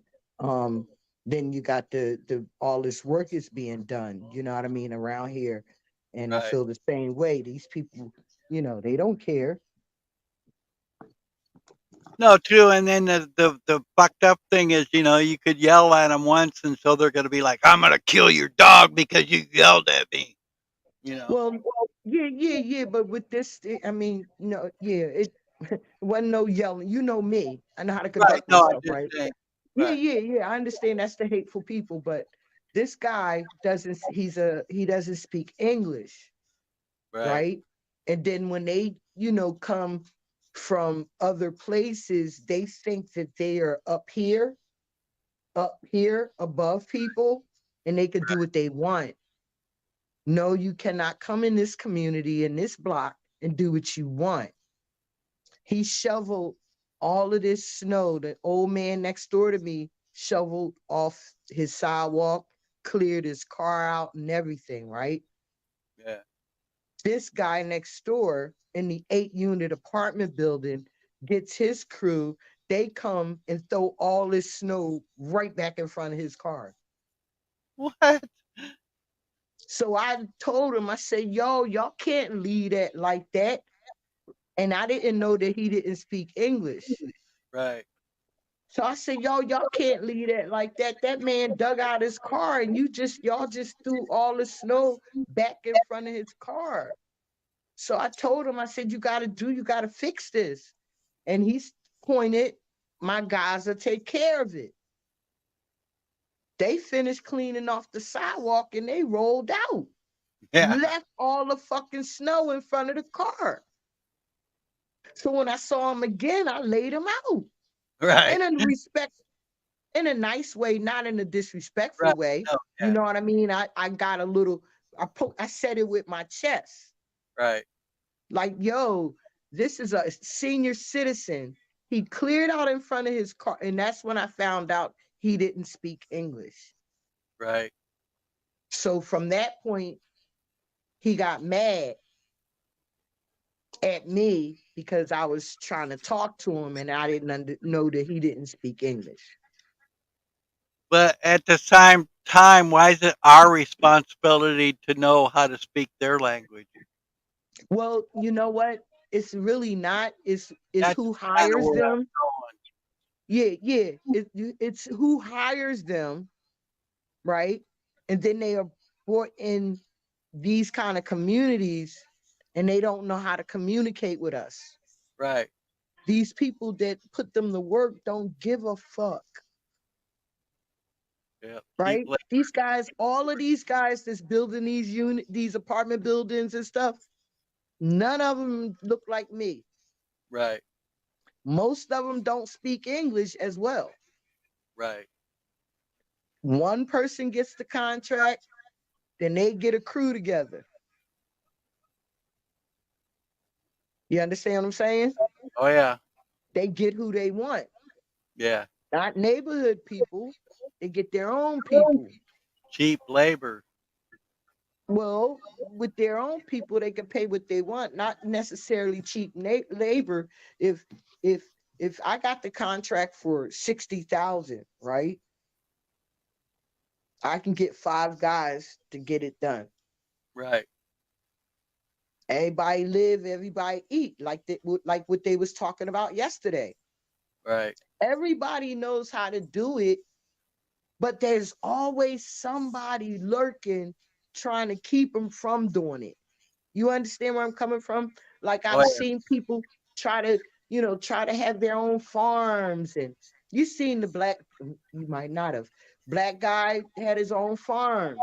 Then you got the all this work is being done. You know what I mean around here, and I Right. feel the same way. These people, they don't care. No, true. And then the fucked up thing is, you could yell at them once, and so they're going to be like, "I'm going to kill your dog because you yelled at me." You know. Well, yeah. But with this, I mean, no, yeah, it wasn't no yelling. You know me. I know how to Right. conduct No, I'm myself, just right? saying. Yeah, Right. yeah, yeah. I understand that's the hateful people, but this guy doesn't. He doesn't speak English, Right. right? And then when they, come from other places, they think that they are up here above people, and they could do what they want. No, you cannot come in this community, in this block, and do what you want. He shoveled all of this snow. The old man next door to me shoveled off his sidewalk, cleared his car out and everything, right? Yeah. This guy next door in the 8-unit apartment building gets his crew. They come and throw all this snow right back in front of his car. What? So I told him, I said, yo, y'all can't leave that like that. And I didn't know that he didn't speak English. Right. So I said, yo, y'all can't leave that like that. That man dug out his car and y'all just threw all the snow back in front of his car. So I told him, I said, you got to fix this. And he's pointed, my guys will take care of it. They finished cleaning off the sidewalk and they rolled out, Yeah. left all the fucking snow in front of the car. So when I saw him again, I laid him out. Right. In a nice way, not in a disrespectful Right. way. No, You yeah. know what I mean? I got a little, I said it with my chest. Right. Like, yo, this is a senior citizen. He cleared out in front of his car. And that's when I found out he didn't speak English. Right. So from that point, he got mad at me because I was trying to talk to him and I didn't know that he didn't speak English. But at the same time, why is it our responsibility to know how to speak their language? Well, you know what? It's really not. It's That's who kind of hires where I'm them. Yeah. It's who hires them, right? And then they are brought in these kind of communities and they don't know how to communicate with us. Right. These people that put them to work don't give a fuck, Yeah. right? All of these guys that's building these apartment buildings and stuff, none of them look like me. Right. Most of them don't speak English as well. Right. One person gets the contract, then they get a crew together. You understand what I'm saying? Oh yeah. They get who they want, Yeah. not neighborhood people. They get their own people. Cheap labor. Well, with their own people, they can pay what they want, not necessarily cheap labor. If if if I got the contract for 60,000, right? I can get 5 guys to get it done. Right. Everybody live, everybody eat, like what they was talking about yesterday. Right. Everybody knows how to do it, but there's always somebody lurking trying to keep them from doing it. You understand where I'm coming from? Like Oh I've yeah. seen people try to have their own farms, and you seen you might not have. Black guy had his own farm.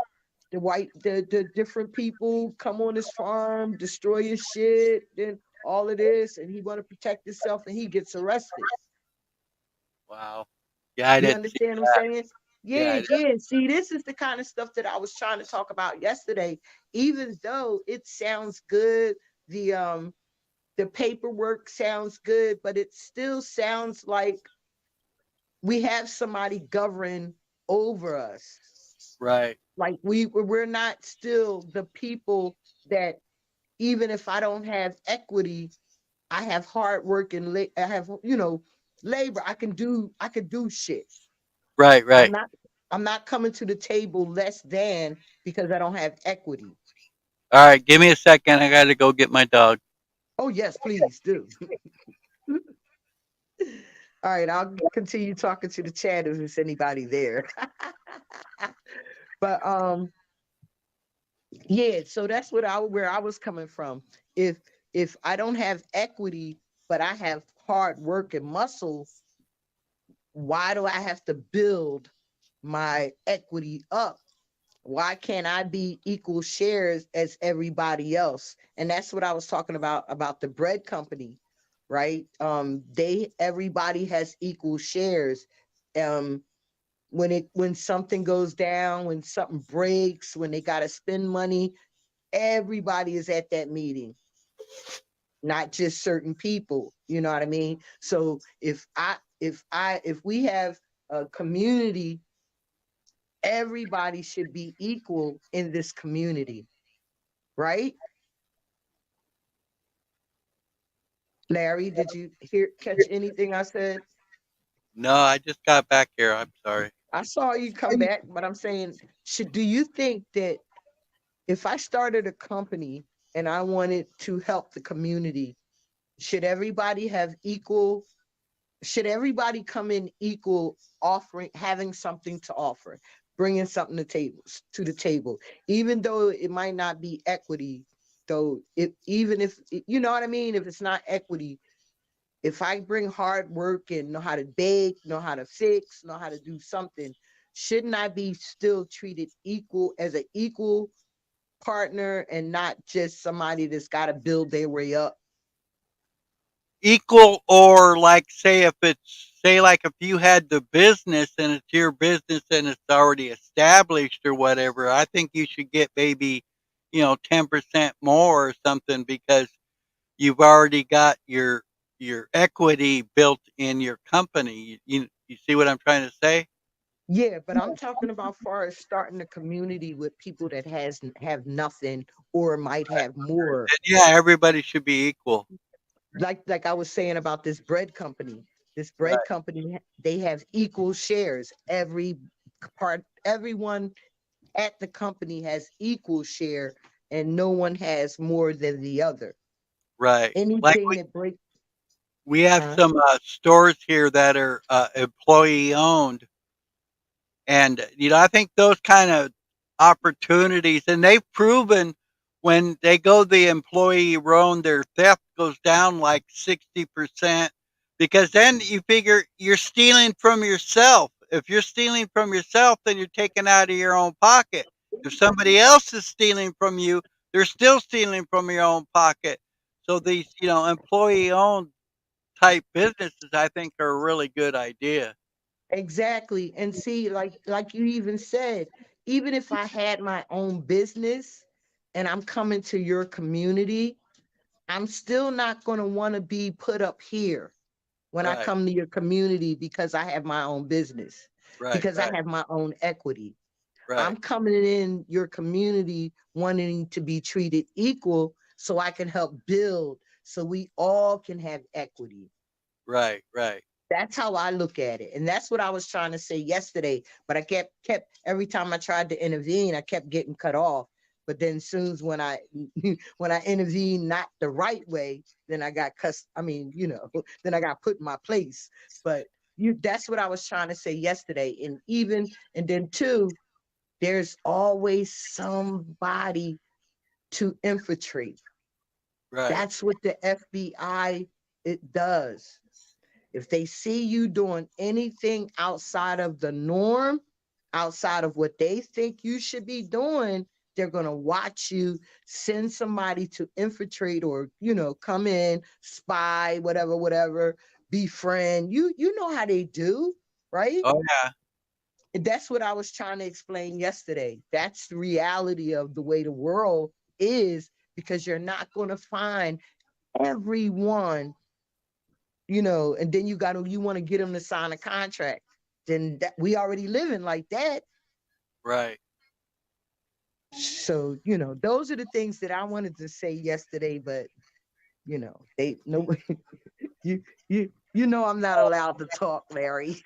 the different people come on his farm, destroy his shit, then all of this, and he want to protect himself, and he gets arrested. Wow. Yeah, I You didn't see understand what I'm that. saying? Yeah, Yeah, yeah. See, this is the kind of stuff that I was trying to talk about yesterday. Even though it sounds good, the paperwork sounds good, but it still sounds like we have somebody governing over us. right. Like we're not still the people that, even if I don't have equity, I have hard work and I have, labor. I can do shit. Right, I'm right. not I'm not coming to the table less than because I don't have equity. All right, give me a second. I got to go get my dog. Oh yes, please do. All right, I'll continue talking to the chat if there's anybody there. But yeah, so that's where I was coming from. If I don't have equity, but I have hard work and muscle, why do I have to build my equity up? Why can't I be equal shares as everybody else? And that's what I was talking about the bread company, right? Everybody has equal shares. Um, when something goes down, when something breaks, when they gotta spend money, everybody is at that meeting, not just certain people. You know what I mean? So if we have a community, everybody should be equal in this community, right? Larry, did you catch anything I said? No, I just got back here. I'm sorry. I saw you come back, but I'm saying, do you think that if I started a company and I wanted to help the community, should everybody have equal, should everybody come in equal, offering, having something to offer, bringing something to the table, even though it might not be equity, though, even if, you know what I mean, if it's not equity, if I bring hard work and know how to bake, know how to fix, know how to do something, shouldn't I be still treated equal, as an equal partner, and not just somebody that's got to build their way up? Equal, or like, say, if it's, say, like if you had the business and it's your business and it's already established or whatever, I think you should get maybe, 10% more or something, because you've already got your equity built in your company. You see what I'm trying to say? Yeah, but I'm talking about far as starting a community with people that have nothing or might have more. And yeah, everybody should be equal. Like I was saying about this bread company. This bread Right. company, they have equal shares. Everyone at the company has equal share, and no one has more than the other. Right. Like Anything we that breaks, we have huh? some stores here that are employee owned, and I think those kind of opportunities, and they've proven when they go the employee owned, their theft goes down like 60%, because then you figure you're stealing from yourself. If you're stealing from yourself, then you're taking out of your own pocket. If somebody else is stealing from you, they're still stealing from your own pocket. So these, employee owned type businesses, I think, are a really good idea. Exactly. And see, like you even said, even if I had my own business and I'm coming to your community, I'm still not going to want to be put up here when I Right, come to your community because I have my own business, right, because I right, have my own equity. I'm right, coming in your community wanting to be treated equal so I can help build, so we all can have equity. right, right. That's how I look at it. And that's what I was trying to say yesterday. But I kept every time I tried to intervene, I kept getting cut off. But then soon as when I when I intervened not the right way, then I got cussed. I mean, then I got put in my place. But that's what I was trying to say yesterday. And then two, there's always somebody to infiltrate. Right. That's what the FBI it does. If they see you doing anything outside of the norm, outside of what they think you should be doing, they're going to watch you send somebody to infiltrate or, come in, spy, whatever, befriend. You know how they do, right? Oh yeah. That's what I was trying to explain yesterday. That's the reality of the way the world is, because you're not going to find everyone, and then you want to get them to sign a contract. Then we already living like that. Right. So, those are the things that I wanted to say yesterday, but they nobody I'm not allowed to talk, Larry.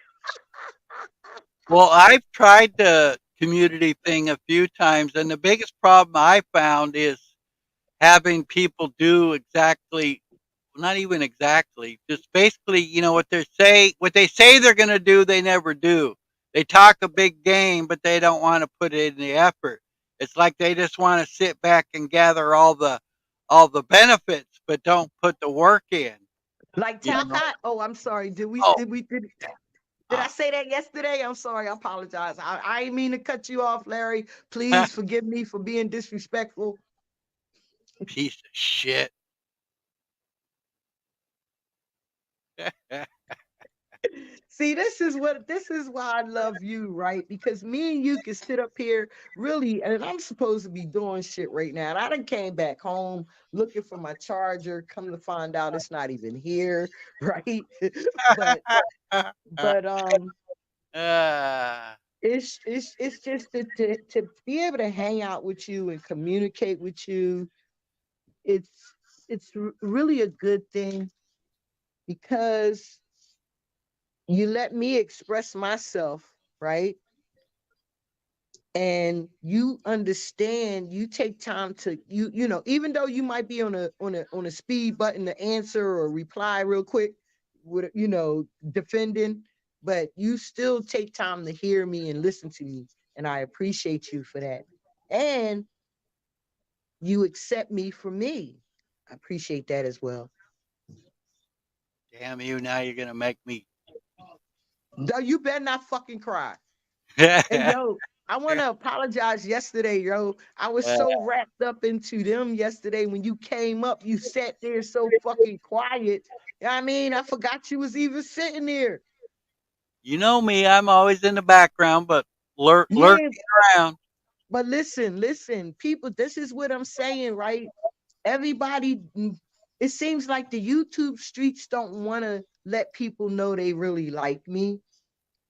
Well, I've tried the community thing a few times, and the biggest problem I found is having people do exactly, not even exactly, just basically, what they say they're going to do, they never do. They talk a big game, but they don't want to put in the effort. It's like they just want to sit back and gather all the benefits, but don't put the work in. Like You know? Talcott. Oh, I'm sorry. Oh, Did I say that yesterday? I'm sorry. I apologize. I didn't mean to cut you off, Larry. uh, Please forgive me for being disrespectful. piece of shit. See, this is why I love you, right? Because me and you can sit up here really, and I'm supposed to be doing shit right now. And I done came back home looking for my charger. Come to find out it's not even here, right? but but uh, it's just to be able to hang out with you and communicate with you. It's really a good thing, because you let me express myself, right? And you understand, you take time to even though you might be on a speed button to answer or reply real quick with defending, but you still take time to hear me and listen to me, and I appreciate you for that. And you accept me for me. I appreciate that as well. damn you! Now you're gonna make me. No, you better not fucking cry. And yo, I want to apologize yesterday, yo. I was so wrapped up into them yesterday. When you came up, you sat there so fucking quiet. You know what I mean? I forgot you was even sitting there. You know me, I'm always in the background, but Yeah, lurking around. but listen, people, this is what I'm saying, right? Everybody, it seems like the YouTube streets don't want to let people know they really like me.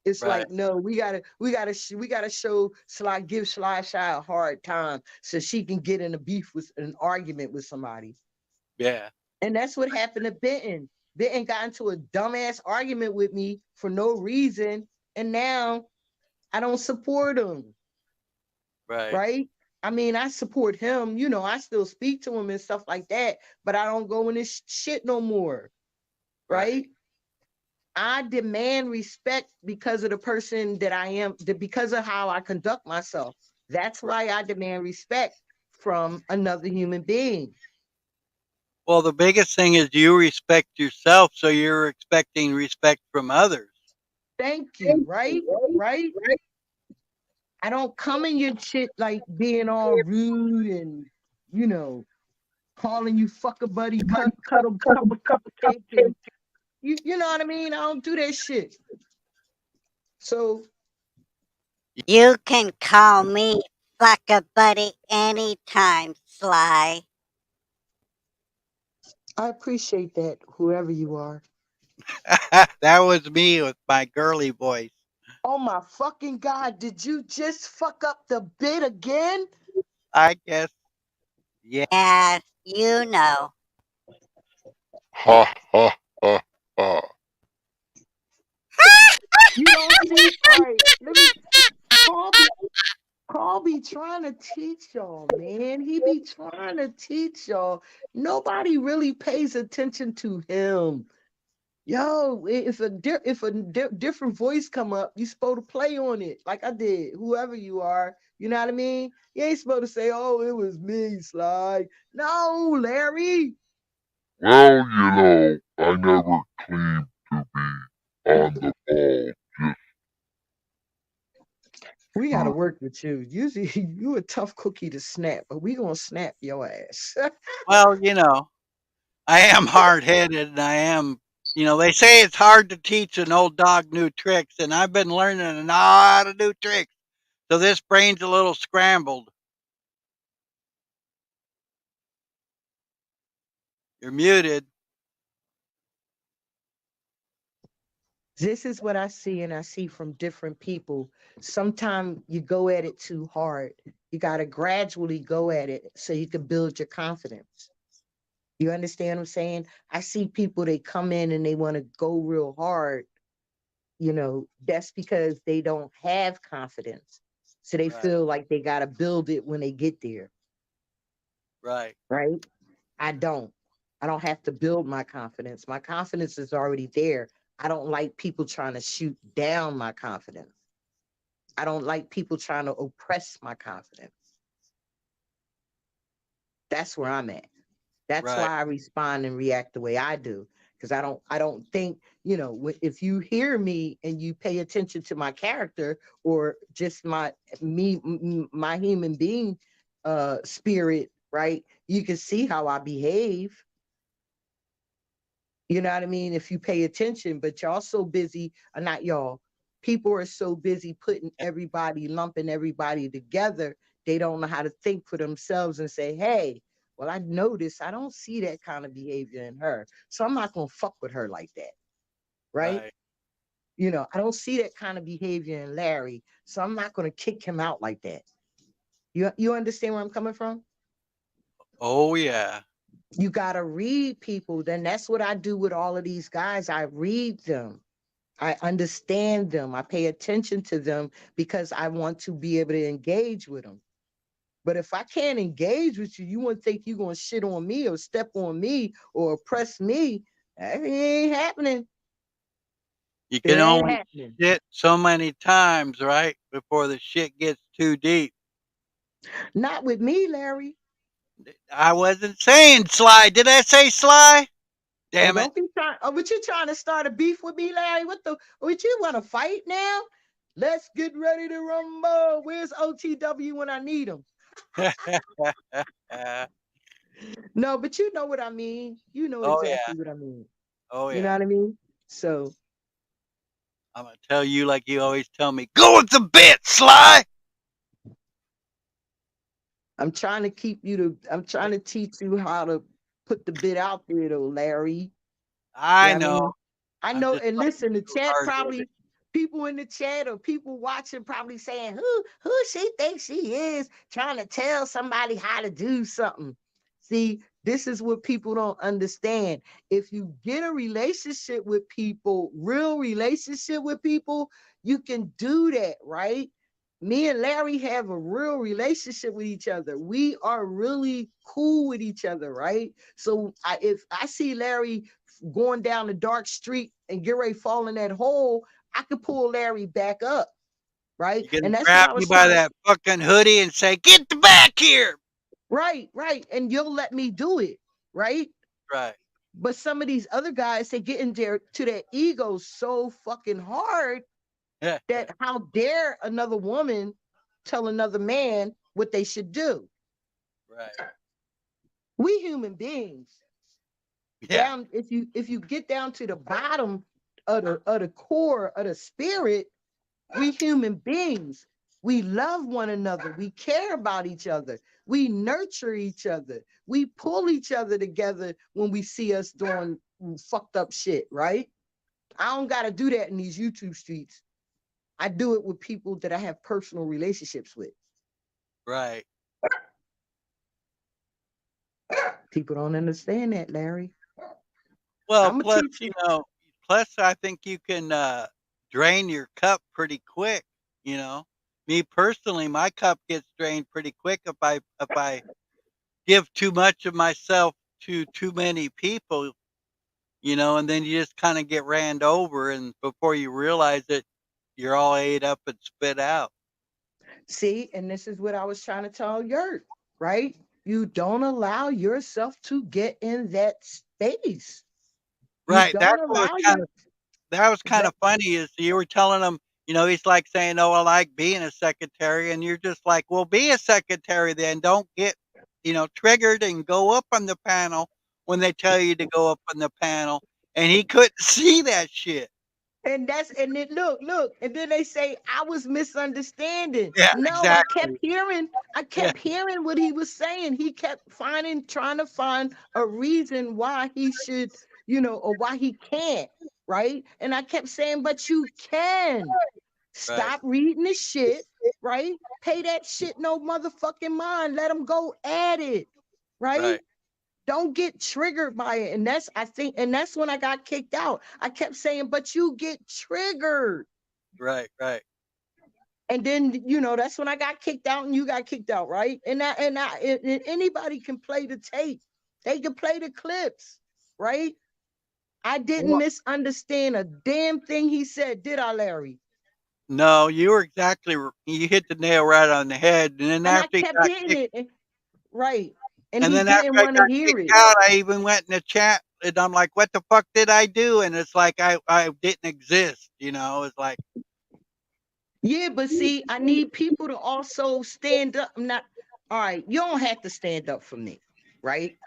It's Right. like, no, we gotta show give Sly Shy a hard time so she can get in a beef with an argument with somebody. Yeah. And that's what happened to Benton. Benton got into a dumbass argument with me for no reason, and now I don't support him, Right. right? I mean, I support him, I still speak to him and stuff like that, but I don't go in this shit no more, Right. right? I demand respect because of the person that I am, because of how I conduct myself. That's why I demand respect from another human being. Well, the biggest thing is you respect yourself, so you're expecting respect from others. Thank you, right? Right? I don't come in your shit like being all rude and, you know, calling you fucker buddy, cut a cup of cake, and you know what I mean? I don't do that shit. So You can call me Fucker Buddy anytime, Sly. I appreciate that, whoever you are. That was me with my girly voice. Oh my fucking God, did you just fuck up the bit again? I guess. Yeah. Yeah, you know. Ha ha ha ha. You don't see? All right, let me Carl be trying to teach y'all, man. He be trying to teach y'all. Nobody really pays attention to him. Yo, if a different voice come up, you supposed to play on it like I did. Whoever you are, you know what I mean. You ain't supposed to say, "Oh, it was me, Sly." No, Larry. Well, I never claimed to be on the ball. We got to work with you. Usually, you a tough cookie to snap, but we gonna snap your ass. Well, I am hard headed and I am, they say it's hard to teach an old dog new tricks, and I've been learning a lot of new tricks. So this brain's a little scrambled. You're muted. This is what I see, and I see from different people. Sometimes you go at it too hard. You got to gradually go at it so you can build your confidence. You understand what I'm saying? I see people, they come in and they want to go real hard. That's because they don't have confidence. So they Right. feel like they got to build it when they get there. Right. Right? I don't have to build my confidence. My confidence is already there. I don't like people trying to shoot down my confidence. I don't like people trying to oppress my confidence. That's where I'm at. That's Right. why I respond and react the way I do. Because I don't think, if you hear me and you pay attention to my character or just my human being spirit, right? You can see how I behave. You know what I mean? If you pay attention, but y'all so busy, not y'all, people are so busy lumping everybody together. They don't know how to think for themselves and say, hey, well, I noticed I don't see that kind of behavior in her. So I'm not going to fuck with her like that. Right? I don't see that kind of behavior in Larry. So I'm not going to kick him out like that. You understand where I'm coming from? Oh, yeah. You got to read people. Then that's what I do with all of these guys. I read them. I understand them. I pay attention to them because I want to be able to engage with them. But if I can't engage with you, you wouldn't think you're going to shit on me or step on me or oppress me. That ain't happening. You can only shit so many times, right? Before the shit gets too deep. Not with me, Larry. I wasn't saying Sly. Did I say Sly? Damn it. Don't be trying. But you trying to start a beef with me, Larry? What you want to fight now? Let's get ready to rumble. Where's OTW when I need him? No, but you know what I mean. You know exactly what I mean. Oh, yeah. You know what I mean? So I'm going to tell you like you always tell me, go with the bit, Sly. I'm trying to teach you how to put the bit out there though, Larry. I know. I know. And listen, the chat probably, people in the chat or people watching probably saying, who she thinks she is, trying to tell somebody how to do something. See, this is what people don't understand. If you get a relationship with people, real relationship with people, you can do that, right? Me and Larry have a real relationship with each other. We are really cool with each other, right? So if I see Larry going down the dark street and get ready to fall in that hole, I could pull Larry back up, right? You can and that's grab me by that fucking hoodie and say, get the back here. Right. And you'll let me do it, right? Right. But some of these other guys, they get in there to their ego so fucking hard that how dare another woman tell another man what they should do? Right. We human beings. Yeah. If you get down to the bottom of the core of the spirit, we human beings. We love one another. We care about each other. We nurture each other. We pull each other together when we see us doing fucked up shit, right? I don't got to do that in these YouTube streets. I do it with people that I have personal relationships with. Right. People don't understand that, Larry. Well, plus I think you can drain your cup pretty quick, Me personally, my cup gets drained pretty quick if I give too much of myself to too many people, and then you just kind of get ran over, and before you realize it, you're all ate up and spit out. See, and this is what I was trying to tell Yurt, right? You don't allow yourself to get in that space. Right. That was kind of funny. Is you were telling them He's like saying, "Oh, I like being a secretary," and you're just like, "Well, be a secretary then. Don't get, triggered and go up on the panel when they tell you to go up on the panel." And he couldn't see that shit. And then look, and then they say I was misunderstanding. Yeah, No, I exactly. Yeah, kept hearing what he was saying. He kept trying to find a reason why he should, or why he can't, right? And I kept saying, but you can. right, Stop reading the shit, right? Pay that shit no motherfucking mind. Let them go at it, right? right, Don't get triggered by it. And that's when I got kicked out. I kept saying, but you get triggered. right, right. And then, that's when I got kicked out and you got kicked out, right? And anybody can play the tape. They can play the clips, right? I didn't misunderstand a damn thing he said, did I, Larry? No, you hit the nail right on the head. And then And I after he kept got hitting kicked, it, right? And and he then after didn't I want to got hear kicked it. out, I even went in the chat and I'm like, "What the fuck did I do?" And it's like I didn't exist. It's like, Yeah, but see, I need people to also stand up. I'm not all right. You don't have to stand up for me, right?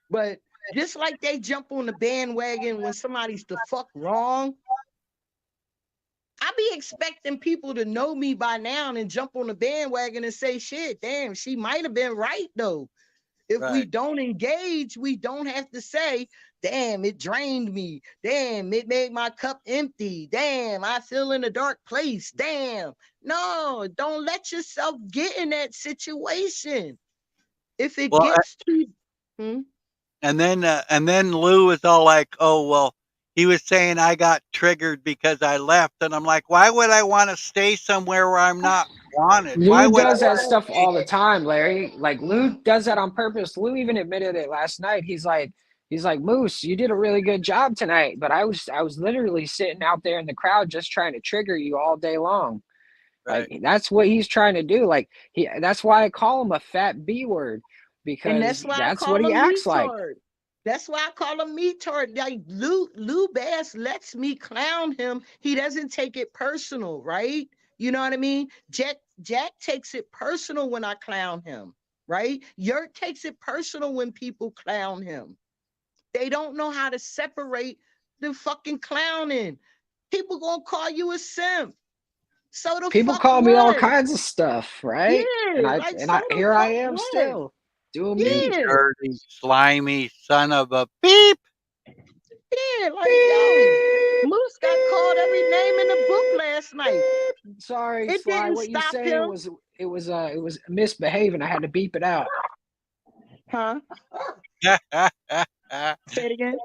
But just like they jump on the bandwagon when somebody's the fuck wrong, I be expecting people to know me by now and jump on the bandwagon and say, shit, damn, she might have been right though. If we right. don't engage, we don't have to say, damn, it drained me. Damn, it made my cup empty. Damn, I feel in a dark place. Damn. No, don't let yourself get in that situation. If it Well, gets to hmm? and then Lou was all like, "Oh, well, he was saying I got triggered because I left." And I'm like, "Why would I want to stay somewhere where I'm not wanted? Why Lou would I does that want to stuff stay?" all the time, Larry. Like Lou does that on purpose. Lou even admitted it last night. He's like, Moose, you did a really good job tonight, but I was literally sitting out there in the crowd just trying to trigger you all day long. Like Right. that's what he's trying to do. Like that's why I call him a fat B word, And because that's why I that's what call he him acts like. retard. That's why I call him retard. Like Lou Bass lets me clown him. He doesn't take it personal, right? You know what I mean? Jack takes it personal when I clown him, right? Yurt takes it personal when people clown him. They don't know how to separate the fucking clowning. People gonna call you a simp. So the People fuck call me all what? kinds of stuff, right? And Yeah, I like and so I the here I fuck am what? still doing You me. Yeah. dirty, slimy son of a beep. Yeah, like yo, Beep, Moose got called every name in the book beep, last night. beep. Sorry, It Sly. didn't What you stop saying him, was misbehaving. I had to beep it out. huh? Say it again.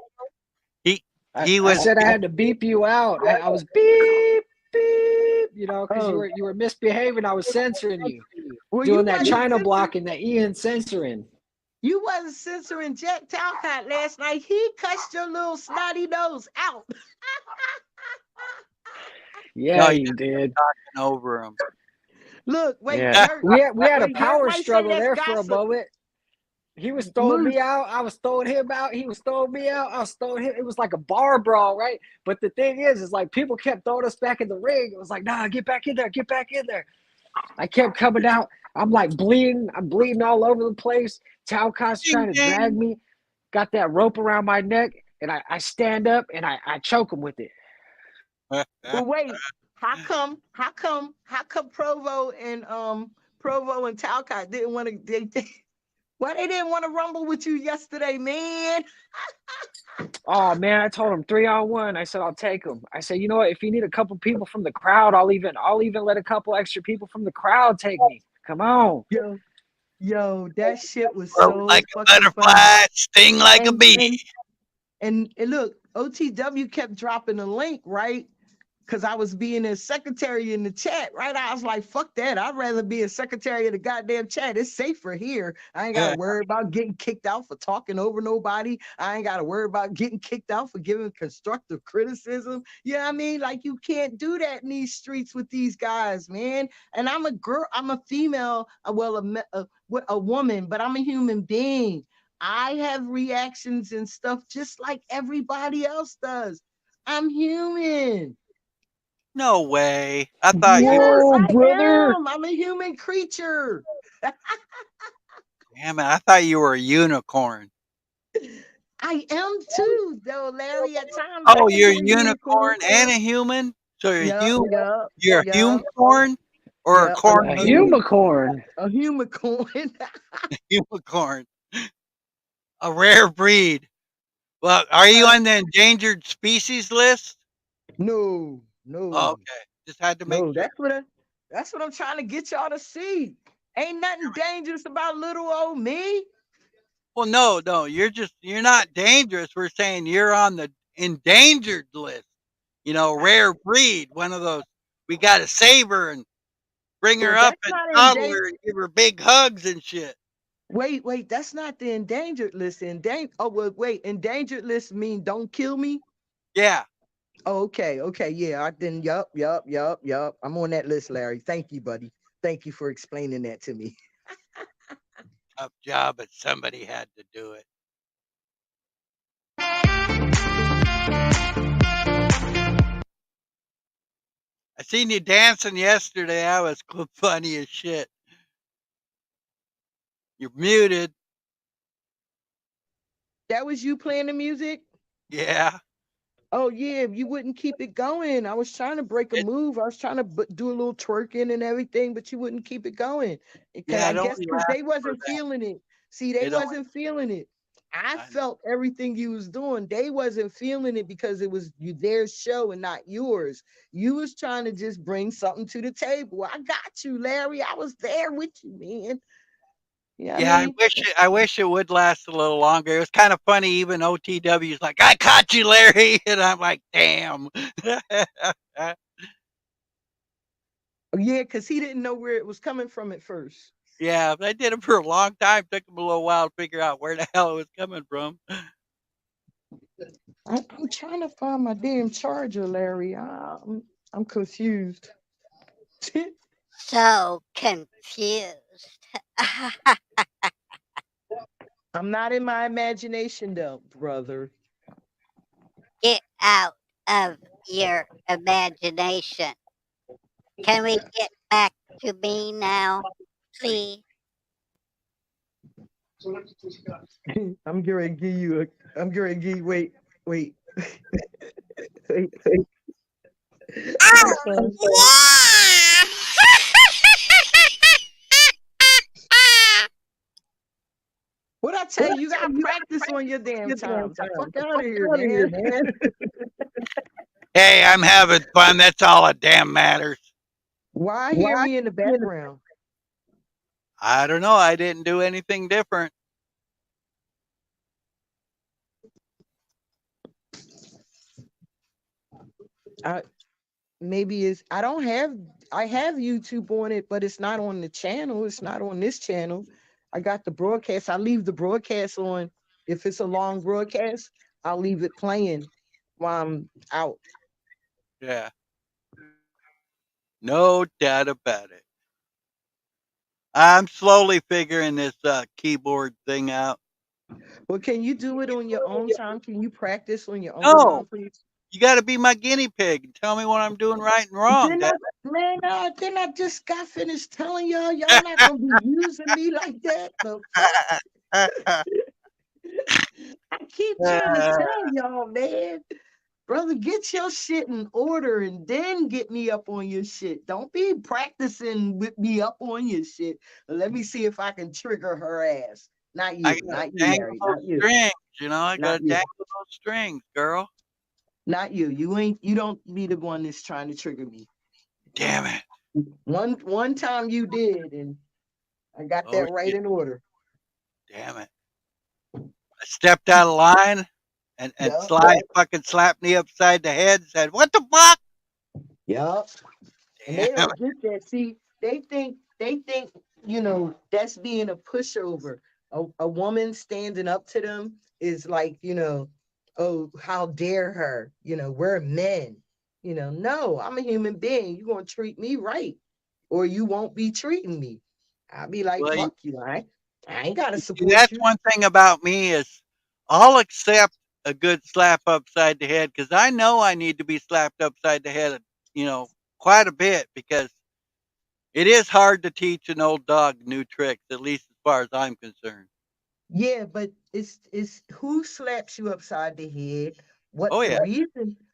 he I, he I was said I had to beep you out. I was beep beep, because you Oh, were misbehaving. I was censoring you, well, doing that China block and that Ian censoring. you wasn't censoring Jack Talcott last night. He cussed your little snotty nose out. Yeah, no, you you did. talking over him. Look, wait, Yeah, Yurt, we had a Yurt power might say struggle that's there for a gossip. moment. He was throwing Moose, me out. I was throwing him out. He was throwing me out. I was throwing him. It was like a bar brawl, right? But the thing is like people kept throwing us back in the ring. It was like, nah, get back in there. Get back in there. I kept coming out. I'm like bleeding. I'm bleeding all over the place. Talcott's Ding, trying to drag ding. me. Got that rope around my neck. And I stand up and I choke him with it. but wait, how come Provo and Talcott didn't want to why they didn't want to rumble with you yesterday, man? Oh man, I told him 3-on-1. I said I'll take him. I said, you know what? If you need a couple people from the crowd, I'll even let a couple extra people from the crowd take me. Come on. Yo, that shit was Float so like a fucking funny. butterfly, sting like a And bee. and and look, OTW kept dropping the link, right? Because I was being a secretary in the chat, right? I was like, fuck that. I'd rather be a secretary of the goddamn chat. It's safer here. I ain't got to worry about getting kicked out for talking over nobody. I ain't got to worry about getting kicked out for giving constructive criticism. You know what I mean? Like, you can't do that in these streets with these guys, man. And I'm a girl, I'm a female, a woman, but I'm a human being. I have reactions and stuff just like everybody else does. I'm human. No way. I thought you Yes, were. Whoa, I brother. am. I'm a human creature. Damn it! I thought you were a unicorn. I am too, though, Larry. At times I Oh, can you're be a a unicorn. unicorn and a human. So Yup, yup, you're a yup, unicorn or a yup. I'm A a cornucopia unicorn. a unicorn. unicorn, a rare breed. Well, are you on the endangered species list? No, Oh, no, okay, just had to make no. sure. That's what I'm trying to get y'all to see. Ain't nothing dangerous about little old me. Well, no, you're not dangerous. We're saying you're on the endangered list. You know, rare breed, one of those. We got to save her and bring her Well, up that's and not coddle endangered. her and give her big hugs and shit. Wait. That's not the endangered list. Oh, well, wait. Endangered list mean don't kill me. Yeah, Oh, okay, yeah. I then. Yup. I'm on that list, Larry. Thank you, buddy. Thank you for explaining that to me. tough job, but somebody had to do it. I seen you dancing yesterday. That was funny as shit. You're muted. That was you playing the music? Yeah. Oh yeah, you wouldn't keep it going. I was trying to break a It, move. I was trying to do a little twerking and everything, but you wouldn't keep it going. Because yeah, I it guess only because lasts they for wasn't that. feeling it. See, they It only. wasn't feeling it. I I know. felt everything you was doing. They wasn't feeling it because it was their show and not yours. You was trying to just bring something to the table. I got you, Larry. I was there with you, man. Yeah, I Yeah, mean, I wish it would last a little longer. It was kind of funny. Even OTW's like, "I caught you, Larry," and I'm like, "Damn." yeah, because he didn't know where it was coming from at first. Yeah, but I did it for a long time. Took him a little while to figure out where the hell it was coming from. I'm trying to find my damn charger, Larry. I'm confused. So confused. I'm not in my imagination though, brother. Get out of your imagination. Can we get back to me now, please? I'm gonna give you a. I'm gonna give you. Wait. Wait. I'm sorry. What I tell you, you gotta practice on your damn time. So fuck out of here, man. Hey, I'm having fun. That's all that damn matters. Why hear me in the background? I don't know. I didn't do anything different. Maybe it's I don't have I have YouTube on it, but it's not on the channel. It's not on this channel. I got the broadcast. I leave the broadcast on. If it's a long broadcast, I'll leave it playing while I'm out. Yeah. No doubt about it. I'm slowly figuring this keyboard thing out. Well, can you do it on your own time? Can you practice on your own No, time, please? you got to be my guinea pig and tell me what I'm doing right and wrong. Then I just got finished telling y'all not gonna be using me like that. The fuck? Damn I keep trying to tell y'all, man. Brother, get your shit in order and then get me up on your shit. Don't be practicing with me up on your shit. Let me see if I can trigger her ass. Not I you, got to not you, dangle Larry, those not you, strings, you know. I got not to you, dangle those strings, girl. not you. You don't be the one that's trying to trigger me. Damn it. One time you did, and I got Oh, that right shit. in order. Damn it. I stepped out of line and Yup, Sly fucking slapped me upside the head and said, "What the fuck?" yup. And they Damn it. don't get that. See, they think, that's being a pushover. A woman standing up to them is like, oh, how dare her? We're men. No, I'm a human being. You're gonna treat me right, or you won't be treating me. I'll be like, Well, fuck you. I ain't gotta see, support that's you. one thing about me is I'll accept a good slap upside the head because I know I need to be slapped upside the head quite a bit because it is hard to teach an old dog new tricks, at least as far as I'm concerned. Yeah, but it's who slaps you upside the head, Oh yeah,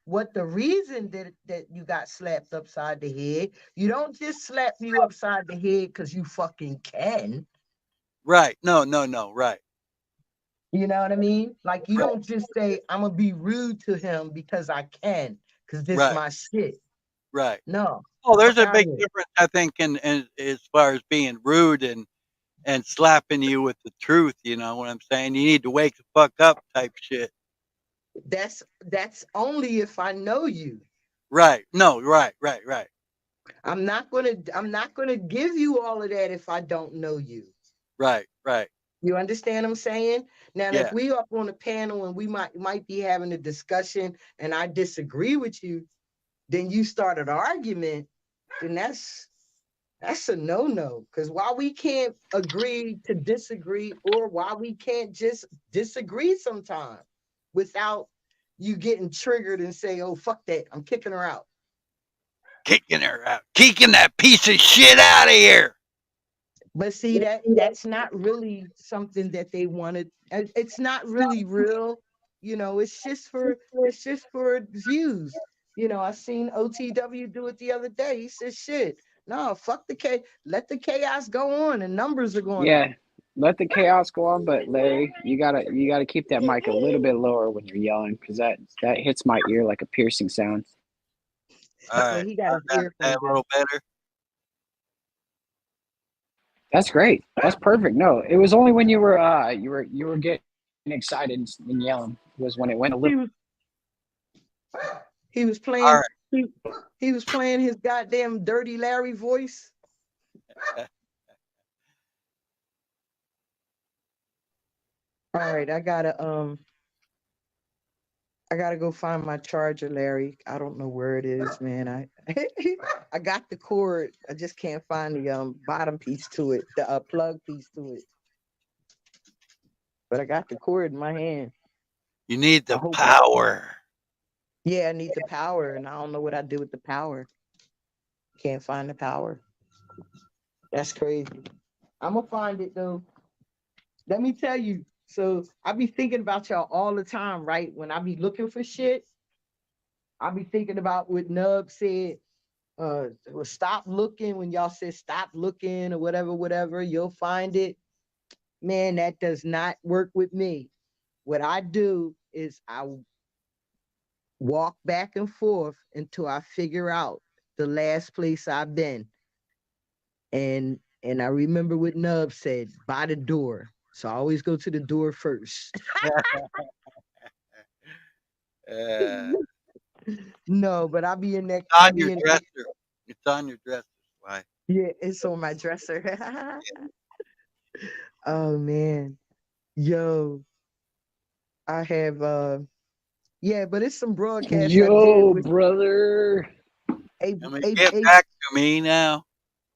what the reason that you got slapped upside the head. You don't just slap you upside the head because you fucking can. right. No, right, You know what I mean? Like you right, don't just say, I'm gonna be rude to him because I can, because this right, my shit. right. No, Oh, there's fuck a out of big here. difference, I think, in as far as being rude and slapping you with the truth. You know what I'm saying? You need to wake the fuck up, type shit. That's only if I know you. Right. No. Right. I'm not gonna give you all of that if I don't know you. Right. You understand what I'm saying? Now, if Yeah. we up on a panel and we might be having a discussion and I disagree with you, then you start an argument, then that's a no-no. Because while we can't agree to disagree, or while we can't just disagree sometimes without you getting triggered and say, oh, fuck that, I'm kicking her out. Kicking her out. Kicking that piece of shit out of here. But see, that's not really something that they wanted. It's not really real. It's just for views. I seen OTW do it the other day. He said, shit, no, fuck let the chaos go on, and numbers are going up. Yeah, let the chaos go on, but Larry, you gotta keep that mic a little bit lower when you're yelling, because that hits my ear like a piercing sound. All Well, right. he got his That a earphones in. little better. That's great. That's perfect. No, it was only when you were getting excited and yelling was when it went a He little. was he was All playing right. he was playing his goddamn Dirty Larry voice. All right, I gotta go find my charger, Larry. I don't know where it is, man. I got the cord. I just can't find the bottom piece to it, the plug piece to it. But I got the cord in my hand. You need I the hope. power. Yeah, I need the power, and I don't know what I do with the power. Can't find the power. That's crazy. I'm gonna find it though. Let me tell you. So I be thinking about y'all all the time, right? When I be looking for shit, I be thinking about what Nub said. Well, stop looking when y'all said stop looking or whatever, you'll find it. Man, that does not work with me. What I do is I walk back and forth until I figure out the last place I've been. And I remember what Nub said, by the door. So I always go to the door first. Uh, No, but I'll be in that. it's I'll on be your in. dresser. It's on your dresser. Why? Yeah, it's on my dresser. Oh man. Yo, I have yeah, but it's some broadcasts I did Yo, with brother. a I mean, a get a back to me now.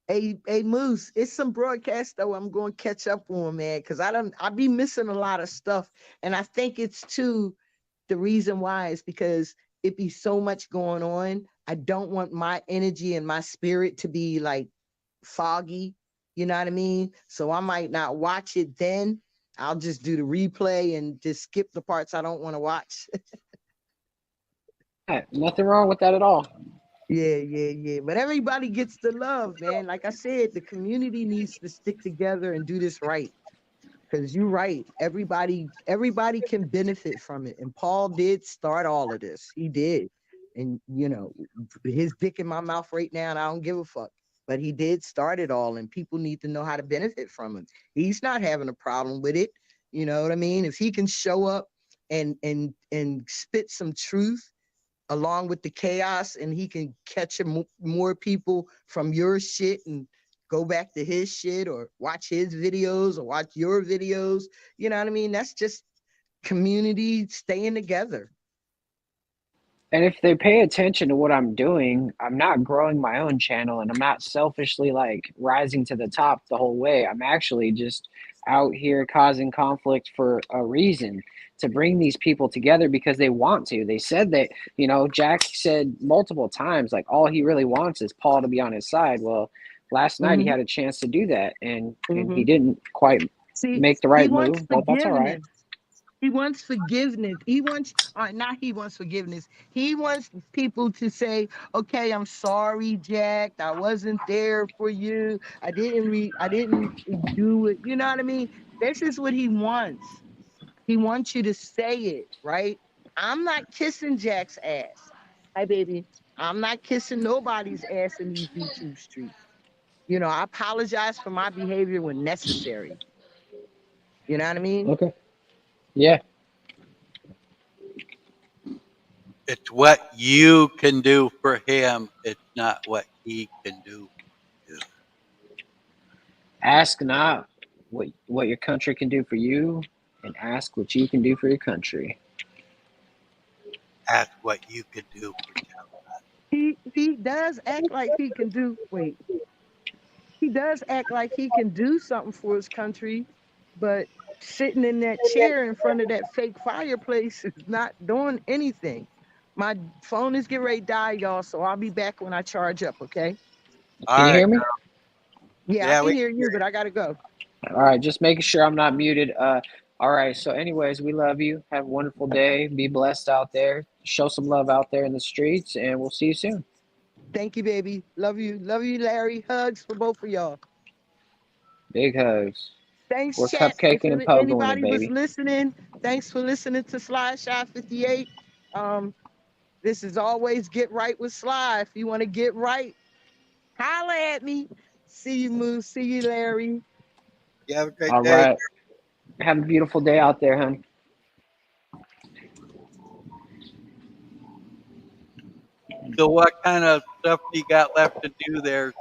a Moose. It's some broadcasts though I'm going to catch up on, man, because I be missing a lot of stuff, and I think it's too the reason why is because it be so much going on. I don't want my energy and my spirit to be like foggy. You know what I mean? So I might not watch it then. I'll just do the replay and just skip the parts I don't want to watch. Yeah, nothing wrong with that at all. Yeah. But everybody gets the love, man. Like I said, the community needs to stick together and do this right. Because you're right. Everybody can benefit from it. And Paul did start all of this. He did. And his dick in my mouth right now, and I don't give a fuck. But he did start it all, and people need to know how to benefit from it. He's not having a problem with it. You know what I mean? If he can show up and spit some truth along with the chaos, and he can catch more people from your shit and go back to his shit or watch his videos or watch your videos. You know what I mean? That's just community staying together. And if they pay attention to what I'm doing, I'm not growing my own channel and I'm not selfishly like rising to the top the whole way. I'm actually just out here causing conflict for a reason. to bring these people together because they want to. They said that, you know, Jack said multiple times, like, all he really wants is Paul to be on his side. Well, last night he Mm-hmm. had a chance to do that, and Mm-hmm. he didn't quite See, make the he right wants move, but that's all right. forgiveness. He wants forgiveness. He wants, not he wants forgiveness. He wants people to say, "Okay, I'm sorry, Jack. I wasn't there for you. I didn't do it." You know what I mean? This is what he wants. He wants you to say it, right? I'm not kissing Jack's ass. Hi, baby. I'm not kissing nobody's ass in these YouTube streets. You know, I apologize for my behavior when necessary. You know what I mean? Okay. Yeah. It's what you can do for him. It's not what he can do for you. Ask not what your country can do for you, and ask what you can do for your country. Ask what you can do for him. He does act like he can do. Wait, he does act like he can do something for his country, but sitting in that chair in front of that fake fireplace is not doing anything. My phone is getting ready to die, y'all, so I'll be back when I charge up, okay? All Can you right. hear me? Yeah, I Yeah, can we hear you, but I gotta go. All right, just making sure I'm not muted. All right, so anyways, we love you. Have a wonderful day. Be blessed out there. Show some love out there in the streets, and we'll see you soon. Thank you, baby. Love you. Love you, Larry. Hugs for both of y'all. Big hugs. Thanks, We're chat. If cupcaking and pogoing it, anybody was baby. listening, thanks for listening to Sly Shot 58. This is always Get Right with Sly. If you want to get right, holla at me. See you, Moose. See you, Larry. you have a great All day. right. Have a beautiful day out there, hon. So, what kind of stuff do you got left to do there?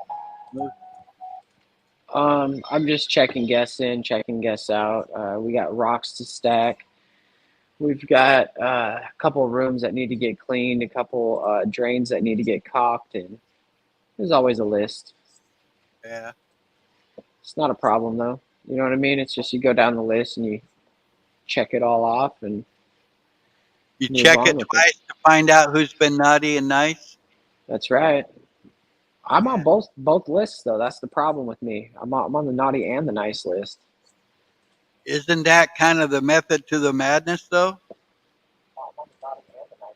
I'm just checking guests in, checking guests out. We got rocks to stack. We've got a couple of rooms that need to get cleaned, a couple drains that need to get caulked, and there's always a list. Yeah. It's not a problem though. You know what I mean? It's just you go down the list and you check it all off and You move check on it with it. twice to find out who's been naughty and nice. That's right. I'm on Yeah. both lists though. That's the problem with me. I'm on the naughty and the nice list. Isn't that kind of the method to the madness, though?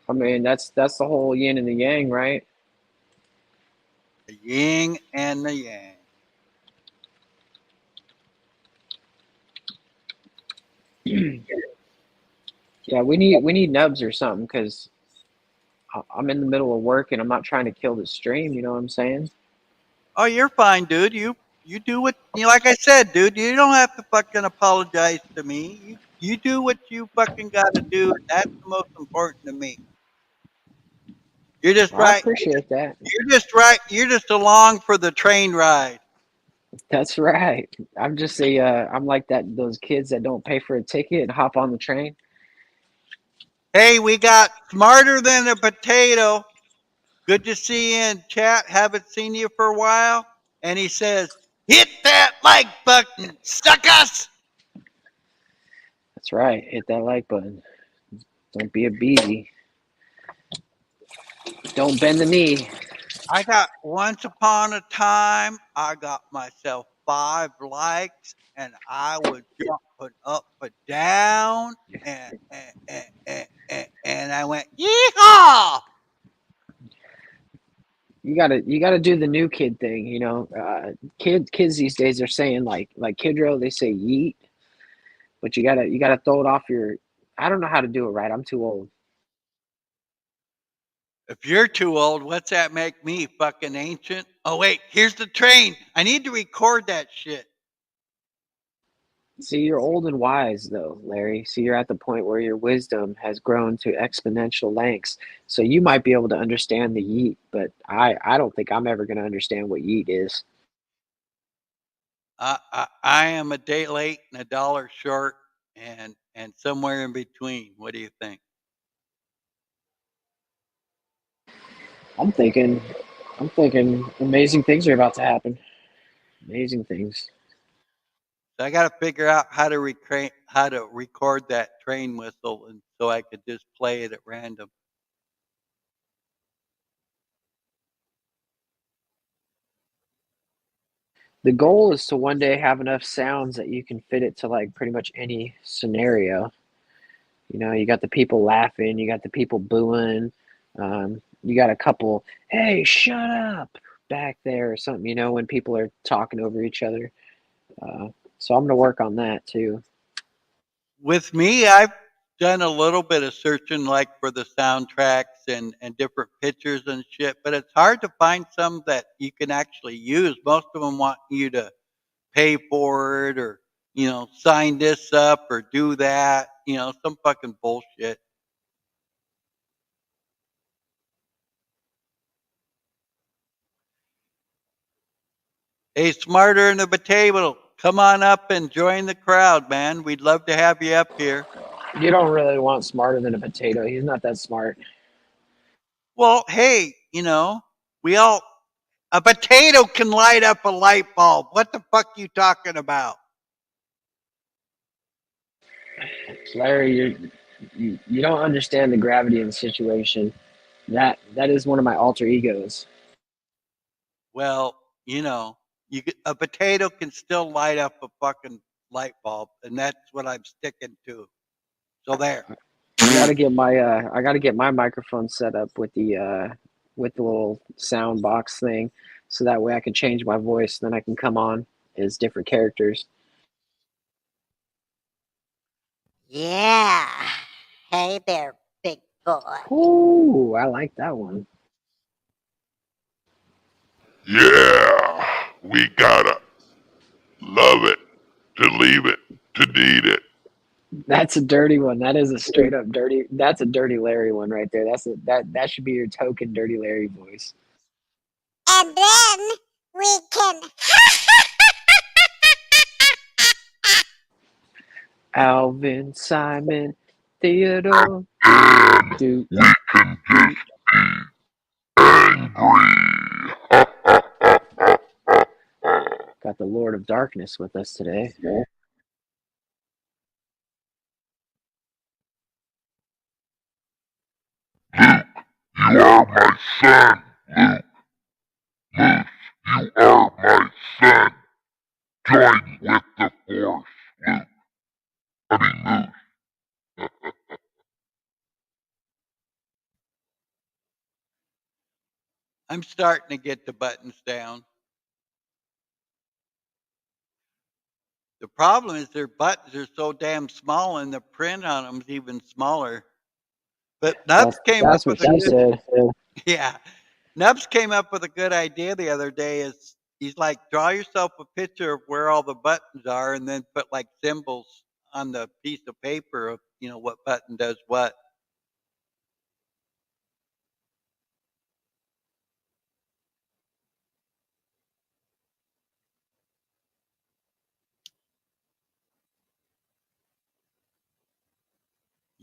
I mean, that's the whole yin and the yang, right? The yin and the yang. Yeah, we need nubs or something because I'm in the middle of work and I'm not trying to kill the stream. You know what I'm saying? Oh, you're fine, dude. You do what you like. I said, dude. You don't have to fucking apologize to me. You do what you fucking got to do. That's the most important to me. You're just I right. appreciate that. You're just right. You're just along for the train ride. That's right. I'm just I'm like that those kids that don't pay for a ticket and hop on the train. Hey, we got smarter than a potato. Good to see you in chat. Haven't seen you for a while. And he says, hit that like button, suckers. That's right. Hit that like button. Don't be a beezy. Don't bend the knee. I got once upon a time, I got myself 5 likes and I was jumping up and down and I went, yeehaw! You gotta do the new kid thing, you know. Kids these days are saying like Kidro, they say yeet, but you gotta throw it off your. I don't know how to do it right. I'm too old. If you're too old, what's that make me? Fucking ancient? Oh, wait, here's the train. I need to record that shit. See, you're old and wise though, Larry. See, you're at the point where your wisdom has grown to exponential lengths. So you might be able to understand the yeet, but I don't think I'm ever gonna understand what yeet is. I am a day late and a dollar short and somewhere in between. What do you think? I'm thinking amazing things are about to happen. Amazing things. So I got to figure out how to record that train whistle, and so I could just play it at random. The goal is to one day have enough sounds that you can fit it to like pretty much any scenario. You know, you got the people laughing, you got the people booing, you got a couple, hey, shut up back there or something, you know, when people are talking over each other. So I'm going to work on that too. With me, I've done a little bit of searching, like for the soundtracks and different pictures and shit, but it's hard to find some that you can actually use. Most of them want you to pay for it, or sign this up or do that. Some fucking bullshit. Hey, Smarter in the Potato, come on up and join the crowd, man. We'd love to have you up here. You don't really want Smarter than a Potato. He's not that smart. Well, hey, we all a potato can light up a light bulb. What the fuck you talking about? Larry, you don't understand the gravity of the situation. That is one of my alter egos. Well, a potato can still light up a fucking light bulb, and that's what I'm sticking to. So there. I gotta get my microphone set up with the little sound box thing, so that way I can change my voice. Then I can come on as different characters. Yeah. Hey there, big boy. Ooh, I like that one. Yeah, we gotta love it to leave it to need it. That's a dirty one. That is a straight up dirty. That's a dirty Larry one right there. That should be your token dirty Larry voice. And then we can. Alvin, Simon, Theodore. And Do we can just be angry. got the Lord of Darkness with us today. Luke, you are my son, Luke. Moose, you are my son. Join with the Force, Luke. I mean, Moose. I'm starting to get the buttons down. The problem is their buttons are so damn small, and the print on them is even smaller. But Nubs came up That's with what she said. yeah. Nubs came up with a good idea the other day. He's like, draw yourself a picture of where all the buttons are, and then put like symbols on the piece of paper of what button does what.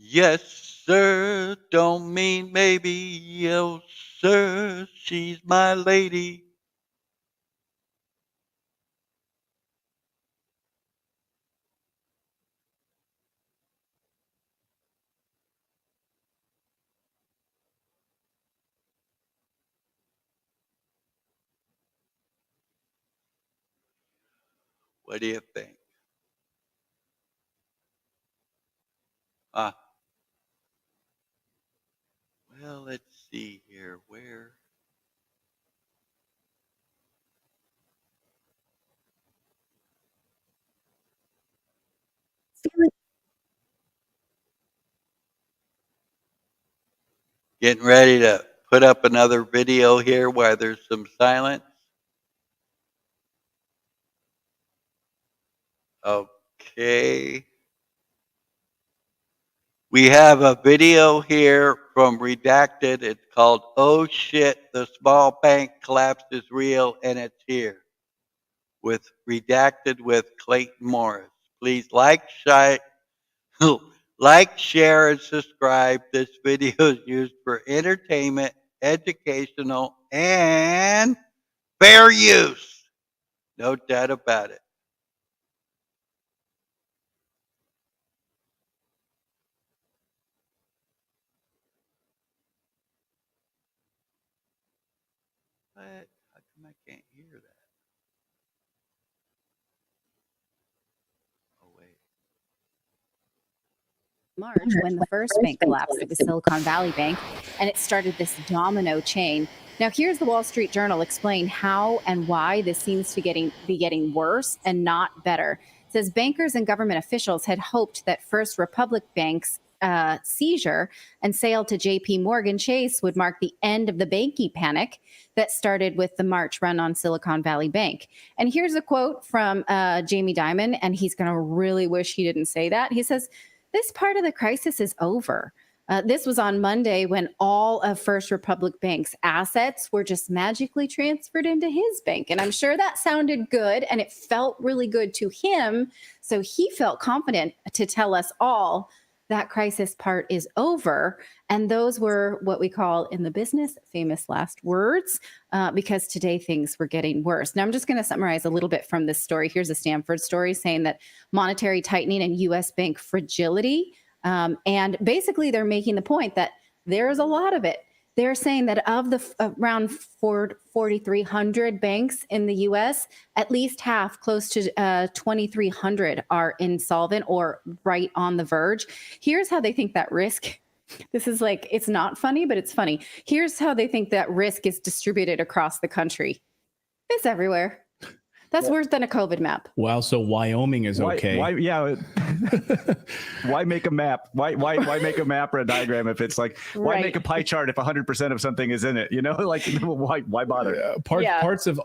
Yes, sir, don't mean maybe. Yes, sir, she's my lady. What do you think? Ah, well, let's see here. Where? Getting ready to put up another video here where there's some silence. Okay. We have a video here from Redacted. It's called "Oh Shit, the Small Bank Collapse is Real and It's Here" with Redacted with Clayton Morris. Please like, share, and subscribe. This video is used for entertainment, educational, and fair use. No doubt about it. What? How come I can't hear that? Oh, wait. March when the first bank collapsed. It was Silicon Valley Bank, and it started this domino chain. Now, here's the Wall Street Journal explain how and why this seems to be getting worse and not better. It says bankers and government officials had hoped that First Republic Bank's seizure and sale to JP Morgan Chase would mark the end of the banking panic that started with the March run on Silicon Valley Bank. And here's a quote from Jamie Dimon, and he's going to really wish he didn't say that. He says, "This part of the crisis is over." This was on Monday when all of First Republic Bank's assets were just magically transferred into his bank. And I'm sure that sounded good and it felt really good to him. So he felt confident to tell us all that crisis part is over. And those were what we call in the business famous last words, because today things were getting worse. Now, I'm just going to summarize a little bit from this story. Here's a Stanford story saying that monetary tightening and U.S. bank fragility. And basically, they're making the point that there's a lot of it. They're saying that of the around 4,300 banks in the U.S., at least half, close to 2,300, are insolvent or right on the verge. Here's how they think that risk. This is like, it's not funny, but it's funny. Here's how they think that risk is distributed across the country. It's everywhere. That's worse than a COVID map. Wow, so Wyoming is okay. Why, yeah. Why make a map? Why make a map or a diagram if it's like, why make a pie chart if 100% of something is in it? You know, like, why bother? Parts of,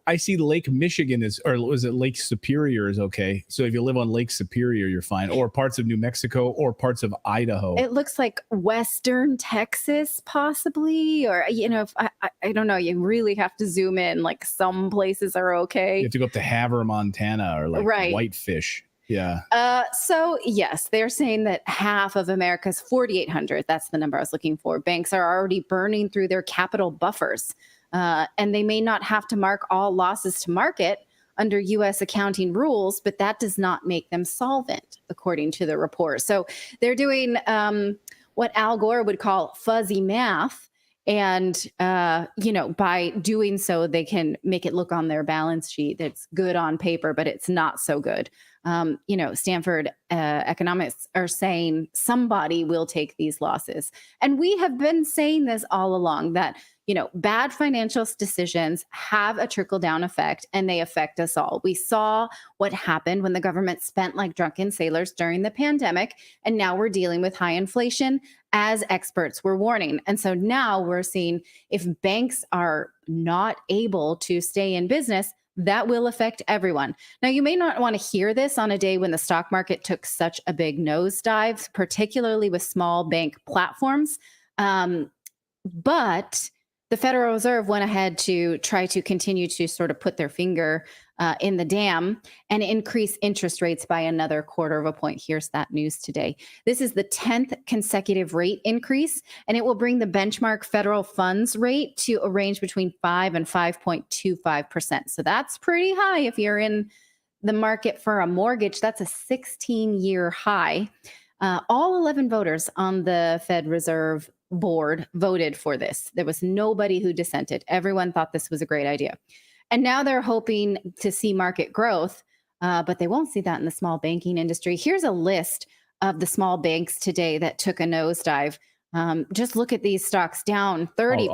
I see Lake Michigan is, or was it Lake Superior is okay. So if you live on Lake Superior, you're fine. Or parts of New Mexico or parts of Idaho. It looks like Western Texas, possibly, or, you know, I don't know. You really have to zoom in. Like some places are okay. You have to go up to Havre, Montana, or like Whitefish. Yeah. So yes, they're saying that half of America's 4,800, that's the number I was looking for, banks are already burning through their capital buffers. And they may not have to mark all losses to market under U.S. accounting rules, but that does not make them solvent, according to the report. So they're doing what Al Gore would call fuzzy math. And, you know, by doing so, they can make it look on their balance sheet that's good on paper, but it's not so good. You know, Stanford economists are saying somebody will take these losses. And we have been saying this all along, that, you know, bad financial decisions have a trickle down effect and they affect us all. We saw what happened when the government spent like drunken sailors during the pandemic. And now we're dealing with high inflation, as experts were warning. And so now we're seeing if banks are not able to stay in business, that will affect everyone. Now, you may not want to hear this on a day when the stock market took such a big nosedive, particularly with small bank platforms. But the Federal Reserve went ahead to try to continue to sort of put their finger in the dam and increase interest rates by another 1/4 point. Here's that news today. This is the 10th consecutive rate increase, and it will bring the benchmark federal funds rate to a range between 5 and 5.25%. So that's pretty high if you're in the market for a mortgage. That's a 16-year high. All 11 voters on the Fed Reserve board voted for this. There was nobody who dissented. Everyone thought this was a great idea. And now they're hoping to see market growth, but they won't see that in the small banking industry. Here's a list of the small banks today that took a nosedive. Just look at these stocks down 30%.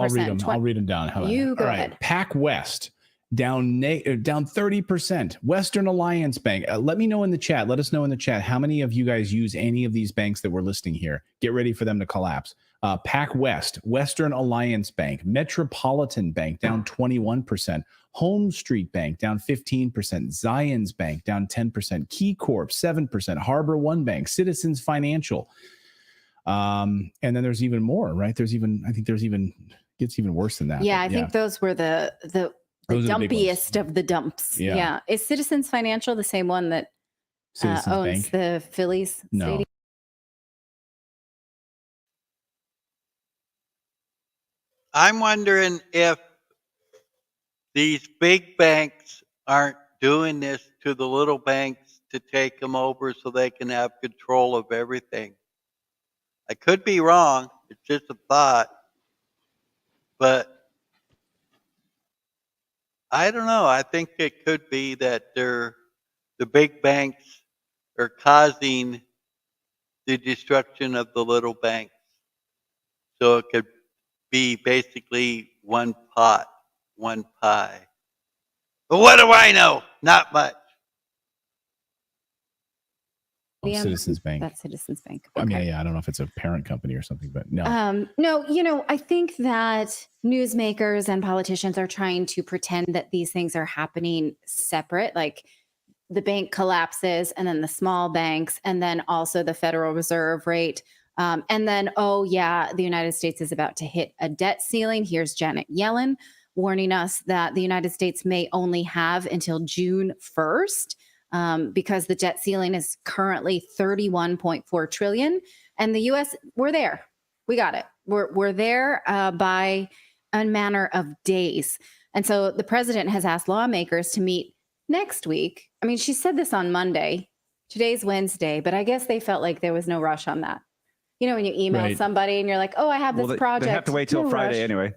I'll read them down. You go ahead. PacWest down 30%. Western Alliance Bank. Let me know in the chat. Let us know in the chat how many of you guys use any of these banks that we're listing here. Get ready for them to collapse. PacWest, Western Alliance Bank, Metropolitan Bank down 21%, Home Street Bank down 15%, Zions Bank down 10%, KeyCorp 7%, Harbor One Bank, Citizens Financial. And then there's even more, right? Gets even worse than that. Yeah, I think those were the dumpiest of the dumps. Yeah. Is Citizens Financial the same one that owns the Phillies stadium? I'm wondering if these big banks aren't doing this to the little banks to take them over so they can have control of everything. I could be wrong. It's just a thought. But I don't know. I think it could be that the big banks are causing the destruction of the little banks. So it could be basically one pot, one pie. But what do I know? Not much. Citizens Bank. That's Citizens Bank. I mean, Okay. yeah, I don't know if it's a parent company or something, but no. No, I think that newsmakers and politicians are trying to pretend that these things are happening separate, like the bank collapses and then the small banks and then also the Federal Reserve rate. And then, oh, yeah, the United States is about to hit a debt ceiling. Here's Janet Yellen warning us that the United States may only have until June 1st. Because the debt ceiling is currently 31.4 trillion, and the U.S. we're there. We got it. We're there by a manner of days, and so the president has asked lawmakers to meet next week. I mean, she said this on Monday. Today's Wednesday, but I guess they felt like there was no rush on that. You know, when you email Right. somebody and you're like, "Oh, I have this project." They have to wait till No Friday rush. anyway.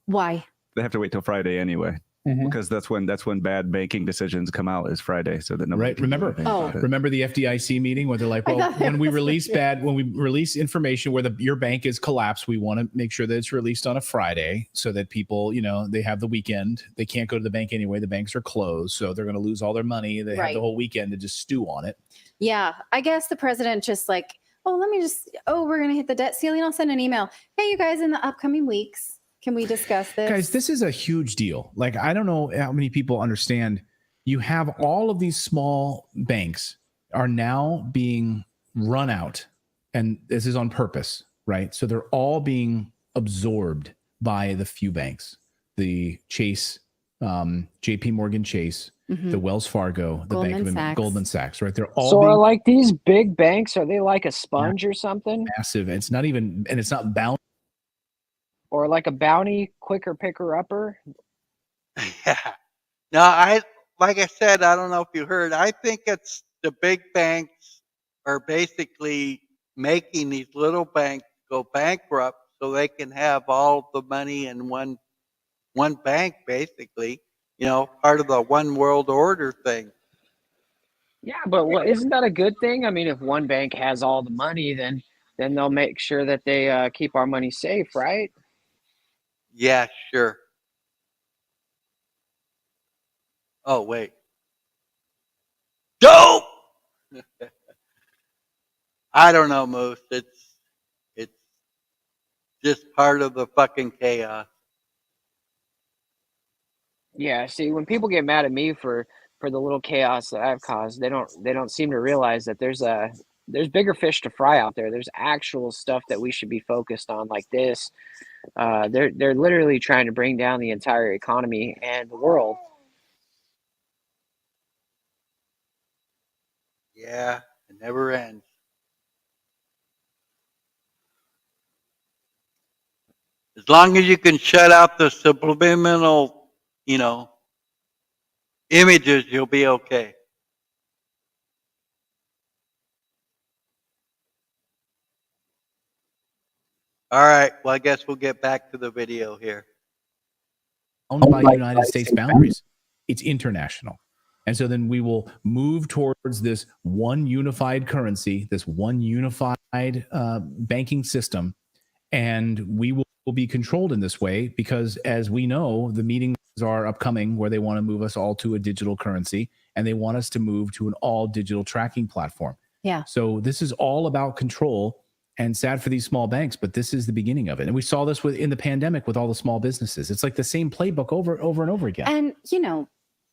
Why? They have to wait till Friday anyway. Because that's when bad banking decisions come out is Friday. So that nobody Right. can do Remember, anything about it. remember the FDIC meeting where they're like, I well, thought that when we was release weird. when we release information where your bank is collapsed, we want to make sure that it's released on a Friday so that people, they have the weekend. They can't go to the bank anyway. The banks are closed. So they're going to lose all their money. They have Right. the whole weekend to just stew on it. Yeah, I guess the president just like, we're going to hit the debt ceiling. I'll send an email. Hey, you guys, in the upcoming weeks, can we discuss this? Guys, this is a huge deal. Like, I don't know how many people understand. You have all of these small banks are now being run out, and this is on purpose, right? So they're all being absorbed by the few banks, the Chase, JP Morgan Chase, Mhm. the Wells Fargo, the Goldman Bank of America, Sachs. Goldman Sachs, right? They're all So are being like these big banks, are they like a sponge or something? massive. It's not even, and it's not bound. Or like a bounty quicker picker upper? Yeah. No, like I said, I don't know if you heard. I think it's the big banks are basically making these little banks go bankrupt so they can have all the money in one bank, basically. Part of the one world order thing. Yeah, but isn't that a good thing? I mean, if one bank has all the money, then they'll make sure that they keep our money safe, right? Yeah, sure. Oh, wait. Dope! I don't know, Moose. It's just part of the fucking chaos. Yeah, see, when people get mad at me for the little chaos that I've caused, they don't seem to realize that there's bigger fish to fry out there. There's actual stuff that we should be focused on, like this. They're literally trying to bring down the entire economy and the world. Yeah, it never ends. As long as you can shut out the subliminal, images, you'll be okay. All right. Well, I guess we'll get back to the video here. Owned by United States boundaries. It's international. And so then we will move towards this one unified currency, this one unified banking system, and we will be controlled in this way because, as we know, the meetings are upcoming where they want to move us all to a digital currency, and they want us to move to an all digital tracking platform. Yeah. So this is all about control. And sad for these small banks, but this is the beginning of it. And we saw this in the pandemic with all the small businesses. It's like the same playbook over and over again. And,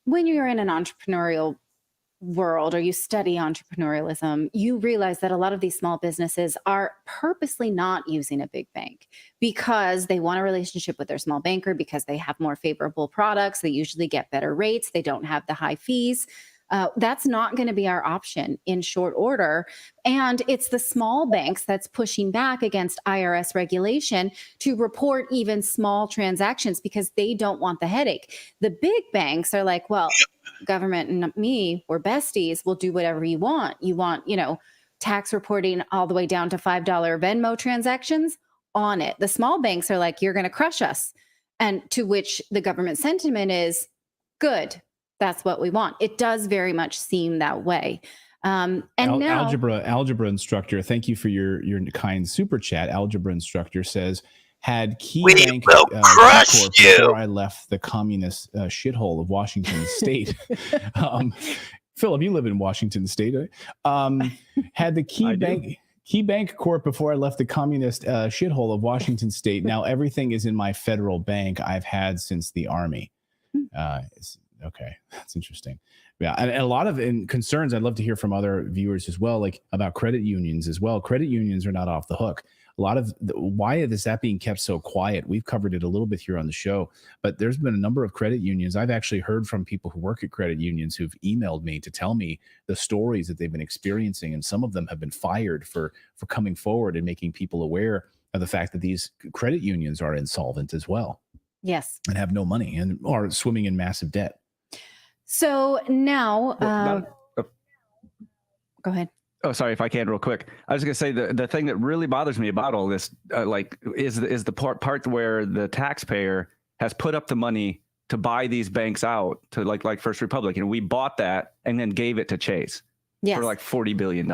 when you're in an entrepreneurial world or you study entrepreneurialism, you realize that a lot of these small businesses are purposely not using a big bank because they want a relationship with their small banker, because they have more favorable products. They usually get better rates. They don't have the high fees. That's not going to be our option in short order. And it's the small banks that's pushing back against IRS regulation to report even small transactions because they don't want the headache. The big banks are like, well, government and me, we're besties. We'll do whatever you want. You want, tax reporting all the way down to $5 Venmo transactions on it. The small banks are like, you're going to crush us. And to which the government sentiment is good. That's what we want. It does very much seem that way. And now, algebra instructor, thank you for your kind super chat. Algebra instructor says, had Key We Bank will crush Corp you. before I left the communist shithole of Washington State. Philip, you live in Washington State. Had the Key Bank Corp before I left the communist shithole of Washington State. Now everything is in my federal bank I've had since the Army. Okay, that's interesting. Yeah, and a lot of concerns I'd love to hear from other viewers as well, like about credit unions as well. Credit unions are not off the hook. A lot of why is that being kept so quiet? We've covered it a little bit here on the show, but there's been a number of credit unions. I've actually heard from people who work at credit unions who've emailed me to tell me the stories that they've been experiencing, and some of them have been fired for coming forward and making people aware of the fact that these credit unions are insolvent as well. Yes, and have no money and are swimming in massive debt. So now, go ahead. Oh, sorry, if I can real quick. I was going to say the thing that really bothers me about all this, is the part where the taxpayer has put up the money to buy these banks out to like First Republic, and we bought that and then gave it to Chase for like $40 billion.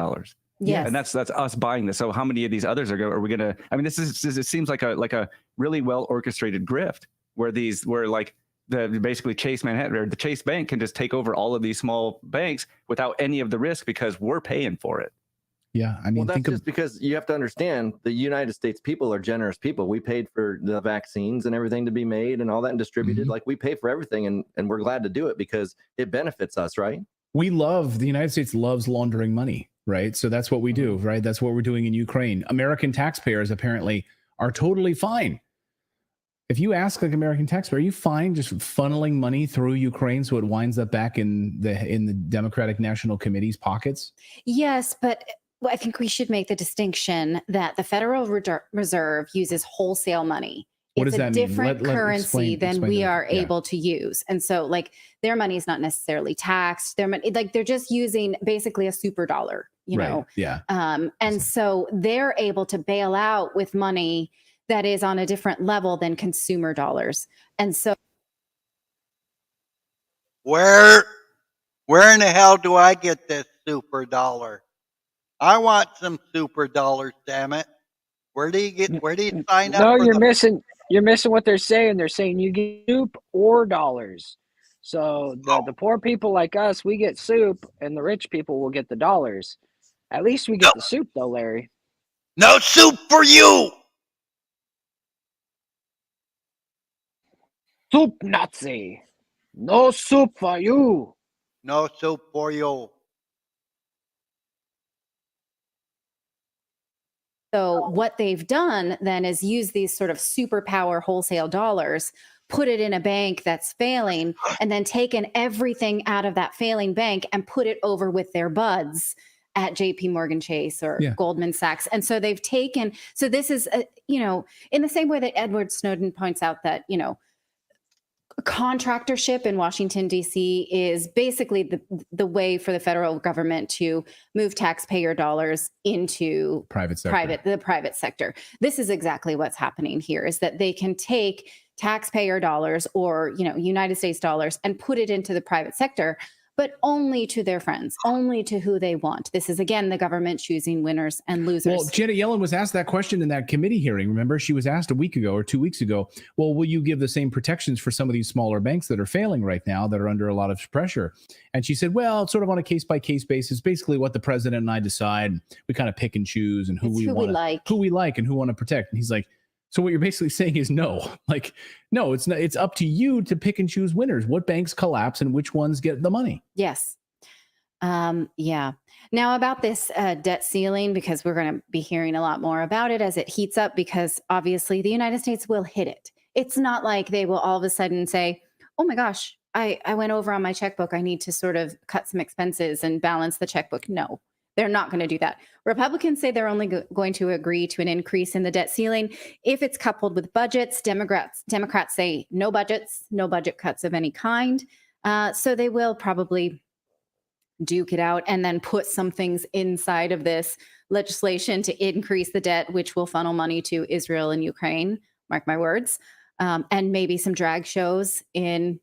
Yes. And that's us buying this. So how many of these others are we going to? I mean, it seems like a really well orchestrated grift where basically Chase Manhattan or the Chase Bank can just take over all of these small banks without any of the risk because we're paying for it. Yeah, I mean, well, that's just because you have to understand the United States people are generous people. We paid for the vaccines and everything to be made and all that and distributed. Like we pay for everything, and we're glad to do it because it benefits us, right? The United States loves laundering money, right? So that's what we do, right? That's what we're doing in Ukraine. American taxpayers apparently are totally fine. If you ask like American taxpayer, are you fine just funneling money through Ukraine so it winds up back in the Democratic National Committee's pockets? Yes, but I think we should make the distinction that the Federal Reserve uses wholesale money. What does that mean? It's a different currency than we are able to use. And so like their money is not necessarily taxed. Their money, like they're just using basically a super dollar, you know? Yeah. And so they're able to bail out with money that is on a different level than consumer dollars. And so where in the hell do I get this super dollar? I want some super dollars, damn it. Where do you sign up? No, you're missing what they're saying. They're saying you get soup or dollars. So the poor people like us, we get soup, and the rich people will get the dollars. At least we get the soup though, Larry. No soup for you. Soup Nazi. No soup for you. No soup for you. So what they've done then is use these sort of superpower wholesale dollars, put it in a bank that's failing, and then taken everything out of that failing bank and put it over with their buds at JP Morgan Chase or Goldman Sachs. And so they've taken, so this is, in the same way that Edward Snowden points out that, contractorship in Washington, D.C. is basically the way for the federal government to move taxpayer dollars into the private sector. This is exactly what's happening here, is that they can take taxpayer dollars or, United States dollars and put it into the private sector, but only to their friends, only to who they want. This is, again, the government choosing winners and losers. Well, Janet Yellen was asked that question in that committee hearing. Remember, she was asked a week ago or 2 weeks ago, well, will you give the same protections for some of these smaller banks that are failing right now, that are under a lot of pressure? And she said, well, it's sort of on a case-by-case basis. Basically, what the president and I decide, we kind of pick and choose and who we like and who want to protect. And he's like, so what you're basically saying is no. Like, no, it's not. It's up to you to pick and choose winners. What banks collapse and which ones get the money? Yes. Yeah. Now about this debt ceiling, because we're going to be hearing a lot more about it as it heats up, because obviously the United States will hit it. It's not like they will all of a sudden say, oh my gosh, I went over on my checkbook. I need to sort of cut some expenses and balance the checkbook. No. They're not going to do that. Republicans say they're only going to agree to an increase in the debt ceiling if it's coupled with budgets. Democrats say no budgets, no budget cuts of any kind. So they will probably duke it out and then put some things inside of this legislation to increase the debt, which will funnel money to Israel and Ukraine. Mark my words. and maybe some drag shows in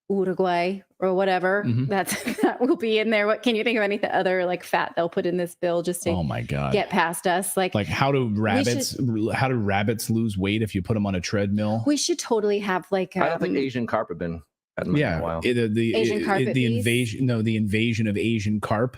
Uruguay or whatever. Mhm. That will be in there. What can you think of any other like fat they'll put in this bill just to Oh my god. get past us? Like How do should- rabbits lose weight if you put them on a treadmill? we should totally have like I don't think Asian carp have been had them in a while. Asian carpet the bees? invasion of Asian carp.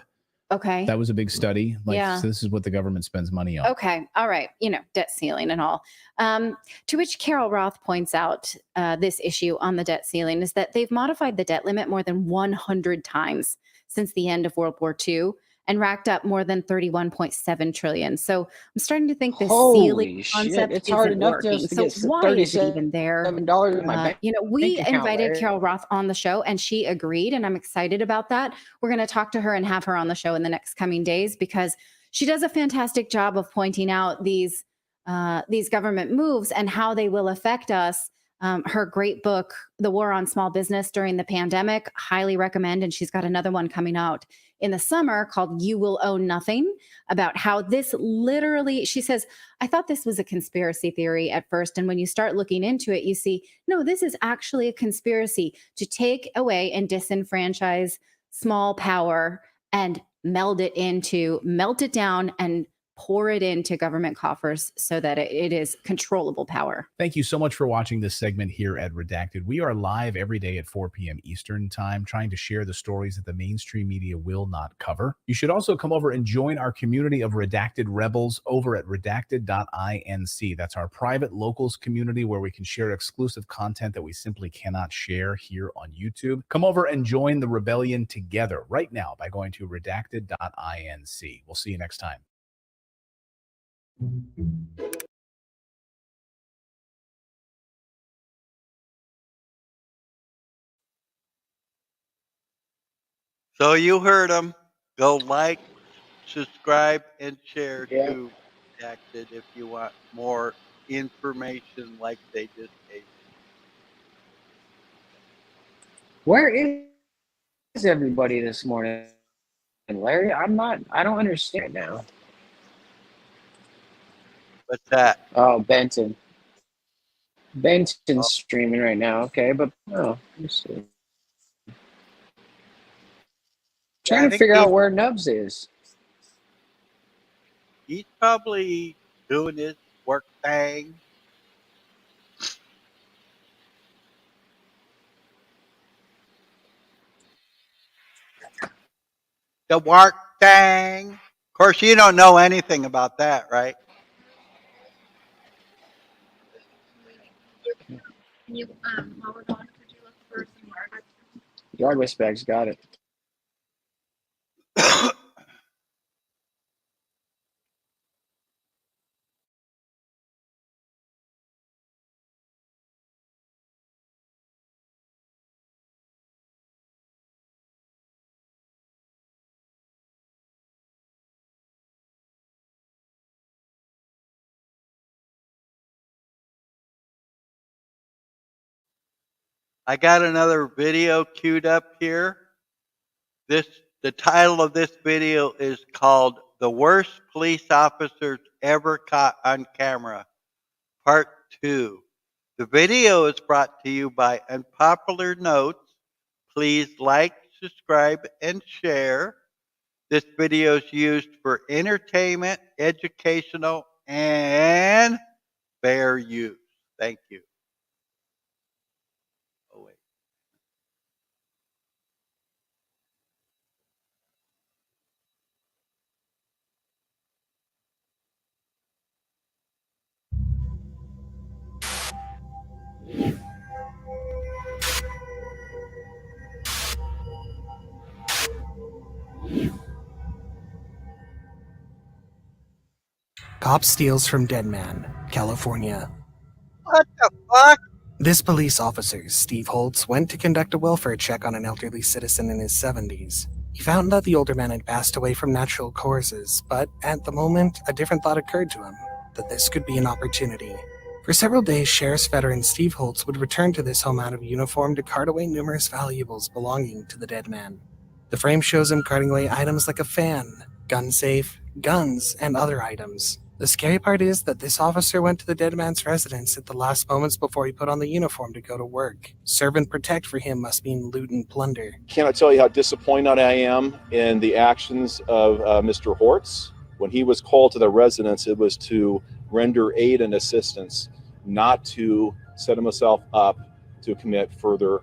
okay. That was a big study. Yeah. So this is what the government spends money on. Okay. All right. Debt ceiling and all. To which Carol Roth points out this issue on the debt ceiling is that they've modified the debt limit more than 100 times since the end of World War II and racked up more than 31.7 trillion. So I'm starting to think this ceiling Holy shit! concept It's hard isn't enough working. just to So get why is it even there? $37 in my bank. We account, invited Larry. Carol Roth on the show and she agreed, and I'm excited about that. We're going to talk to her and have her on the show in the next coming days because she does a fantastic job of pointing out these government moves and how they will affect us. Her great book, The War on Small Business During the Pandemic, highly recommend. And she's got another one coming out in the summer called You Will Own Nothing, about how this literally, she says, I thought this was a conspiracy theory at first. And when you start looking into it, you see, no, this is actually a conspiracy to take away and disenfranchise small power and melt it down and pour it into government coffers so that it is controllable power. Thank you so much for watching this segment here at Redacted. We are live every day at 4 p.m. Eastern time, trying to share the stories that the mainstream media will not cover. You should also come over and join our community of Redacted Rebels over at redacted.inc. That's our private locals community where we can share exclusive content that we simply cannot share here on YouTube. Come over and join the rebellion together right now by going to redacted.inc. We'll see you next time. So you heard them. Go like, subscribe, and share Yeah. to Redacted if you want more information like they just gave. Where is everybody this morning, Larry? I don't understand now. What's that? Oh, Benton. Benton's streaming right now. Okay, but let me see. Trying to think figure out he's- where Nubs is. He's probably doing his work thing. The work thing. Of course, you don't know anything about that, right? While we're going, could you look for some yard? Yardless bags got it. I got another video queued up here. The title of this video is called The Worst Police Officers Ever Caught on Camera, Part 2. The video is brought to you by Unpopular Notes. Please like, subscribe, and share. This video is used for entertainment, educational, and fair use. Thank you. Oh, wait. Cop steals from dead man, California. What the fuck? This police officer, Steve Holtz, went to conduct a welfare check on an elderly citizen in his 70s. He found that the older man had passed away from natural causes, but at the moment, a different thought occurred to him, that this could be an opportunity. For several days, Sheriff's veteran Steve Holtz would return to this home out of uniform to cart away numerous valuables belonging to the dead man. The frame shows him carting away items like a fan, gun safe, guns, and other items. The scary part is that this officer went to the dead man's residence at the last moments before he put on the uniform to go to work. Serve and protect for him must mean loot and plunder. Cannot tell you how disappointed I am in the actions of Mr. Hortz. When he was called to the residence, it was to render aid and assistance, not to set himself up to commit further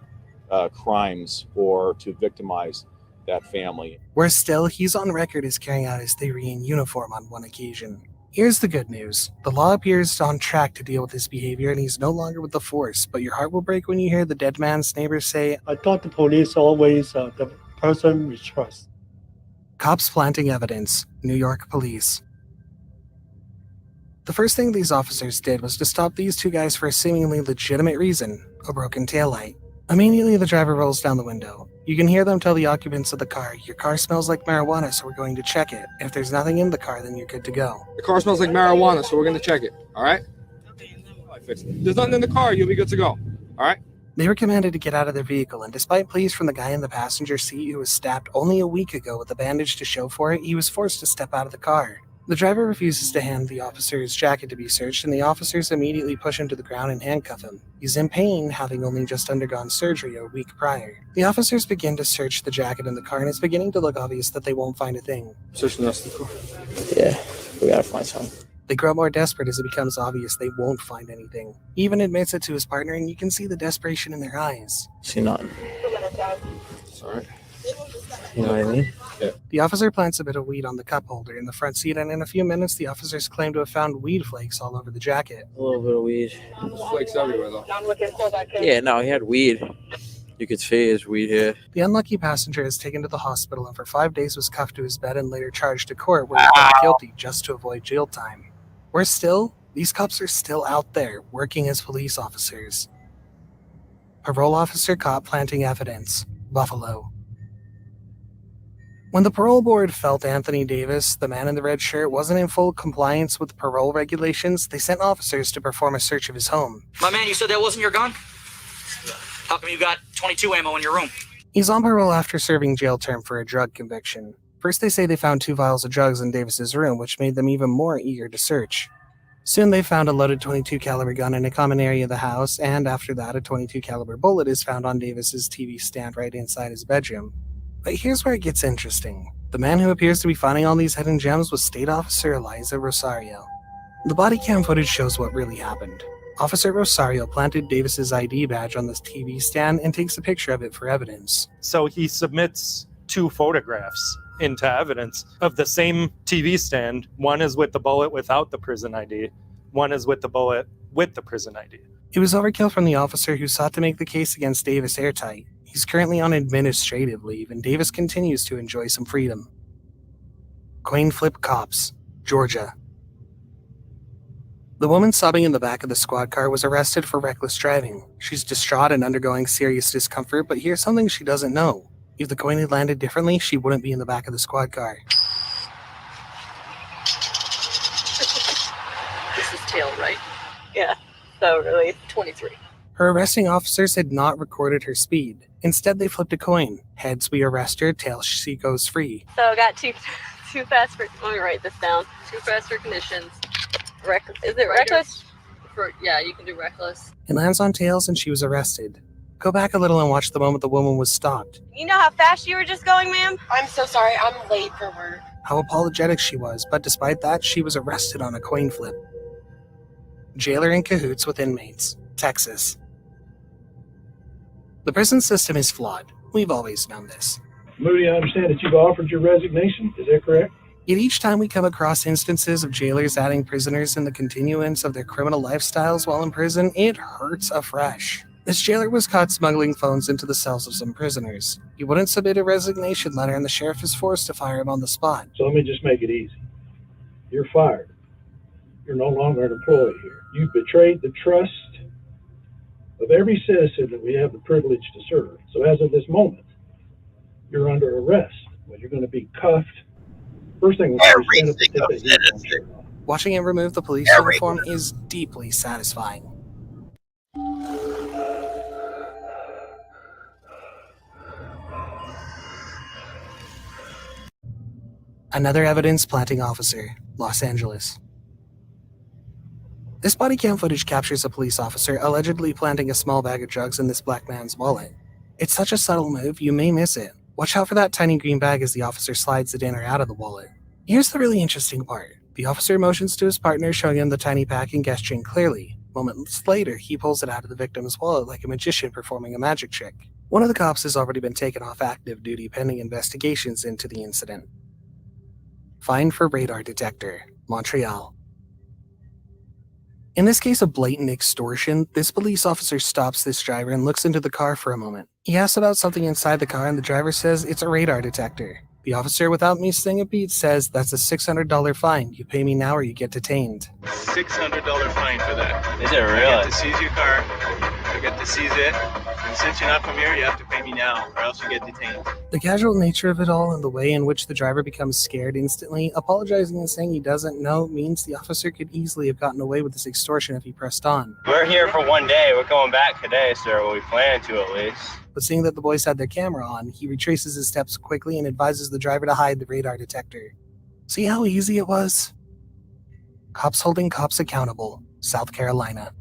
crimes or to victimize that family. Worse still, he's on record as carrying out his theory in uniform on one occasion. Here's the good news. The law appears on track to deal with his behavior and he's no longer with the force, but your heart will break when you hear the dead man's neighbors say, I thought the police always the person we trust. Cops planting evidence. New York police. The first thing these officers did was to stop these two guys for a seemingly legitimate reason, a broken taillight. Immediately, the driver rolls down the window. You can hear them tell the occupants of the car, your car smells like marijuana, so we're going to check it. If there's nothing in the car, then you're good to go. The car smells like marijuana, so we're going to check it, all right? There's nothing in the car, you'll be good to go, all right? They were commanded to get out of their vehicle, and despite pleas from the guy in the passenger seat who was stabbed only a week ago with a bandage to show for it, he was forced to step out of the car. The driver refuses to hand the officer his jacket to be searched, and the officers immediately push him to the ground and handcuff him. He's in pain, having only just undergone surgery a week prior. The officers begin to search the jacket in the car, and it's beginning to look obvious that they won't find a thing. Searching the rest of the car. Yeah, we gotta find something. They grow more desperate as it becomes obvious they won't find anything. He even admits it to his partner, and you can see the desperation in their eyes. See nothing. It's all right. You know what I mean? Yeah. The officer plants a bit of weed on the cup holder in the front seat, and in a few minutes, the officers claim to have found weed flakes all over the jacket. A little bit of weed. Flakes everywhere, though. Yeah, no, he had weed. You could see his weed here. The unlucky passenger is taken to the hospital and for 5 days was cuffed to his bed and later charged to court where he pled guilty just to avoid jail time. Worse still, these cops are still out there working as police officers. Parole officer caught planting evidence. Buffalo. When the parole board felt Anthony Davis, the man in the red shirt, wasn't in full compliance with parole regulations, they sent officers to perform a search of his home. My man, you said that wasn't your gun? How come you got 22 ammo in your room? He's on parole after serving jail term for a drug conviction. First they say they found 2 vials of drugs in Davis's room, which made them even more eager to search. Soon they found a loaded .22 caliber gun in a common area of the house, and after that a .22 caliber bullet is found on Davis's TV stand right inside his bedroom. But here's where it gets interesting. The man who appears to be finding all these hidden gems was State Officer Eliza Rosario. The body cam footage shows what really happened. Officer Rosario planted Davis's ID badge on this TV stand and takes a picture of it for evidence. So he submits 2 photographs into evidence of the same TV stand. One is with the bullet without the prison ID. One is with the bullet with the prison ID. It was overkill from the officer who sought to make the case against Davis airtight. He's currently on administrative leave, and Davis continues to enjoy some freedom. Coin flip cops, Georgia. The woman sobbing in the back of the squad car was arrested for reckless driving. She's distraught and undergoing serious discomfort, but here's something she doesn't know. If the coin had landed differently, she wouldn't be in the back of the squad car. This is tail, right? Yeah, so really, 23. Her arresting officers had not recorded her speed. Instead, they flipped a coin. Heads, we arrest her. Tails, she goes free. So I got too fast for, let me write this down. Too fast for conditions. Is it reckless? Yeah, you can do reckless. It lands on tails and she was arrested. Go back a little and watch the moment the woman was stopped. You know how fast you were just going, ma'am? I'm so sorry, I'm late for work. How apologetic she was, but despite that, she was arrested on a coin flip. Jailer in cahoots with inmates. Texas. The prison system is flawed. We've always known this. Moody, I understand that you've offered your resignation. Is that correct? Yet each time we come across instances of jailers adding prisoners in the continuance of their criminal lifestyles while in prison, it hurts afresh. This jailer was caught smuggling phones into the cells of some prisoners. He wouldn't submit a resignation letter and the sheriff is forced to fire him on the spot. So let me just make it easy. You're fired. You're no longer an employee here. You've betrayed the trust of every citizen that we have the privilege to serve. So as of this moment, you're under arrest. Well, you're going to be cuffed. First thing we'll do. Watching him remove the police uniform is deeply satisfying. Another evidence planting officer, Los Angeles. This body cam footage captures a police officer allegedly planting a small bag of drugs in this black man's wallet. It's such a subtle move, you may miss it. Watch out for that tiny green bag as the officer slides it in or out of the wallet. Here's the really interesting part. The officer motions to his partner, showing him the tiny pack and gesturing clearly. Moments later, he pulls it out of the victim's wallet like a magician performing a magic trick. One of the cops has already been taken off active duty pending investigations into the incident. Fine for radar detector, Montreal. In this case of blatant extortion, this police officer stops this driver and looks into the car for a moment. He asks about something inside the car and the driver says it's a radar detector. The officer, without missing a beat, says that's a $600 fine. You pay me now or you get detained. $600 fine for that. Is it really? I get to seize your car. I get to seize it. And since you're not from here, you have to pay me now or else you get detained. The casual nature of it all and the way in which the driver becomes scared instantly, apologizing and saying he doesn't know, means the officer could easily have gotten away with this extortion if he pressed on. We're here for one day. We're going back today, sir. Well, we plan to at least. But seeing that the boys had their camera on, he retraces his steps quickly and advises the driver to hide the radar detector. See how easy it was? Cops holding cops accountable, South Carolina.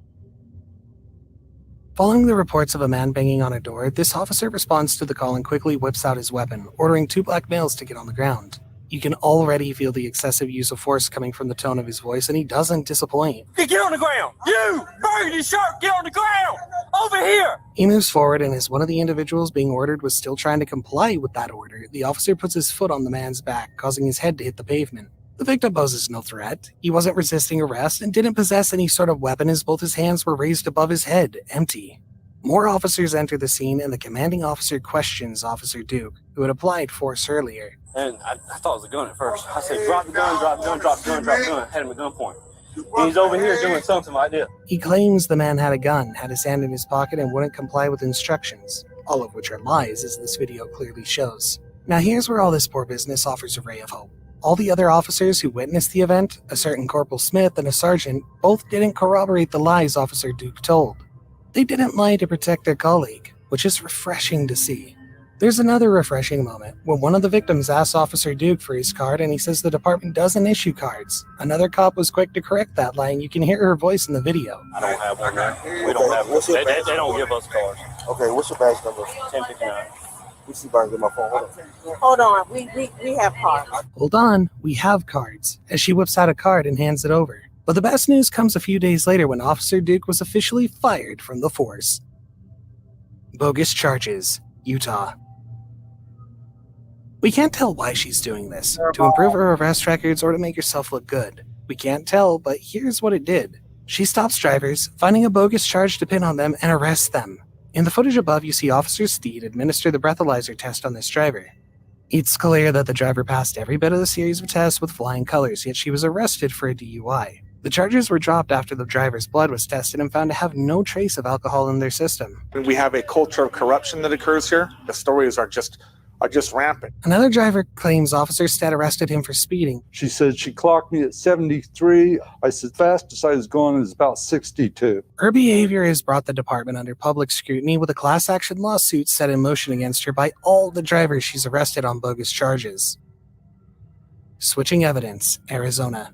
Following the reports of a man banging on a door, this officer responds to the call and quickly whips out his weapon, ordering 2 black males to get on the ground. You can already feel the excessive use of force coming from the tone of his voice, and he doesn't disappoint. Hey, get on the ground! You! Burgundy shirt, get on the ground! Over here! He moves forward, and as one of the individuals being ordered was still trying to comply with that order, the officer puts his foot on the man's back, causing his head to hit the pavement. The victim poses no threat. He wasn't resisting arrest and didn't possess any sort of weapon as both his hands were raised above his head, empty. More officers enter the scene, and the commanding officer questions Officer Duke, who had applied force earlier. And I thought it was a gun at first. I said, drop the gun, drop the gun, drop the gun, drop the gun. Had him at gunpoint. And he's over here doing something like this. He claims the man had a gun, had his hand in his pocket, and wouldn't comply with instructions, all of which are lies, as this video clearly shows. Now here's where all this poor business offers a ray of hope. All the other officers who witnessed the event, a certain Corporal Smith and a sergeant, both didn't corroborate the lies Officer Duke told. They didn't lie to protect their colleague, which is refreshing to see. There's another refreshing moment when one of the victims asks Officer Duke for his card and he says the department doesn't issue cards. Another cop was quick to correct that lie, and you can hear her voice in the video. I don't have one there. We don't have one. They don't give us cards. Okay, what's your badge number? 1059. We see bars in my phone. Hold on. We have cards. Hold on, we have cards, as she whips out a card and hands it over. But the best news comes a few days later when Officer Duke was officially fired from the force. Bogus charges, Utah. We can't tell why she's doing this, to improve her arrest records or to make herself look good. We can't tell, but here's what it did. She stops drivers, finding a bogus charge to pin on them, and arrests them. In the footage above, you see Officer Steed administer the breathalyzer test on this driver. It's clear that the driver passed every bit of the series of tests with flying colors, yet she was arrested for a DUI. The charges were dropped after the driver's blood was tested and found to have no trace of alcohol in their system. We have a culture of corruption that occurs here. The stories are just rampant. Another driver claims Officer Stead arrested him for speeding. She said she clocked me at 73. I said fastest I was going is about 62. Her behavior has brought the department under public scrutiny, with a class action lawsuit set in motion against her by all the drivers she's arrested on bogus charges. Switching evidence, Arizona.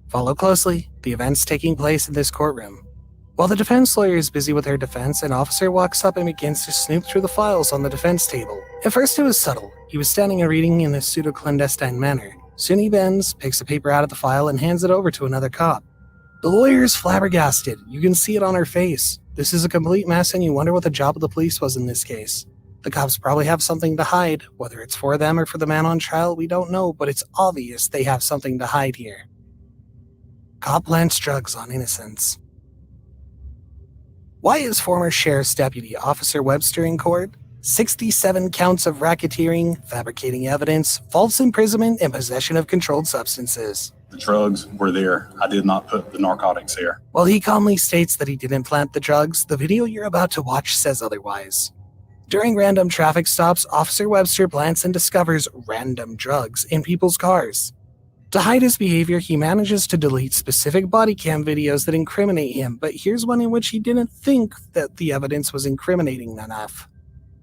Follow closely the events taking place in this courtroom. While the defense lawyer is busy with her defense, an officer walks up and begins to snoop through the files on the defense table. At first it was subtle. He was standing and reading in a pseudo-clandestine manner. Soon he bends, picks a paper out of the file, and hands it over to another cop. The lawyer is flabbergasted. You can see it on her face. This is a complete mess, and you wonder what the job of the police was in this case. The cops probably have something to hide. Whether it's for them or for the man on trial, we don't know, but it's obvious they have something to hide here. Cop plants drugs on innocents. Why is former Sheriff's Deputy Officer Webster in court? 67 counts of racketeering, fabricating evidence, false imprisonment, and possession of controlled substances. The drugs were there. I did not put the narcotics there. While he calmly states that he didn't plant the drugs, the video you're about to watch says otherwise. During random traffic stops, Officer Webster plants and discovers random drugs in people's cars. To hide his behavior, he manages to delete specific body cam videos that incriminate him, but here's one in which he didn't think that the evidence was incriminating enough.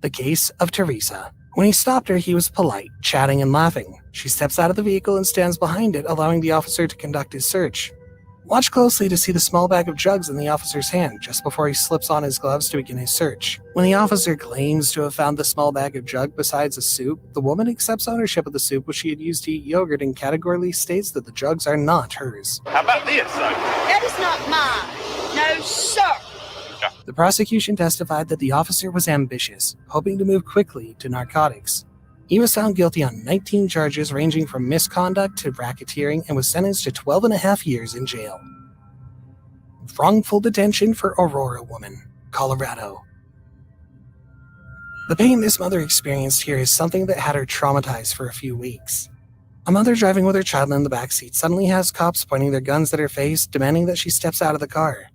The case of Teresa. When he stopped her, he was polite, chatting and laughing. She steps out of the vehicle and stands behind it, allowing the officer to conduct his search. Watch closely to see the small bag of jugs in the officer's hand just before he slips on his gloves to begin his search. When the officer claims to have found the small bag of jug besides a soup, the woman accepts ownership of the soup which she had used to eat yogurt and categorically states that the jugs are not hers. How about this, son? That is not mine. No, sir. The prosecution testified that the officer was ambitious, hoping to move quickly to narcotics. He was found guilty on 19 charges ranging from misconduct to racketeering and was sentenced to 12 and a half years in jail. Wrongful detention for Aurora woman, Colorado. The pain this mother experienced here is something that had her traumatized for a few weeks. A mother driving with her child in the backseat suddenly has cops pointing their guns at her face, demanding that she steps out of the car.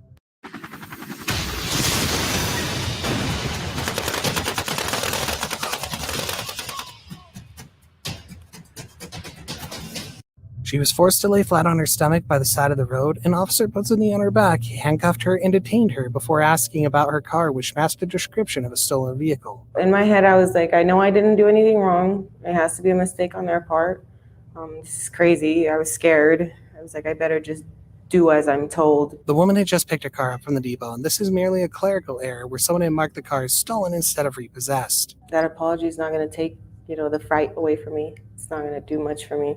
She was forced to lay flat on her stomach by the side of the road. An officer puts a knee on her back, handcuffed her, and detained her before asking about her car, which matched the description of a stolen vehicle. In my head, I was like, I know I didn't do anything wrong. It has to be a mistake on their part. This is crazy. I was scared. I was like, I better just do as I'm told. The woman had just picked her car up from the depot, and this is merely a clerical error where someone had marked the car as stolen instead of repossessed. That apology is not going to take, the fright away from me. It's not going to do much for me.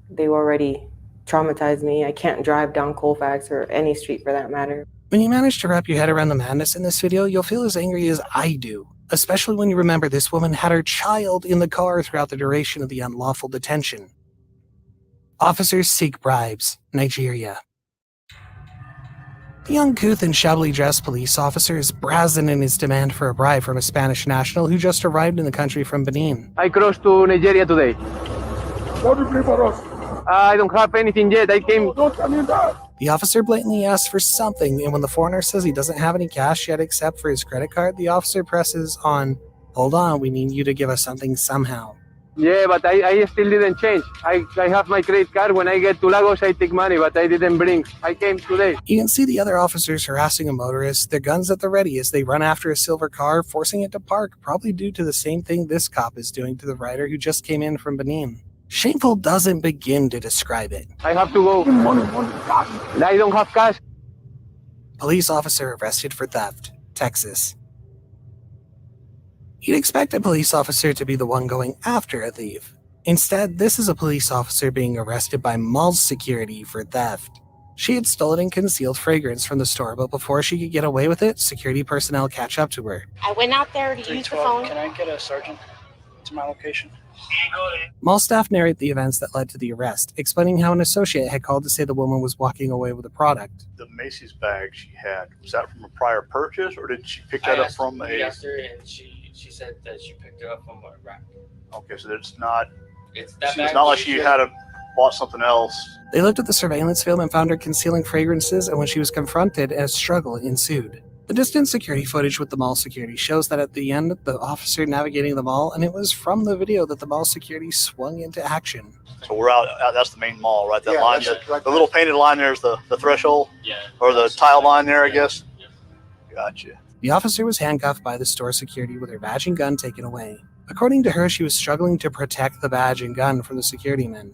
They already traumatized me. I can't drive down Colfax or any street for that matter. When you manage to wrap your head around the madness in this video, you'll feel as angry as I do, especially when you remember this woman had her child in the car throughout the duration of the unlawful detention. Officers seek bribes, Nigeria. The uncouth and shabbily dressed police officer is brazen in his demand for a bribe from a Spanish national who just arrived in the country from Benin. I crossed to Nigeria today. What do you pay for us? I don't have anything yet. I came. The officer blatantly asks for something, and when the foreigner says he doesn't have any cash yet except for his credit card, the officer presses on, "Hold on, we need you to give us something somehow." Yeah, but I still didn't change. I have my credit card. When I get to Lagos, I take money, but I didn't bring. I came today. You can see the other officers harassing a motorist, their guns at the ready as they run after a silver car, forcing it to park, probably due to the same thing this cop is doing to the rider who just came in from Benin. Shameful doesn't begin to describe it. I have to go. I don't have cash. Police officer arrested for theft, Texas. You'd expect a police officer to be the one going after a thief. Instead, this is a police officer being arrested by mall security for theft. She had stolen and concealed fragrance from the store, but before she could get away with it, security personnel catch up to her. I went out there to use the phone. Can I get a sergeant to my location? Mall staff narrate the events that led to the arrest, explaining how an associate had called to say the woman was walking away with a product. The Macy's bag she had, was that from a prior purchase, or did she pick that up from a... I asked her, and she said that she picked it up from a rack. Okay, so it's not... It's not like she had bought something else. They looked at the surveillance film and found her concealing fragrances, and when she was confronted, a struggle ensued. The distant security footage with the mall security shows that at the end, the officer navigating the mall, and it was from the video that the mall security swung into action. So we're out, that's the main mall, right? That Yeah, line, that's right the little painted line there is the threshold? Yeah. Or the tile line there, I guess? Gotcha. The officer was handcuffed by the store security with her badge and gun taken away. According to her, she was struggling to protect the badge and gun from the security men.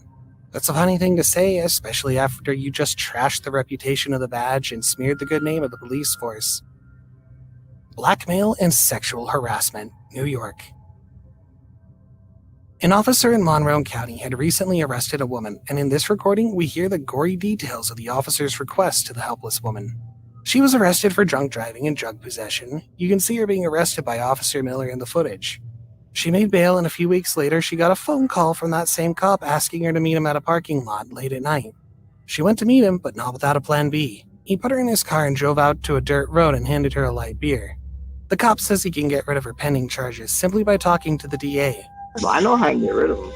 That's a funny thing to say, especially after you just trashed the reputation of the badge and smeared the good name of the police force. Blackmail and sexual harassment, New York. An officer in Monroe County had recently arrested a woman, and in this recording, we hear the gory details of the officer's request to the helpless woman. She was arrested for drunk driving and drug possession. You can see her being arrested by Officer Miller in the footage. She made bail, and a few weeks later, she got a phone call from that same cop asking her to meet him at a parking lot late at night. She went to meet him, but not without a plan B. He put her in his car and drove out to a dirt road and handed her a light beer. The cop says he can get rid of her pending charges simply by talking to the DA. Well, I know how I can get rid of them.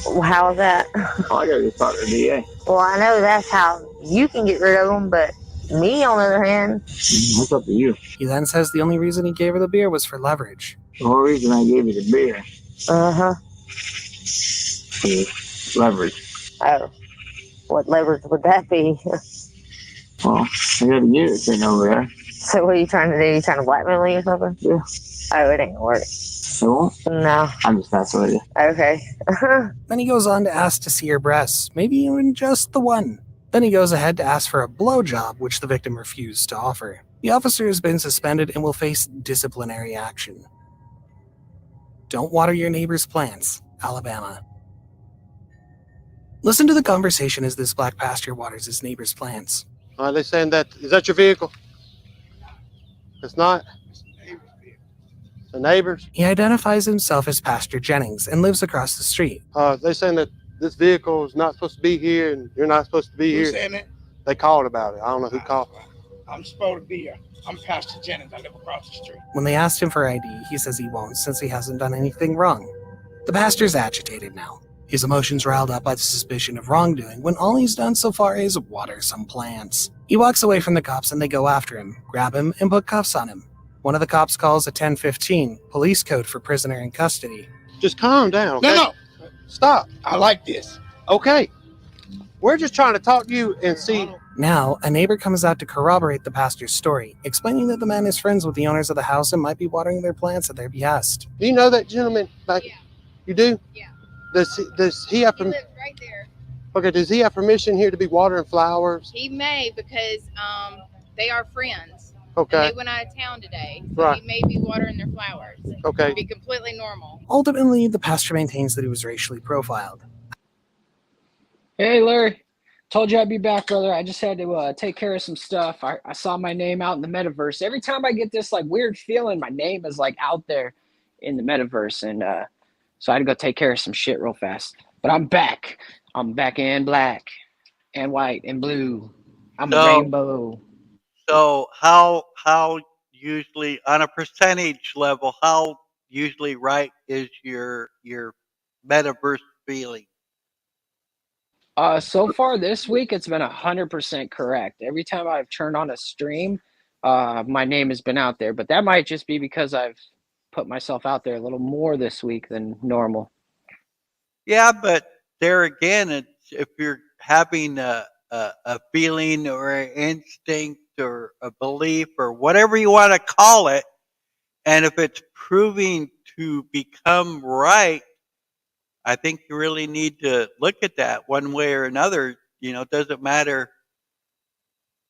Well, how is that? Oh, I gotta go talk to the DA. Well, I know that's how you can get rid of them, but me, on the other hand... What's up to you? He then says the only reason he gave her the beer was for leverage. The whole reason I gave you the beer. Uh-huh. Leverage. Oh. What leverage would that be? Well, I gotta get it thing over there. So what are you trying to do? You trying to blackmail me or something? Yeah. Oh, it ain't gonna work. It won't? No. I'm just messing with you. Okay. Then he goes on to ask to see her breasts, maybe even just the one. Then he goes ahead to ask for a blowjob, which the victim refused to offer. The officer has been suspended and will face disciplinary action. Don't water your neighbor's plants, Alabama. Listen to the conversation as this black pastor waters his neighbor's plants. Are they saying that, is that your vehicle? It's not? The neighbors? He identifies himself as Pastor Jennings and lives across the street. They're saying that this vehicle is not supposed to be here and you're not supposed to be here. Who's saying it? They called about it. I don't know who called. I'm supposed to be here. I'm Pastor Jennings. I live across the street. When they asked him for ID, he says he won't since he hasn't done anything wrong. The pastor's agitated now. His emotions riled up by the suspicion of wrongdoing when all he's done so far is water some plants. He walks away from the cops and they go after him, grab him, and put cuffs on him. One of the cops calls a 1015, police code for prisoner in custody. Just calm down, okay? No. Stop. I like this. Okay. We're just trying to talk to you and see. Now, a neighbor comes out to corroborate the pastor's story, explaining that the man is friends with the owners of the house and might be watering their plants at their behest. Do you know that gentleman? Like, yeah. You do? Yeah. Does he have permission? He lives right there. Okay, does he have permission here to be watering flowers? He may because they are friends. Okay. And they went out of town today. So right. He may be watering their flowers. Okay. It'd be completely normal. Ultimately, the pastor maintains that he was racially profiled. Hey, Larry. Told you I'd be back, brother. I just had to take care of some stuff. I saw my name out in the metaverse. Every time I get this like weird feeling, my name is like out there in the metaverse, and so I had to go take care of some shit real fast. But I'm back. I'm back in black and white and blue. I'm a rainbow. So how usually on a percentage level, how usually right is your metaverse feeling? So far this week, it's been 100% correct. Every time I've turned on a stream, my name has been out there. But that might just be because I've put myself out there a little more this week than normal. Yeah, but there again, it's, if you're having a feeling or an instinct or a belief or whatever you want to call it, and if it's proving to become right, I think you really need to look at that one way or another. You know, it doesn't matter,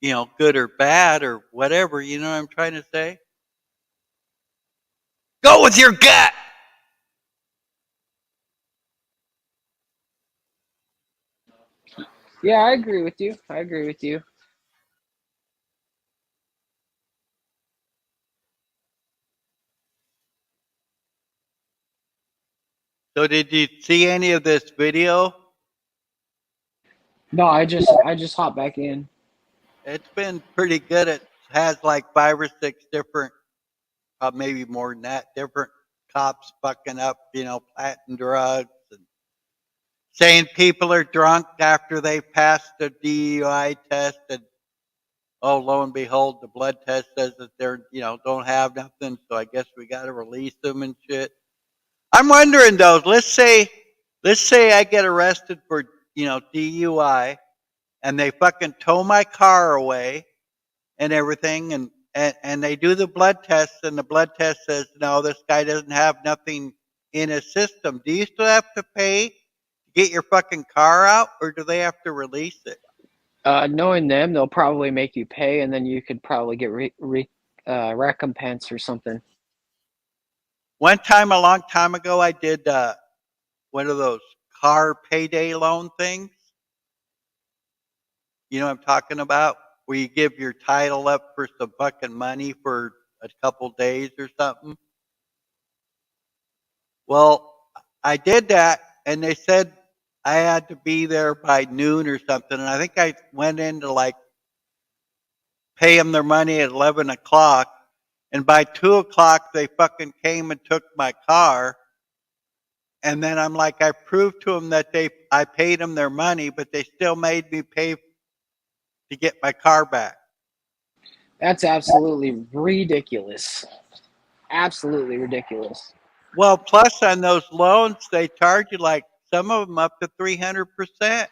you know, good or bad or whatever. You know what I'm trying to say? Go with your gut. Yeah, I agree with you. I agree with you. So did you see any of this video? No, I just hopped back in. It's been pretty good. It has like 5 or 6 different, maybe more than that, different cops fucking up, you know, planting drugs and saying people are drunk after they passed the DUI test, and oh, lo and behold, the blood test says that they're, you know, don't have nothing, so I guess we got to release them and shit. I'm wondering though, let's say I get arrested for, you know, DUI, and they fucking tow my car away and everything, and they do the blood test, and the blood test says, no, this guy doesn't have nothing in his system. Do you still have to pay to get your fucking car out, or do they have to release it? Knowing them, they'll probably make you pay, and then you could probably get recompense or something. One time, a long time ago, I did one of those car payday loan things. You know what I'm talking about? Where you give your title up for some fucking money for a couple days or something. Well, I did that, and they said I had to be there by noon or something. And I think I went in to like pay them their money at 11 o'clock. And by 2 o'clock, they fucking came and took my car. And then I'm like, I proved to them that I paid them their money, but they still made me pay to get my car back. That's absolutely ridiculous. Absolutely ridiculous. Well, plus on those loans, they charge you like some of them up to 300%.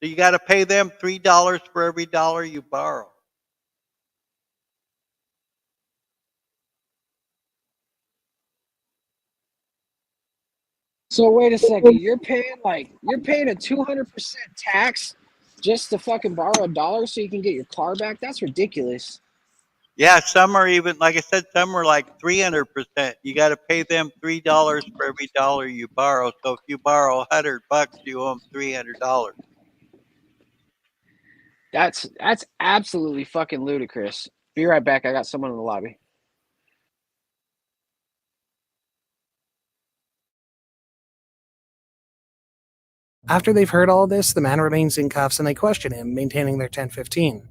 So you got to pay them $3 for every dollar you borrow. So wait a second, you're paying a 200% tax just to fucking borrow $1 so you can get your car back? That's ridiculous. Yeah, some are even, like I said, some are like 300%. You got to pay them $3 for every dollar you borrow. So if you borrow $100, you owe them $300. That's absolutely fucking ludicrous. Be right back. I got someone in the lobby. After they've heard all this, the man remains in cuffs and they question him, maintaining their 1015.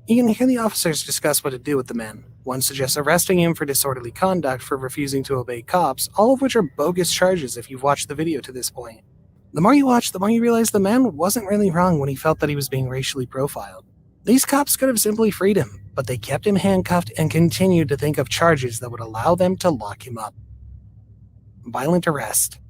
You can hear the officers discuss what to do with the man. One suggests arresting him for disorderly conduct for refusing to obey cops, all of which are bogus charges if you've watched the video to this point. The more you watch, the more you realize the man wasn't really wrong when he felt that he was being racially profiled. These cops could have simply freed him, but they kept him handcuffed and continued to think of charges that would allow them to lock him up. Violent arrest.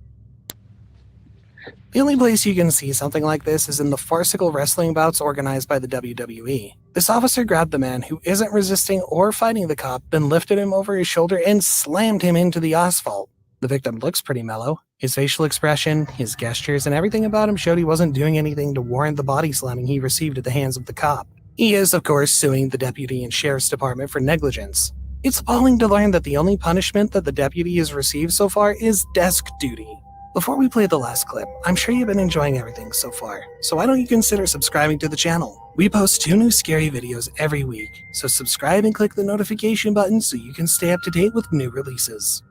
The only place you can see something like this is in the farcical wrestling bouts organized by the WWE. This officer grabbed the man who isn't resisting or fighting the cop, then lifted him over his shoulder and slammed him into the asphalt. The victim looks pretty mellow. His facial expression, his gestures, and everything about him showed he wasn't doing anything to warrant the body slamming he received at the hands of the cop. He is, of course, suing the deputy and sheriff's department for negligence. It's appalling to learn that the only punishment that the deputy has received so far is desk duty. Before we play the last clip, I'm sure you've been enjoying everything so far, so why don't you consider subscribing to the channel? We post 2 new scary videos every week, so subscribe and click the notification button so you can stay up to date with new releases.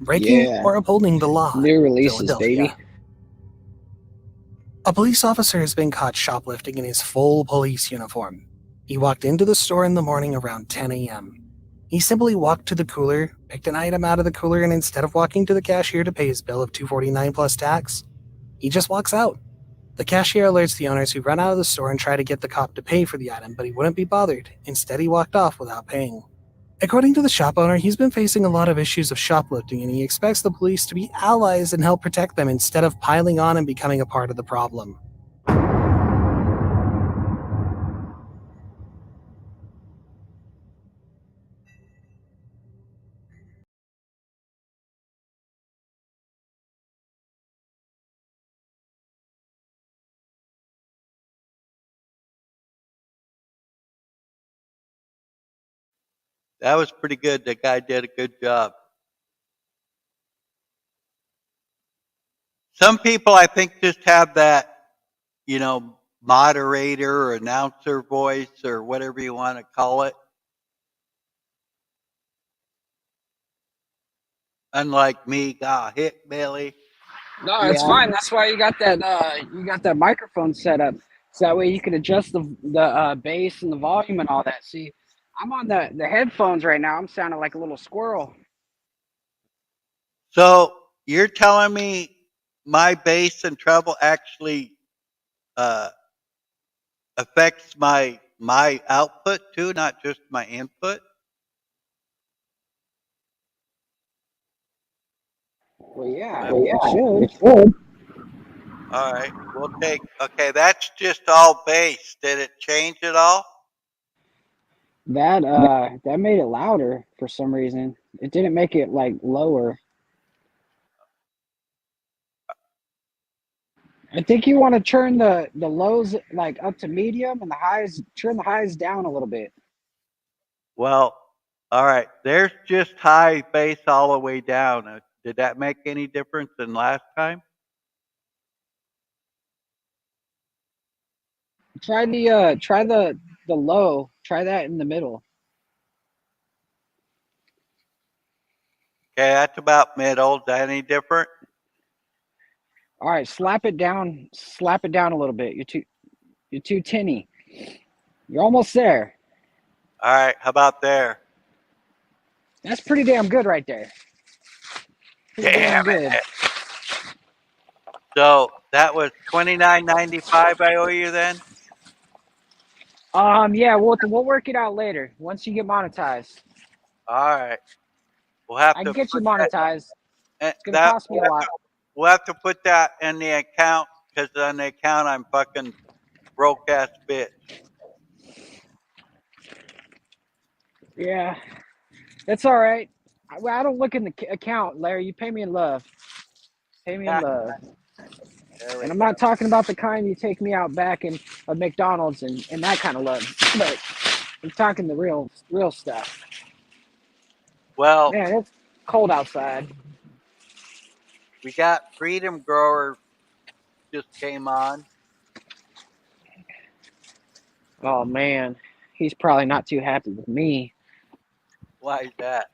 Breaking or upholding the law. New releases, baby. A police officer has been caught shoplifting in his full police uniform. He walked into the store in the morning around 10 a.m. He simply walked to the cooler, picked an item out of the cooler, and instead of walking to the cashier to pay his bill of $249 plus tax, he just walks out. The cashier alerts the owners, who run out of the store and try to get the cop to pay for the item, but he wouldn't be bothered. Instead, he walked off without paying. According to the shop owner, he's been facing a lot of issues of shoplifting, and he expects the police to be allies and help protect them instead of piling on and becoming a part of the problem. That was pretty good. The guy did a good job. Some people, I think, just have that, moderator or announcer voice or whatever you want to call it. Unlike me, got hit, Billy. No, it's fine. That's why you got that microphone set up, so that way you can adjust the bass and the volume and all that. See, I'm on the headphones right now. I'm sounding like a little squirrel. So you're telling me my bass and treble actually affects my output too, not just my input? Well, yeah, it should. All right, okay, that's just all bass. Did it change at all? That made it louder for some reason. It didn't make it like lower. I think you want to turn the lows like up to medium and turn the highs down a little bit. Well, all right, there's just high bass all the way down. Did that make any difference than last time? Try the low. Try that in the middle. Okay, that's about middle. Is that any different? All right, slap it down a little bit. You're too tinny. You're almost there. All right, how about there? That's pretty damn good right there. Damn it. So that was $29.95 I owe you then? Yeah, we'll work it out later once you get monetized. All right. We'll have I to can get you put that- monetized. It's gonna cost me a lot. We'll have to put that in the account, because on the account I'm fucking broke ass bitch. Yeah, that's all right. I don't look in the account, Larry. You pay me in love. Pay me in love. And I'm not talking about the kind you take me out back in a McDonald's and that kind of love, but I'm talking the real stuff. Well, Man, it's cold outside. we got Freedom Grower just came on. Oh man, he's probably not too happy with me. Why is that?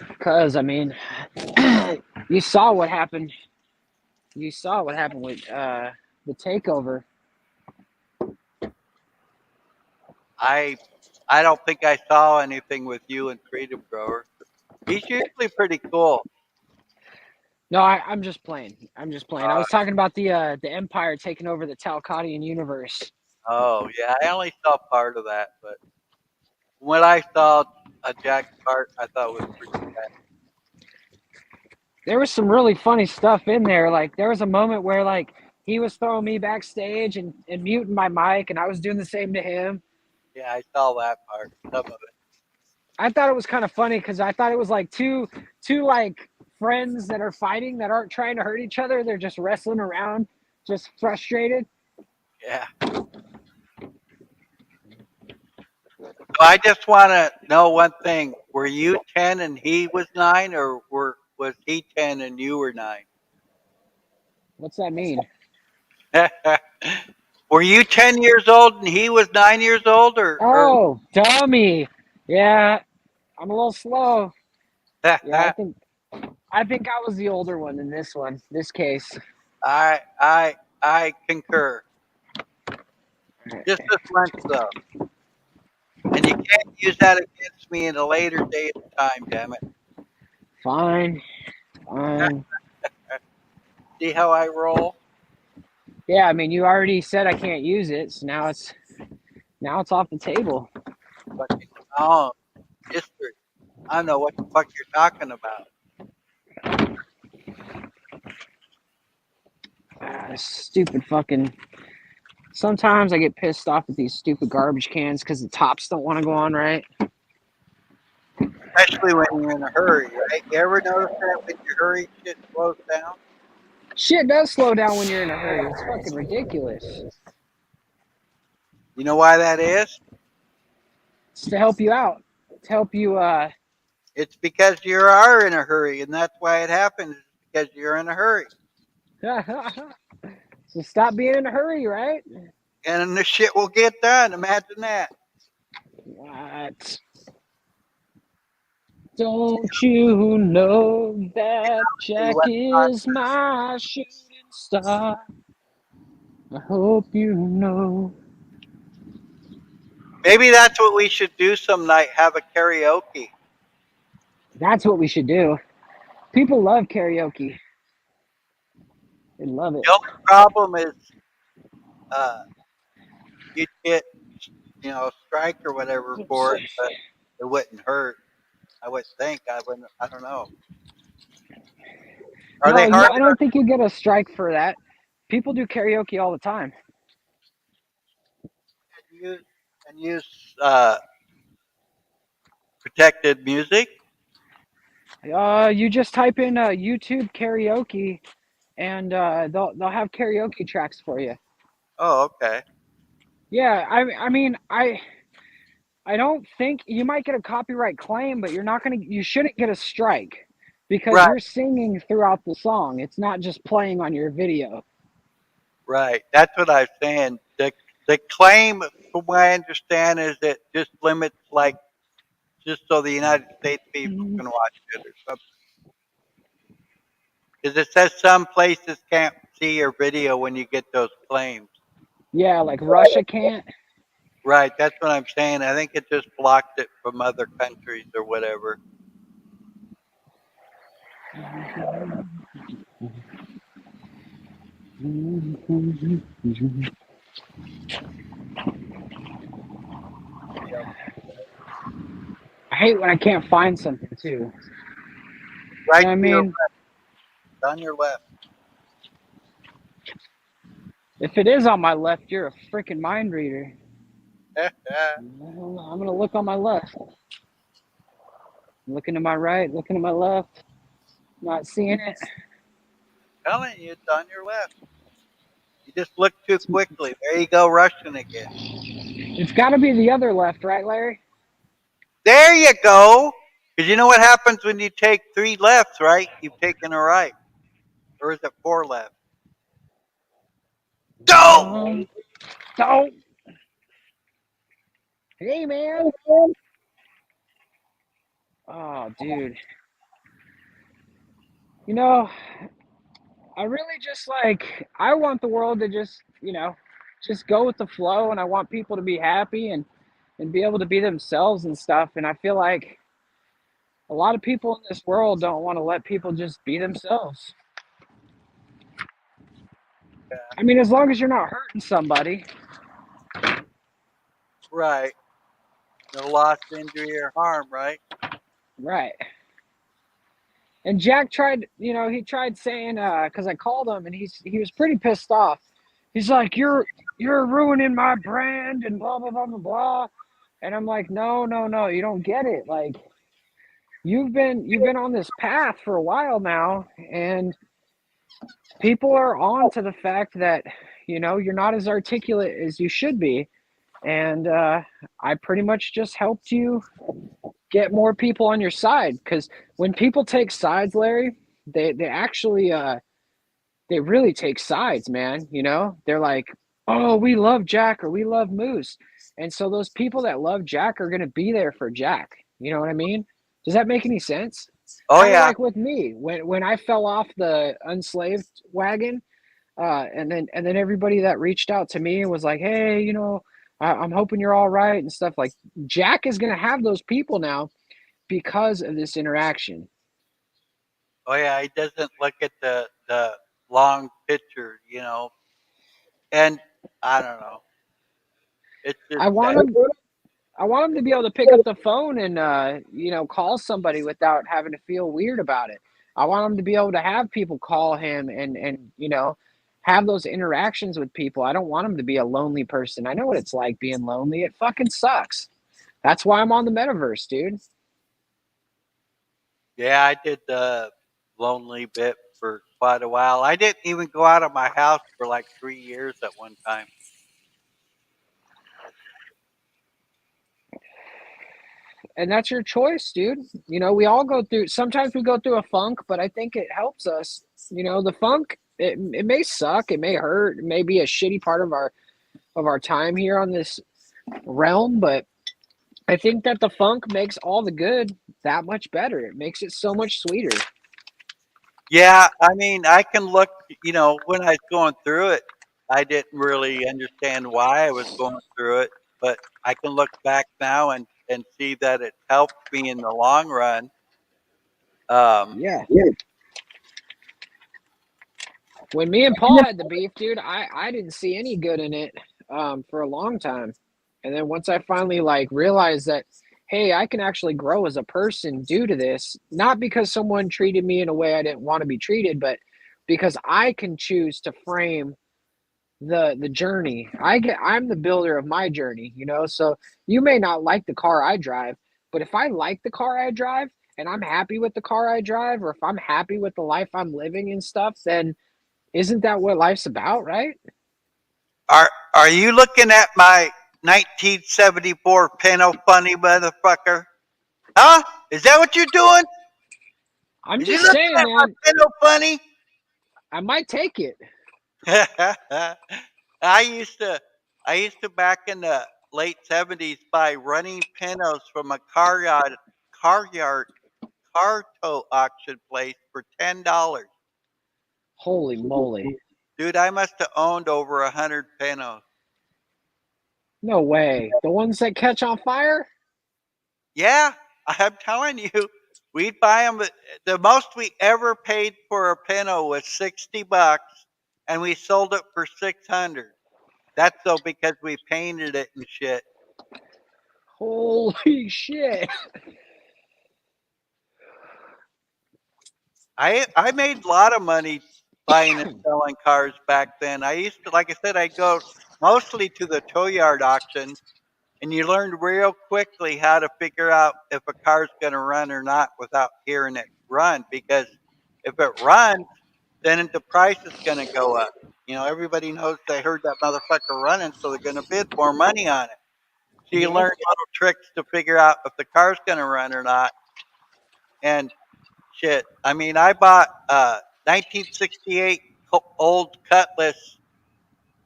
Because I mean, you saw what happened. You saw what happened with the takeover. I don't think I saw anything with you and Freedom Grower. He's usually pretty cool. No, I'm just playing. I was talking about the Empire taking over the Talcottian universe. Oh yeah, I only saw part of that, but when I saw a Jack part, I thought it was pretty bad. There was some really funny stuff in there. Like there was a moment where like he was throwing me backstage and muting my mic, and I was doing the same to him. Yeah, I saw that part, some of it. I thought it was kind of funny because I thought it was like two like friends that are fighting that aren't trying to hurt each other. They're just wrestling around, just frustrated. Yeah. So I just want to know one thing. Were you 10 and he was 9, or was he 10 and you were 9? What's that mean? Were you 10 years old and he was 9 years old, or? Oh, dummy. Yeah, I'm a little slow. Yeah, I think I was the older one in this case. I concur. Just this once though. And you can't use that against me in a later date of time, damn it. Fine. See how I roll? Yeah, I mean, you already said I can't use it, so now it's off the table. Oh, history. I don't know what the fuck you're talking about. Stupid fucking. Sometimes I get pissed off at these stupid garbage cans because the tops don't want to go on right. Especially when you're in a hurry, right? You ever notice that when you hurry, shit slows down? Shit does slow down when you're in a hurry. It's fucking ridiculous. You know why that is? It's to help you out. To help you, It's because you are in a hurry, and that's why it happens, because you're in a hurry. So stop being in a hurry, right? And then the shit will get done. Imagine that. What? Don't you know that Jack is my shooting star? I hope you know. Maybe that's what we should do some night, have a karaoke. That's what we should do. People love karaoke. They love it. The only problem is you'd get, a strike or whatever for it, but it wouldn't hurt. I would think. I don't know. Are they hard? I don't think you get a strike for that. People do karaoke all the time. And use protected music? You just type in YouTube karaoke, and they'll have karaoke tracks for you. Oh, okay. Yeah, I mean, I don't think you might get a copyright claim, but you shouldn't get a strike because Right. you're singing throughout the song. It's not just playing on your video. Right. That's what I was saying. The claim, from what I understand, is that just limits, like, just so the United States people can watch it or something. Because it says some places can't see your video when you get those claims. Yeah, like Russia can't. Right, that's what I'm saying. I think it just blocked it from other countries or whatever. I hate when I can't find something too. Right, I to your mean, left. It's on your left. if it is on my left, you're a freaking mind reader. I'm gonna look on my left. Looking to my right, looking to my left. Not seeing it. Telling you, it's on your left. You just look too quickly. There you go, rushing again. It's got to be the other left, right, Larry? There you go. Because you know what happens when you take 3 lefts, right? You've taken a right. Or is it 4 left? Go! Go! Hey, man. Oh, dude. You know, I really just like, I want the world to just, just go with the flow, and I want people to be happy and be able to be themselves and stuff. And I feel like a lot of people in this world don't want to let people just be themselves. I mean, as long as you're not hurting somebody. Right. No loss, injury, or harm, right? Right. And Jack tried, he tried saying, because I called him and he was pretty pissed off. He's like, you're ruining my brand and blah, blah, blah, blah, blah. And I'm like, no, you don't get it. Like, you've been on this path for a while now, and people are on to the fact that, you're not as articulate as you should be. And I pretty much just helped you get more people on your side, because when people take sides, Larry, they actually they really take sides, man. They're like, oh, we love Jack or we love Moose, and so those people that love Jack are going to be there for Jack. You know what I mean? Does that make any sense? Oh, Kinda yeah. like with me when I fell off the unslaved wagon, and then everybody that reached out to me was like, hey, I'm hoping you're all right and stuff. Like, Jack is going to have those people now because of this interaction. Oh, yeah. He doesn't look at the long picture, And I don't know. It's just I want him to be able to pick up the phone and call somebody without having to feel weird about it. I want him to be able to have people call him and have those interactions with people. I don't want him to be a lonely person. I know what it's like being lonely. It fucking sucks. That's why I'm on the metaverse, dude. Yeah, I did the lonely bit for quite a while. I didn't even go out of my house for like 3 years at one time. And that's your choice, dude. We all go through, sometimes we go through a funk, but I think it helps us. The funk, it may suck, it may hurt, it may be a shitty part of our time here on this realm, but I think that the funk makes all the good that much better. It makes it so much sweeter. Yeah, I mean, I can look, when I was going through it, I didn't really understand why I was going through it, but I can look back now and see that it helped me in the long run. Yeah. When me and Paul had the beef, dude, I didn't see any good in it for a long time. And then once I finally realized that, hey, I can actually grow as a person due to this, not because someone treated me in a way I didn't want to be treated, but because I can choose to frame the journey. I'm the builder of my journey, so you may not like the car I drive, but if I like the car I drive and I'm happy with the car I drive, or if I'm happy with the life I'm living and stuff, then isn't that what life's about, right? Are you looking at my 1974 Pinto Funny, motherfucker? Huh? Is that what you're doing? I'm Is just you saying, looking at my man. Pinto Funny? I might take it. I used to back in the late 70s buy running Pintos from a car tow auction place for $10. Holy moly. Dude, I must have owned over 100 Pintos. No way. The ones that catch on fire? Yeah, I'm telling you, we'd buy them. The most we ever paid for a Pinto was $60, and we sold it for $600. That's so because we painted it and shit. Holy shit. I made a lot of money buying and selling cars back then. I used to, like I said, I'd go mostly to the tow yard auction, and you learned real quickly how to figure out if a car's going to run or not without hearing it run, because If it runs, then the price is going to go up. You know, everybody knows they heard that motherfucker running, so they're going to bid more money on it. So you learn little tricks to figure out if the car's going to run or not. And shit, I mean, I bought a 1968 old Cutlass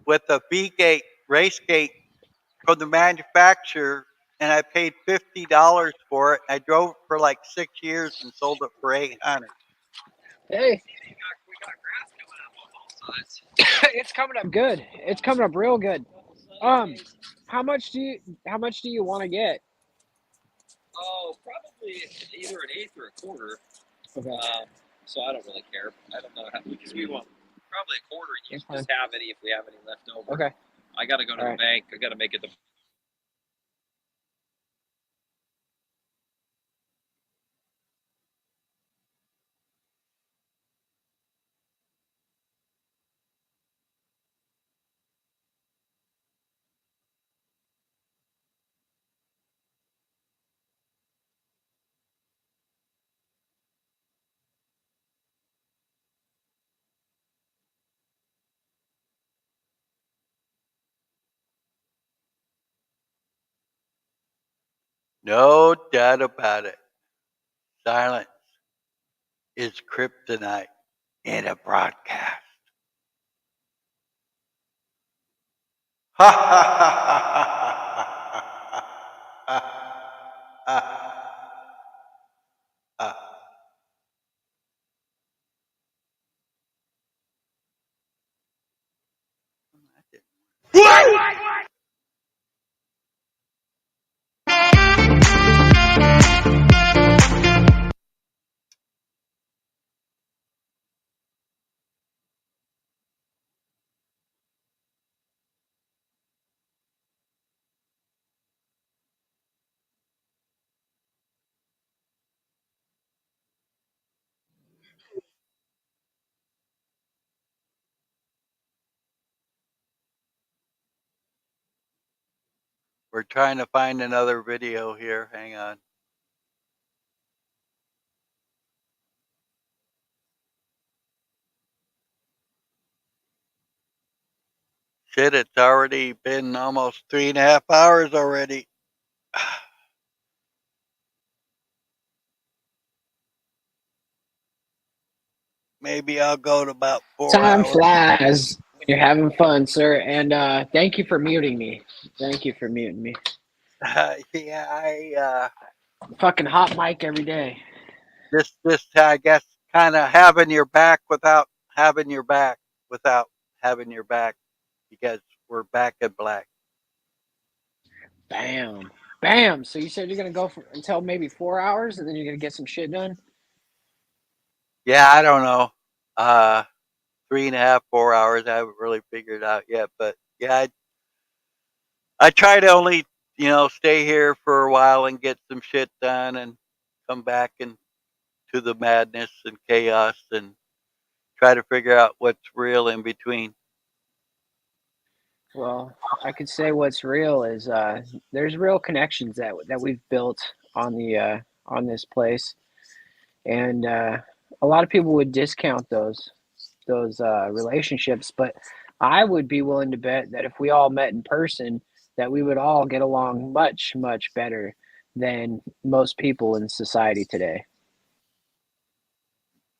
with a V-gate race gate from the manufacturer, and I paid $50 for it. I drove it for like 6 years and sold it for $800. Hey. It's coming up good. It's coming up real good. How much do you want to get? Oh, probably either an eighth or a quarter. Okay. So I don't really care. I don't know how, because we want probably a quarter. You That's just have any if we have any left over. Okay. I got to go to the bank. I got to make it the. No doubt about it. Silence is kryptonite in a broadcast. Ha ha ha ha ha. We're trying to find another video here. Hang on. Shit, it's already been almost 3.5 hours already. Maybe I'll go to about 4 Time hours. flies when you're having fun, sir. And thank you for muting me. Thank you for muting me. Yeah, I Fucking hot mic every day. this I guess kind of having your back without having your back because we're back in black. Bam. Bam. So you said you're gonna go until maybe 4 hours, and then you're gonna get some shit done. Yeah, I don't know. 3.5, 4 hours. I haven't really figured it out yet, but yeah, I try to only stay here for a while and get some shit done and come back and to the madness and chaos and try to figure out what's real in between. Well, I could say what's real is there's real connections that we've built on the on this place, and a lot of people would discount those relationships, but I would be willing to bet that if we all met in person, that we would all get along much, much better than most people in society today.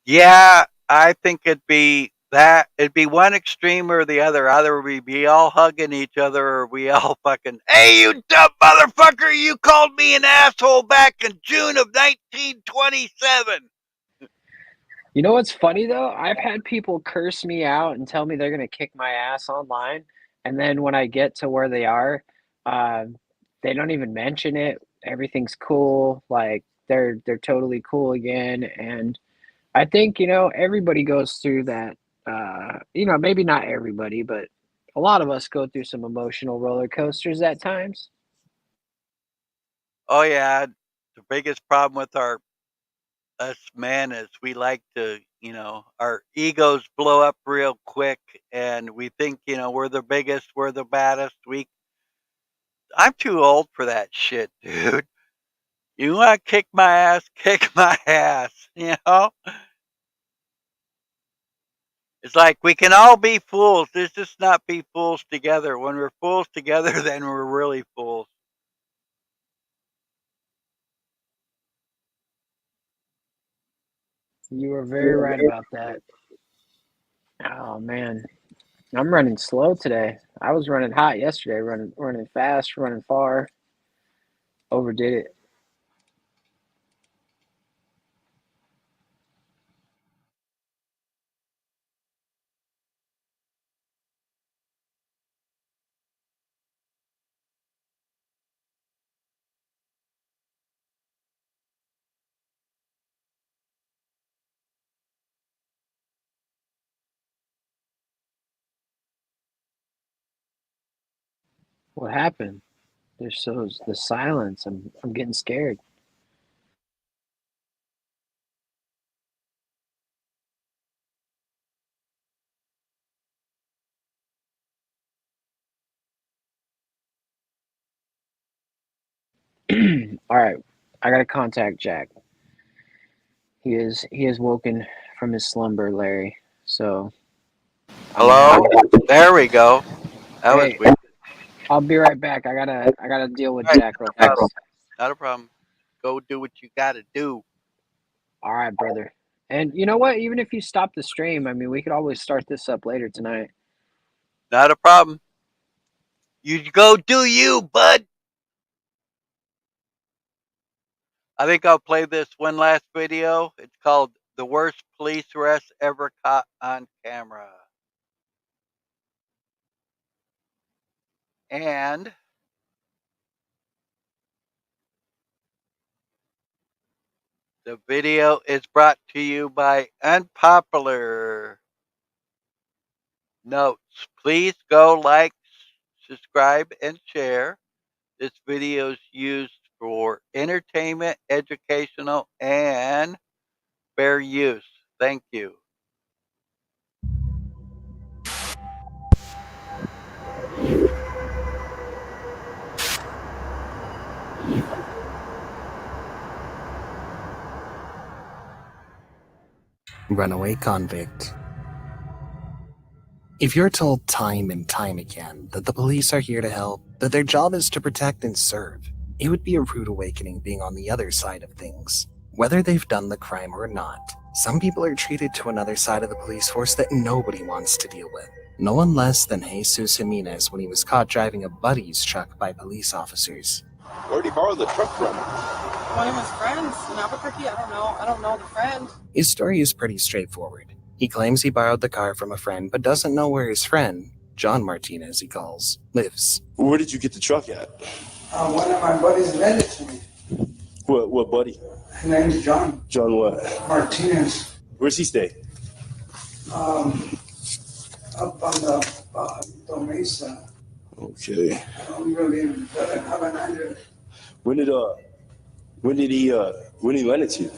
Yeah, I think it'd be one extreme or the other. Either we be all hugging each other or we all fucking, hey, you dumb motherfucker, you called me an asshole back in June of 1927. You know what's funny though? I've had people curse me out and tell me they're gonna kick my ass online, and then when I get to where they are, they don't even mention it. Everything's cool, like they're totally cool again. And I think everybody goes through that. Maybe not everybody, but a lot of us go through some emotional roller coasters at times. Oh yeah, the biggest problem with us men is we like to, our egos blow up real quick, and we think, we're the biggest, we're the baddest. I'm too old for that shit, dude. You want to kick my ass, kick my ass, It's like we can all be fools. Let's just not be fools together. When we're fools together, then we're really fools. You were very right about that. Oh man, I'm running slow today. I was running hot yesterday, running fast, running far. Overdid it. What happened? There's the silence. I'm getting scared. All right, I gotta contact Jack. He is woken from his slumber, Larry. So Hello? There we go. That was hey, weird. I'll be right back. I gotta deal with All right, Jack real fast. not a problem. Go do what you gotta do. All right, brother. And you know what? Even if you stop the stream, I mean, we could always start this up later tonight. Not a problem. You go do you, bud. I think I'll play this one last video. It's called The Worst Police Arrest Ever Caught on Camera. And the video is brought to you by Unpopular Notes. Please go like, subscribe, and share. This video is used for entertainment, educational, and fair use. Thank you. Runaway convict. If you're told time and time again that the police are here to help, that their job is to protect and serve, it would be a rude awakening being on the other side of things. Whether they've done the crime or not, some people are treated to another side of the police force that nobody wants to deal with. No one less than Jesus Jimenez when he was caught driving a buddy's truck by police officers. Where'd he borrow the truck from? One of his friends in Albuquerque. I don't know the friend. His story is pretty straightforward. He claims he borrowed the car from a friend, but doesn't know where his friend, John Martinez he calls, lives. Where did you get the truck at? One of my buddies lent it to me. What buddy? His name's John John what? Martinez. Where's he stay? Up on the Mesa. Okay. I don't really have an idea. When did he lend it to you?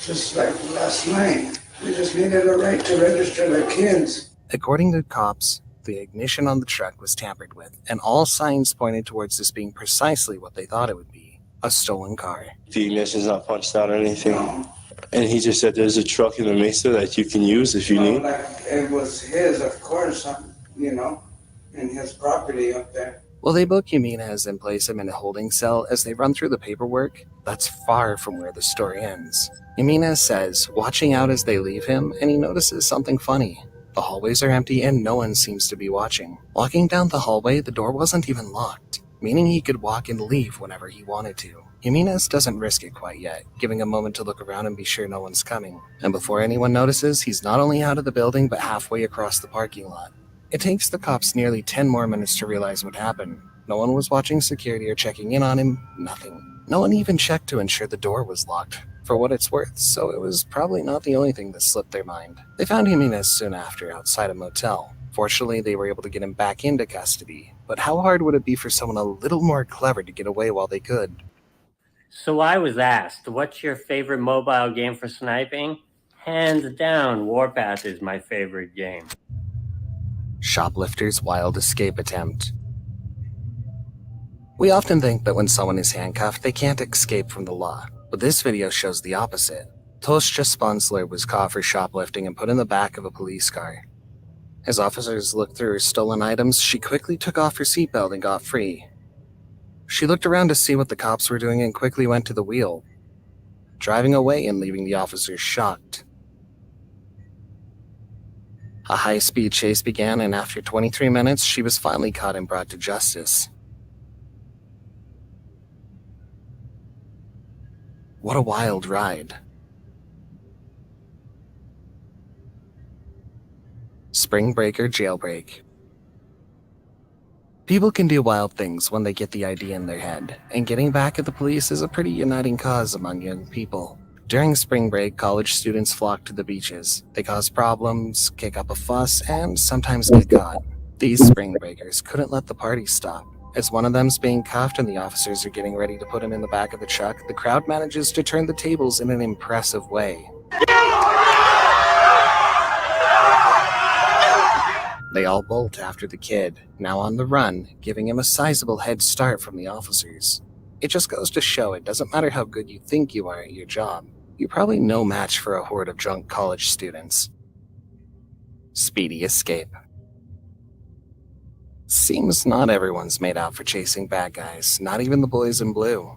Just like last night. We just needed a right to register the kids. According to cops, the ignition on the truck was tampered with, and all signs pointed towards this being precisely what they thought it would be, a stolen car. The ignition's not punched out or anything? No. And he just said there's a truck in the Mesa that you can use if you need? Like it was his, of course, in his property up there. Well, they book Jimenez and place him in a holding cell as they run through the paperwork. That's far from where the story ends. Jimenez says, watching out as they leave him, and he notices something funny. The hallways are empty and no one seems to be watching. Walking down the hallway, the door wasn't even locked, meaning he could walk and leave whenever he wanted to. Jimenez doesn't risk it quite yet, giving a moment to look around and be sure no one's coming. And before anyone notices, he's not only out of the building, but halfway across the parking lot. It takes the cops nearly 10 more minutes to realize what happened. No one was watching security or checking in on him, nothing. No one even checked to ensure the door was locked, for what it's worth, so it was probably not the only thing that slipped their mind. They found Jimenez soon after outside a motel. Fortunately, they were able to get him back into custody, but how hard would it be for someone a little more clever to get away while they could? So I was asked, what's your favorite mobile game for sniping? Hands down, Warpath is my favorite game. Shoplifter's wild escape attempt. We often think that when someone is handcuffed, they can't escape from the law, but this video shows the opposite. Tosca Sponsler was caught for shoplifting and put in the back of a police car. As officers looked through her stolen items, she quickly took off her seatbelt and got free. She looked around to see what the cops were doing and quickly went to the wheel, driving away and leaving the officers shocked. A high-speed chase began, and after 23 minutes, she was finally caught and brought to justice. What a wild ride. Spring Break or Jailbreak. People can do wild things when they get the idea in their head, and getting back at the police is a pretty uniting cause among young people. During spring break, college students flock to the beaches. They cause problems, kick up a fuss, and sometimes get caught. These spring breakers couldn't let the party stop. As one of them's being cuffed and the officers are getting ready to put him in the back of the truck, the crowd manages to turn the tables in an impressive way. They all bolt after the kid, now on the run, giving him a sizable head start from the officers. It just goes to show it doesn't matter how good you think you are at your job. You're probably no match for a horde of drunk college students. Speedy escape. Seems not everyone's made out for chasing bad guys, not even the boys in blue.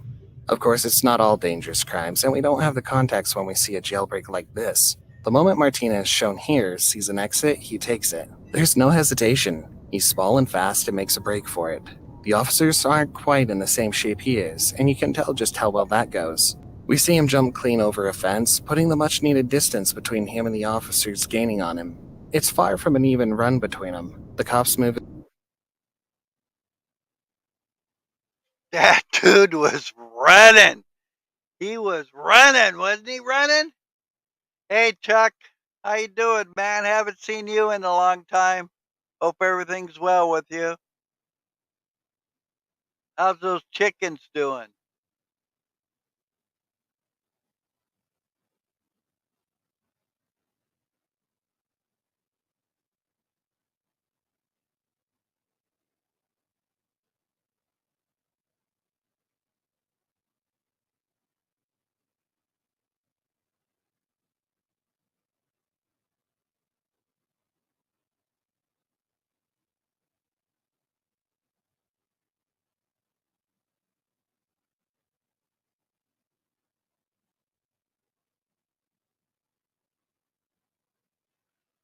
Of course, it's not all dangerous crimes, and we don't have the context when we see a jailbreak like this. The moment Martinez, shown here, sees an exit, he takes it. There's no hesitation. He's small and fast and makes a break for it. The officers aren't quite in the same shape he is, and you can tell just how well that goes. We see him jump clean over a fence, putting the much-needed distance between him and the officers gaining on him. It's far from an even run between them. The cops move. That dude was running. He was running, wasn't he running? Hey, Chuck. How you doing, man? Haven't seen you in a long time. Hope everything's well with you. How's those chickens doing?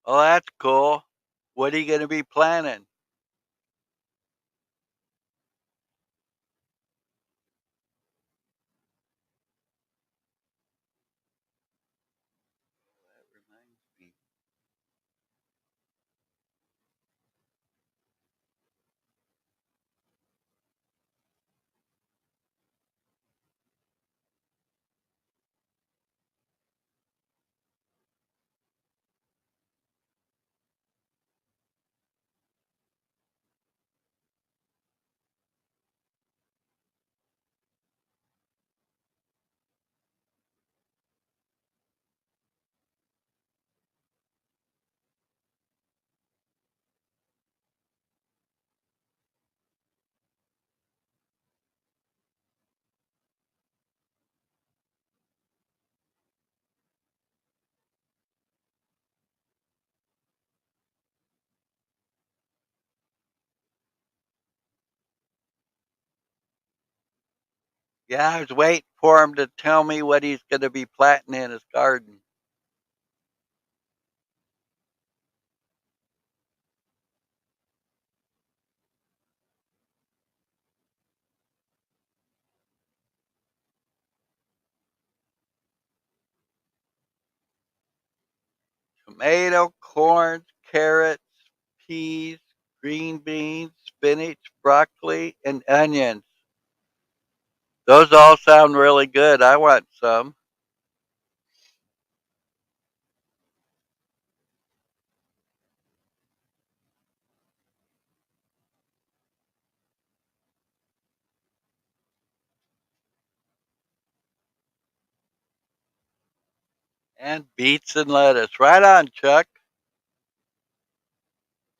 Oh, that's cool. What are you going to be planning? Yeah, I was waiting for him to tell me what he's going to be planting in his garden. Tomato, corn, carrots, peas, green beans, spinach, broccoli, and onions. Those all sound really good. I want some. And beets and lettuce. Right on, Chuck.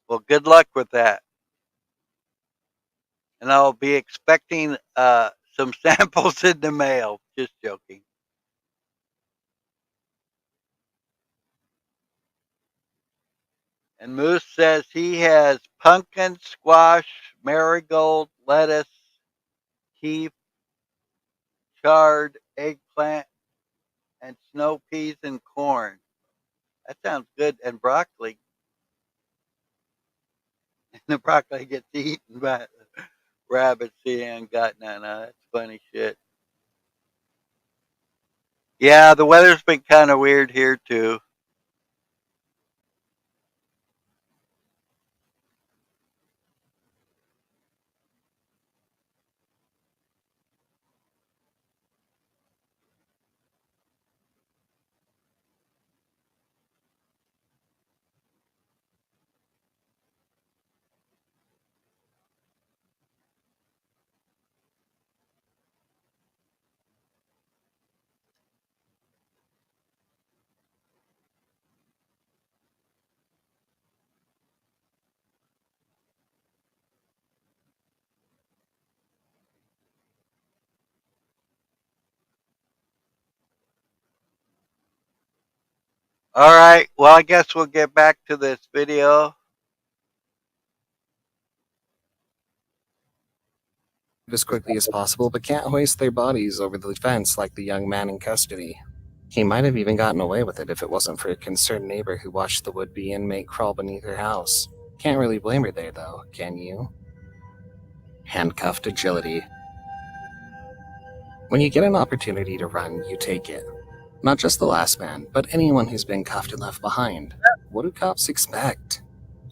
Well, good luck with that. And I'll be expecting some samples in the mail. Just joking. And Moose says he has pumpkin, squash, marigold, lettuce, keef, chard, eggplant, and snow peas and corn. That sounds good. And broccoli. And the broccoli gets eaten by the rabbits. He ain't got none of. That's funny shit. Yeah, the weather's been kind of weird here too. All right. Well, I guess we'll get back to this video. As quickly as possible, but can't hoist their bodies over the fence like the young man in custody. He might have even gotten away with it if it wasn't for a concerned neighbor who watched the would-be inmate crawl beneath her house. Can't really blame her there, though, can you? Handcuffed agility. When you get an opportunity to run, you take it. Not just the last man, but anyone who's been cuffed and left behind. What do cops expect?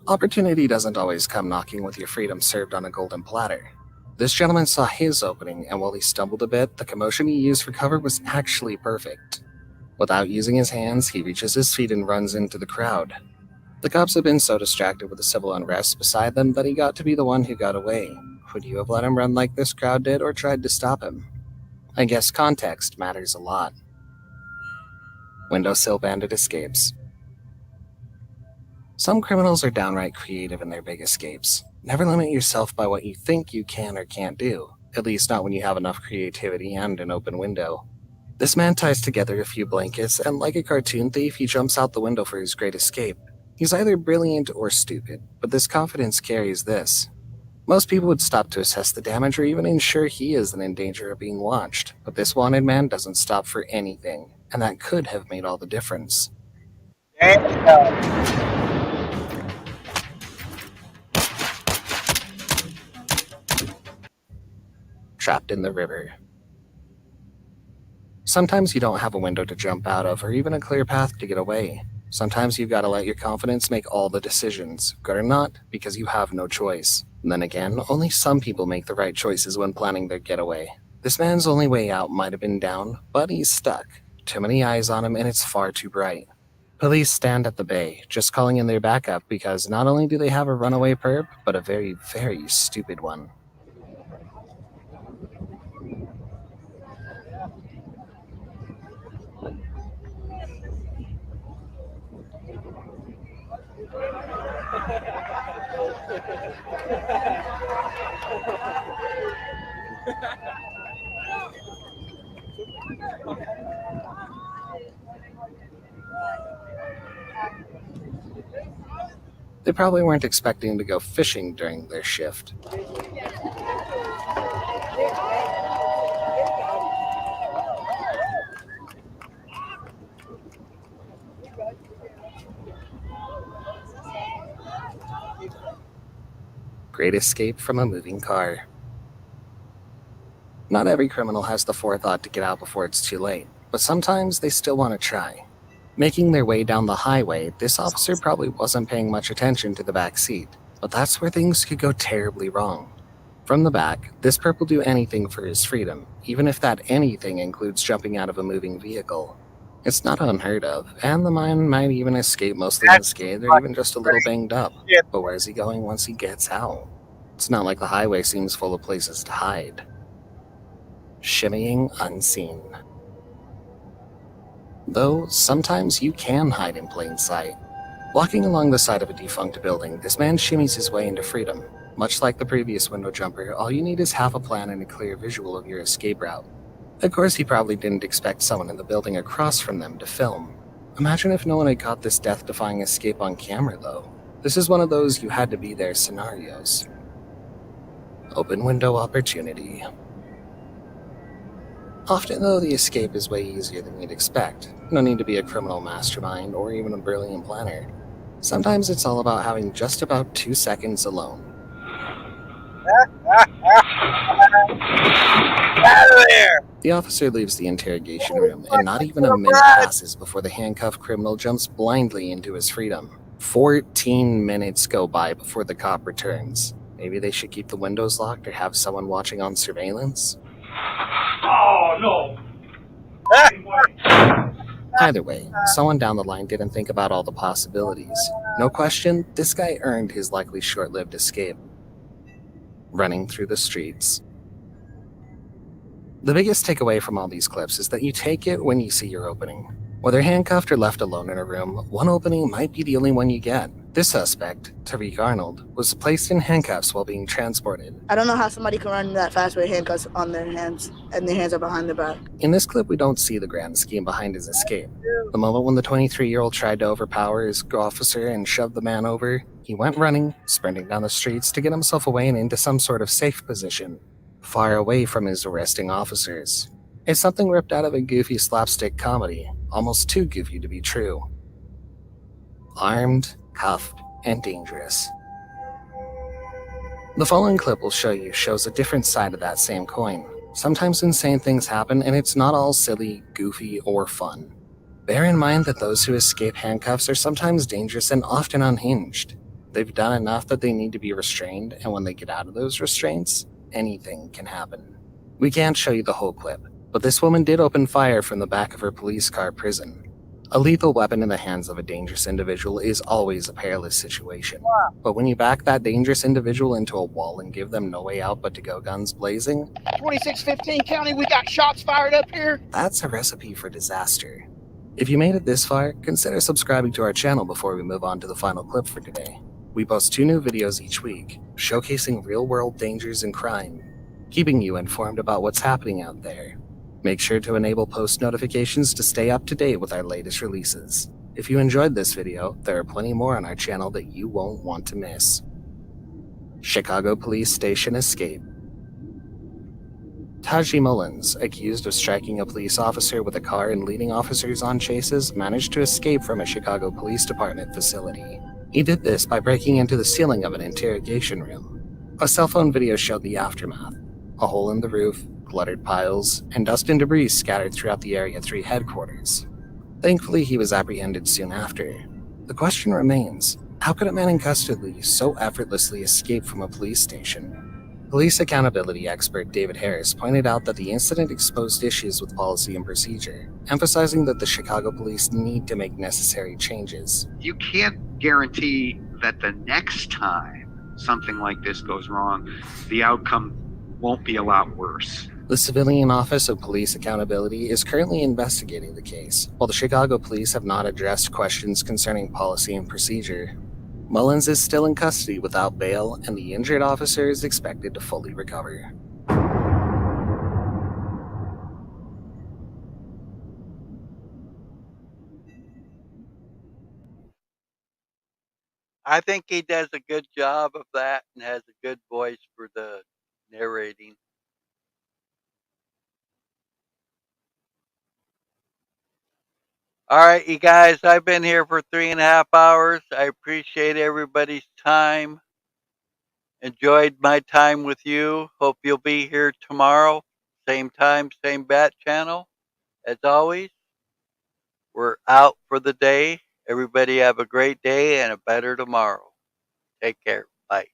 Opportunity doesn't always come knocking with your freedom served on a golden platter. This gentleman saw his opening, and while he stumbled a bit, the commotion he used for cover was actually perfect. Without using his hands, he reaches his feet and runs into the crowd. The cops have been so distracted with the civil unrest beside them that he got to be the one who got away. Would you have let him run like this crowd did, or tried to stop him? I guess context matters a lot. Windowsill bandit escapes. Some criminals are downright creative in their big escapes. Never limit yourself by what you think you can or can't do, at least not when you have enough creativity and an open window. This man ties together a few blankets, and like a cartoon thief, he jumps out the window for his great escape. He's either brilliant or stupid, but this confidence carries this. Most people would stop to assess the damage or even ensure he isn't in danger of being watched, but this wanted man doesn't stop for anything, and that could have made all the difference. Trapped in the river. Sometimes you don't have a window to jump out of or even a clear path to get away. Sometimes you've got to let your confidence make all the decisions, good or not, because you have no choice. And then again, only some people make the right choices when planning their getaway. This man's only way out might have been down, but he's stuck. Too many eyes on him and it's far too bright. Police stand at the bay, just calling in their backup because not only do they have a runaway perp, but a very, very stupid one. They probably weren't expecting to go fishing during their shift. Great escape from a moving car. Not every criminal has the forethought to get out before it's too late, but sometimes they still want to try. Making their way down the highway, this officer probably wasn't paying much attention to the back seat, but that's where things could go terribly wrong. From the back, this perp will do anything for his freedom, even if that anything includes jumping out of a moving vehicle. It's not unheard of, and the man might even escape mostly unscathed or even just a little banged up. But where's he going once he gets out? It's not like the highway seems full of places to hide. Shimmying unseen. Though, sometimes you can hide in plain sight. Walking along the side of a defunct building, this man shimmies his way into freedom. Much like the previous window jumper, all you need is half a plan and a clear visual of your escape route. Of course, he probably didn't expect someone in the building across from them to film. Imagine if no one had caught this death-defying escape on camera, though. This is one of those you had to be there scenarios. Open window opportunity. Often, though, the escape is way easier than you'd expect. No need to be a criminal mastermind or even a brilliant planner. Sometimes it's all about having just about 2 seconds alone. Out of there! The officer leaves the interrogation room, and not even a minute passes before the handcuffed criminal jumps blindly into his freedom. 14 minutes go by before the cop returns. Maybe they should keep the windows locked or have someone watching on surveillance? Oh, no. Either way, someone down the line didn't think about all the possibilities. No question, this guy earned his likely short-lived escape. Running through the streets. The biggest takeaway from all these clips is that you take it when you see your opening. Whether handcuffed or left alone in a room, one opening might be the only one you get. This suspect, Tariq Arnold, was placed in handcuffs while being transported. I don't know how somebody can run that fast with handcuffs on their hands, and their hands are behind their back. In this clip, we don't see the grand scheme behind his escape. The moment when the 23-year-old tried to overpower his officer and shoved the man over, he went running, sprinting down the streets to get himself away and into some sort of safe position, far away from his arresting officers. It's something ripped out of a goofy slapstick comedy, almost too goofy to be true. Armed, cuffed, and dangerous. The following clip will shows a different side of that same coin. Sometimes insane things happen, and it's not all silly, goofy, or fun. Bear in mind that those who escape handcuffs are sometimes dangerous and often unhinged. They've done enough that they need to be restrained, and when they get out of those restraints, anything can happen. We can't show you the whole clip, but this woman did open fire from the back of her police car prison. A lethal weapon in the hands of a dangerous individual is always a perilous situation. But when you back that dangerous individual into a wall and give them no way out but to go guns blazing, 2615 County, we got shots fired up here. that's a recipe for disaster. If you made it this far, consider subscribing to our channel before we move on to the final clip for today. We post 2 new videos each week, showcasing real-world dangers and crime, keeping you informed about what's happening out there. Make sure to enable post notifications to stay up to date with our latest releases. If you enjoyed this video, there are plenty more on our channel that you won't want to miss. Chicago Police Station Escape. Taji Mullins, accused of striking a police officer with a car and leading officers on chases, managed to escape from a Chicago Police Department facility. He did this by breaking into the ceiling of an interrogation room. A cell phone video showed the aftermath. A hole in the roof, cluttered piles, and dust and debris scattered throughout the Area 3 headquarters. Thankfully, he was apprehended soon after. The question remains, how could a man in custody so effortlessly escape from a police station? Police accountability expert David Harris pointed out that the incident exposed issues with policy and procedure, emphasizing that the Chicago police need to make necessary changes. You can't guarantee that the next time something like this goes wrong, the outcome won't be a lot worse. The Civilian Office of Police Accountability is currently investigating the case, while the Chicago police have not addressed questions concerning policy and procedure. Mullins is still in custody without bail, and the injured officer is expected to fully recover. I think he does a good job of that and has a good voice for the narrating. All right, you guys, I've been here for 3.5 hours. I appreciate everybody's time. Enjoyed my time with you. Hope you'll be here tomorrow. Same time, same bat channel. As always, we're out for the day. Everybody have a great day and a better tomorrow. Take care. Bye.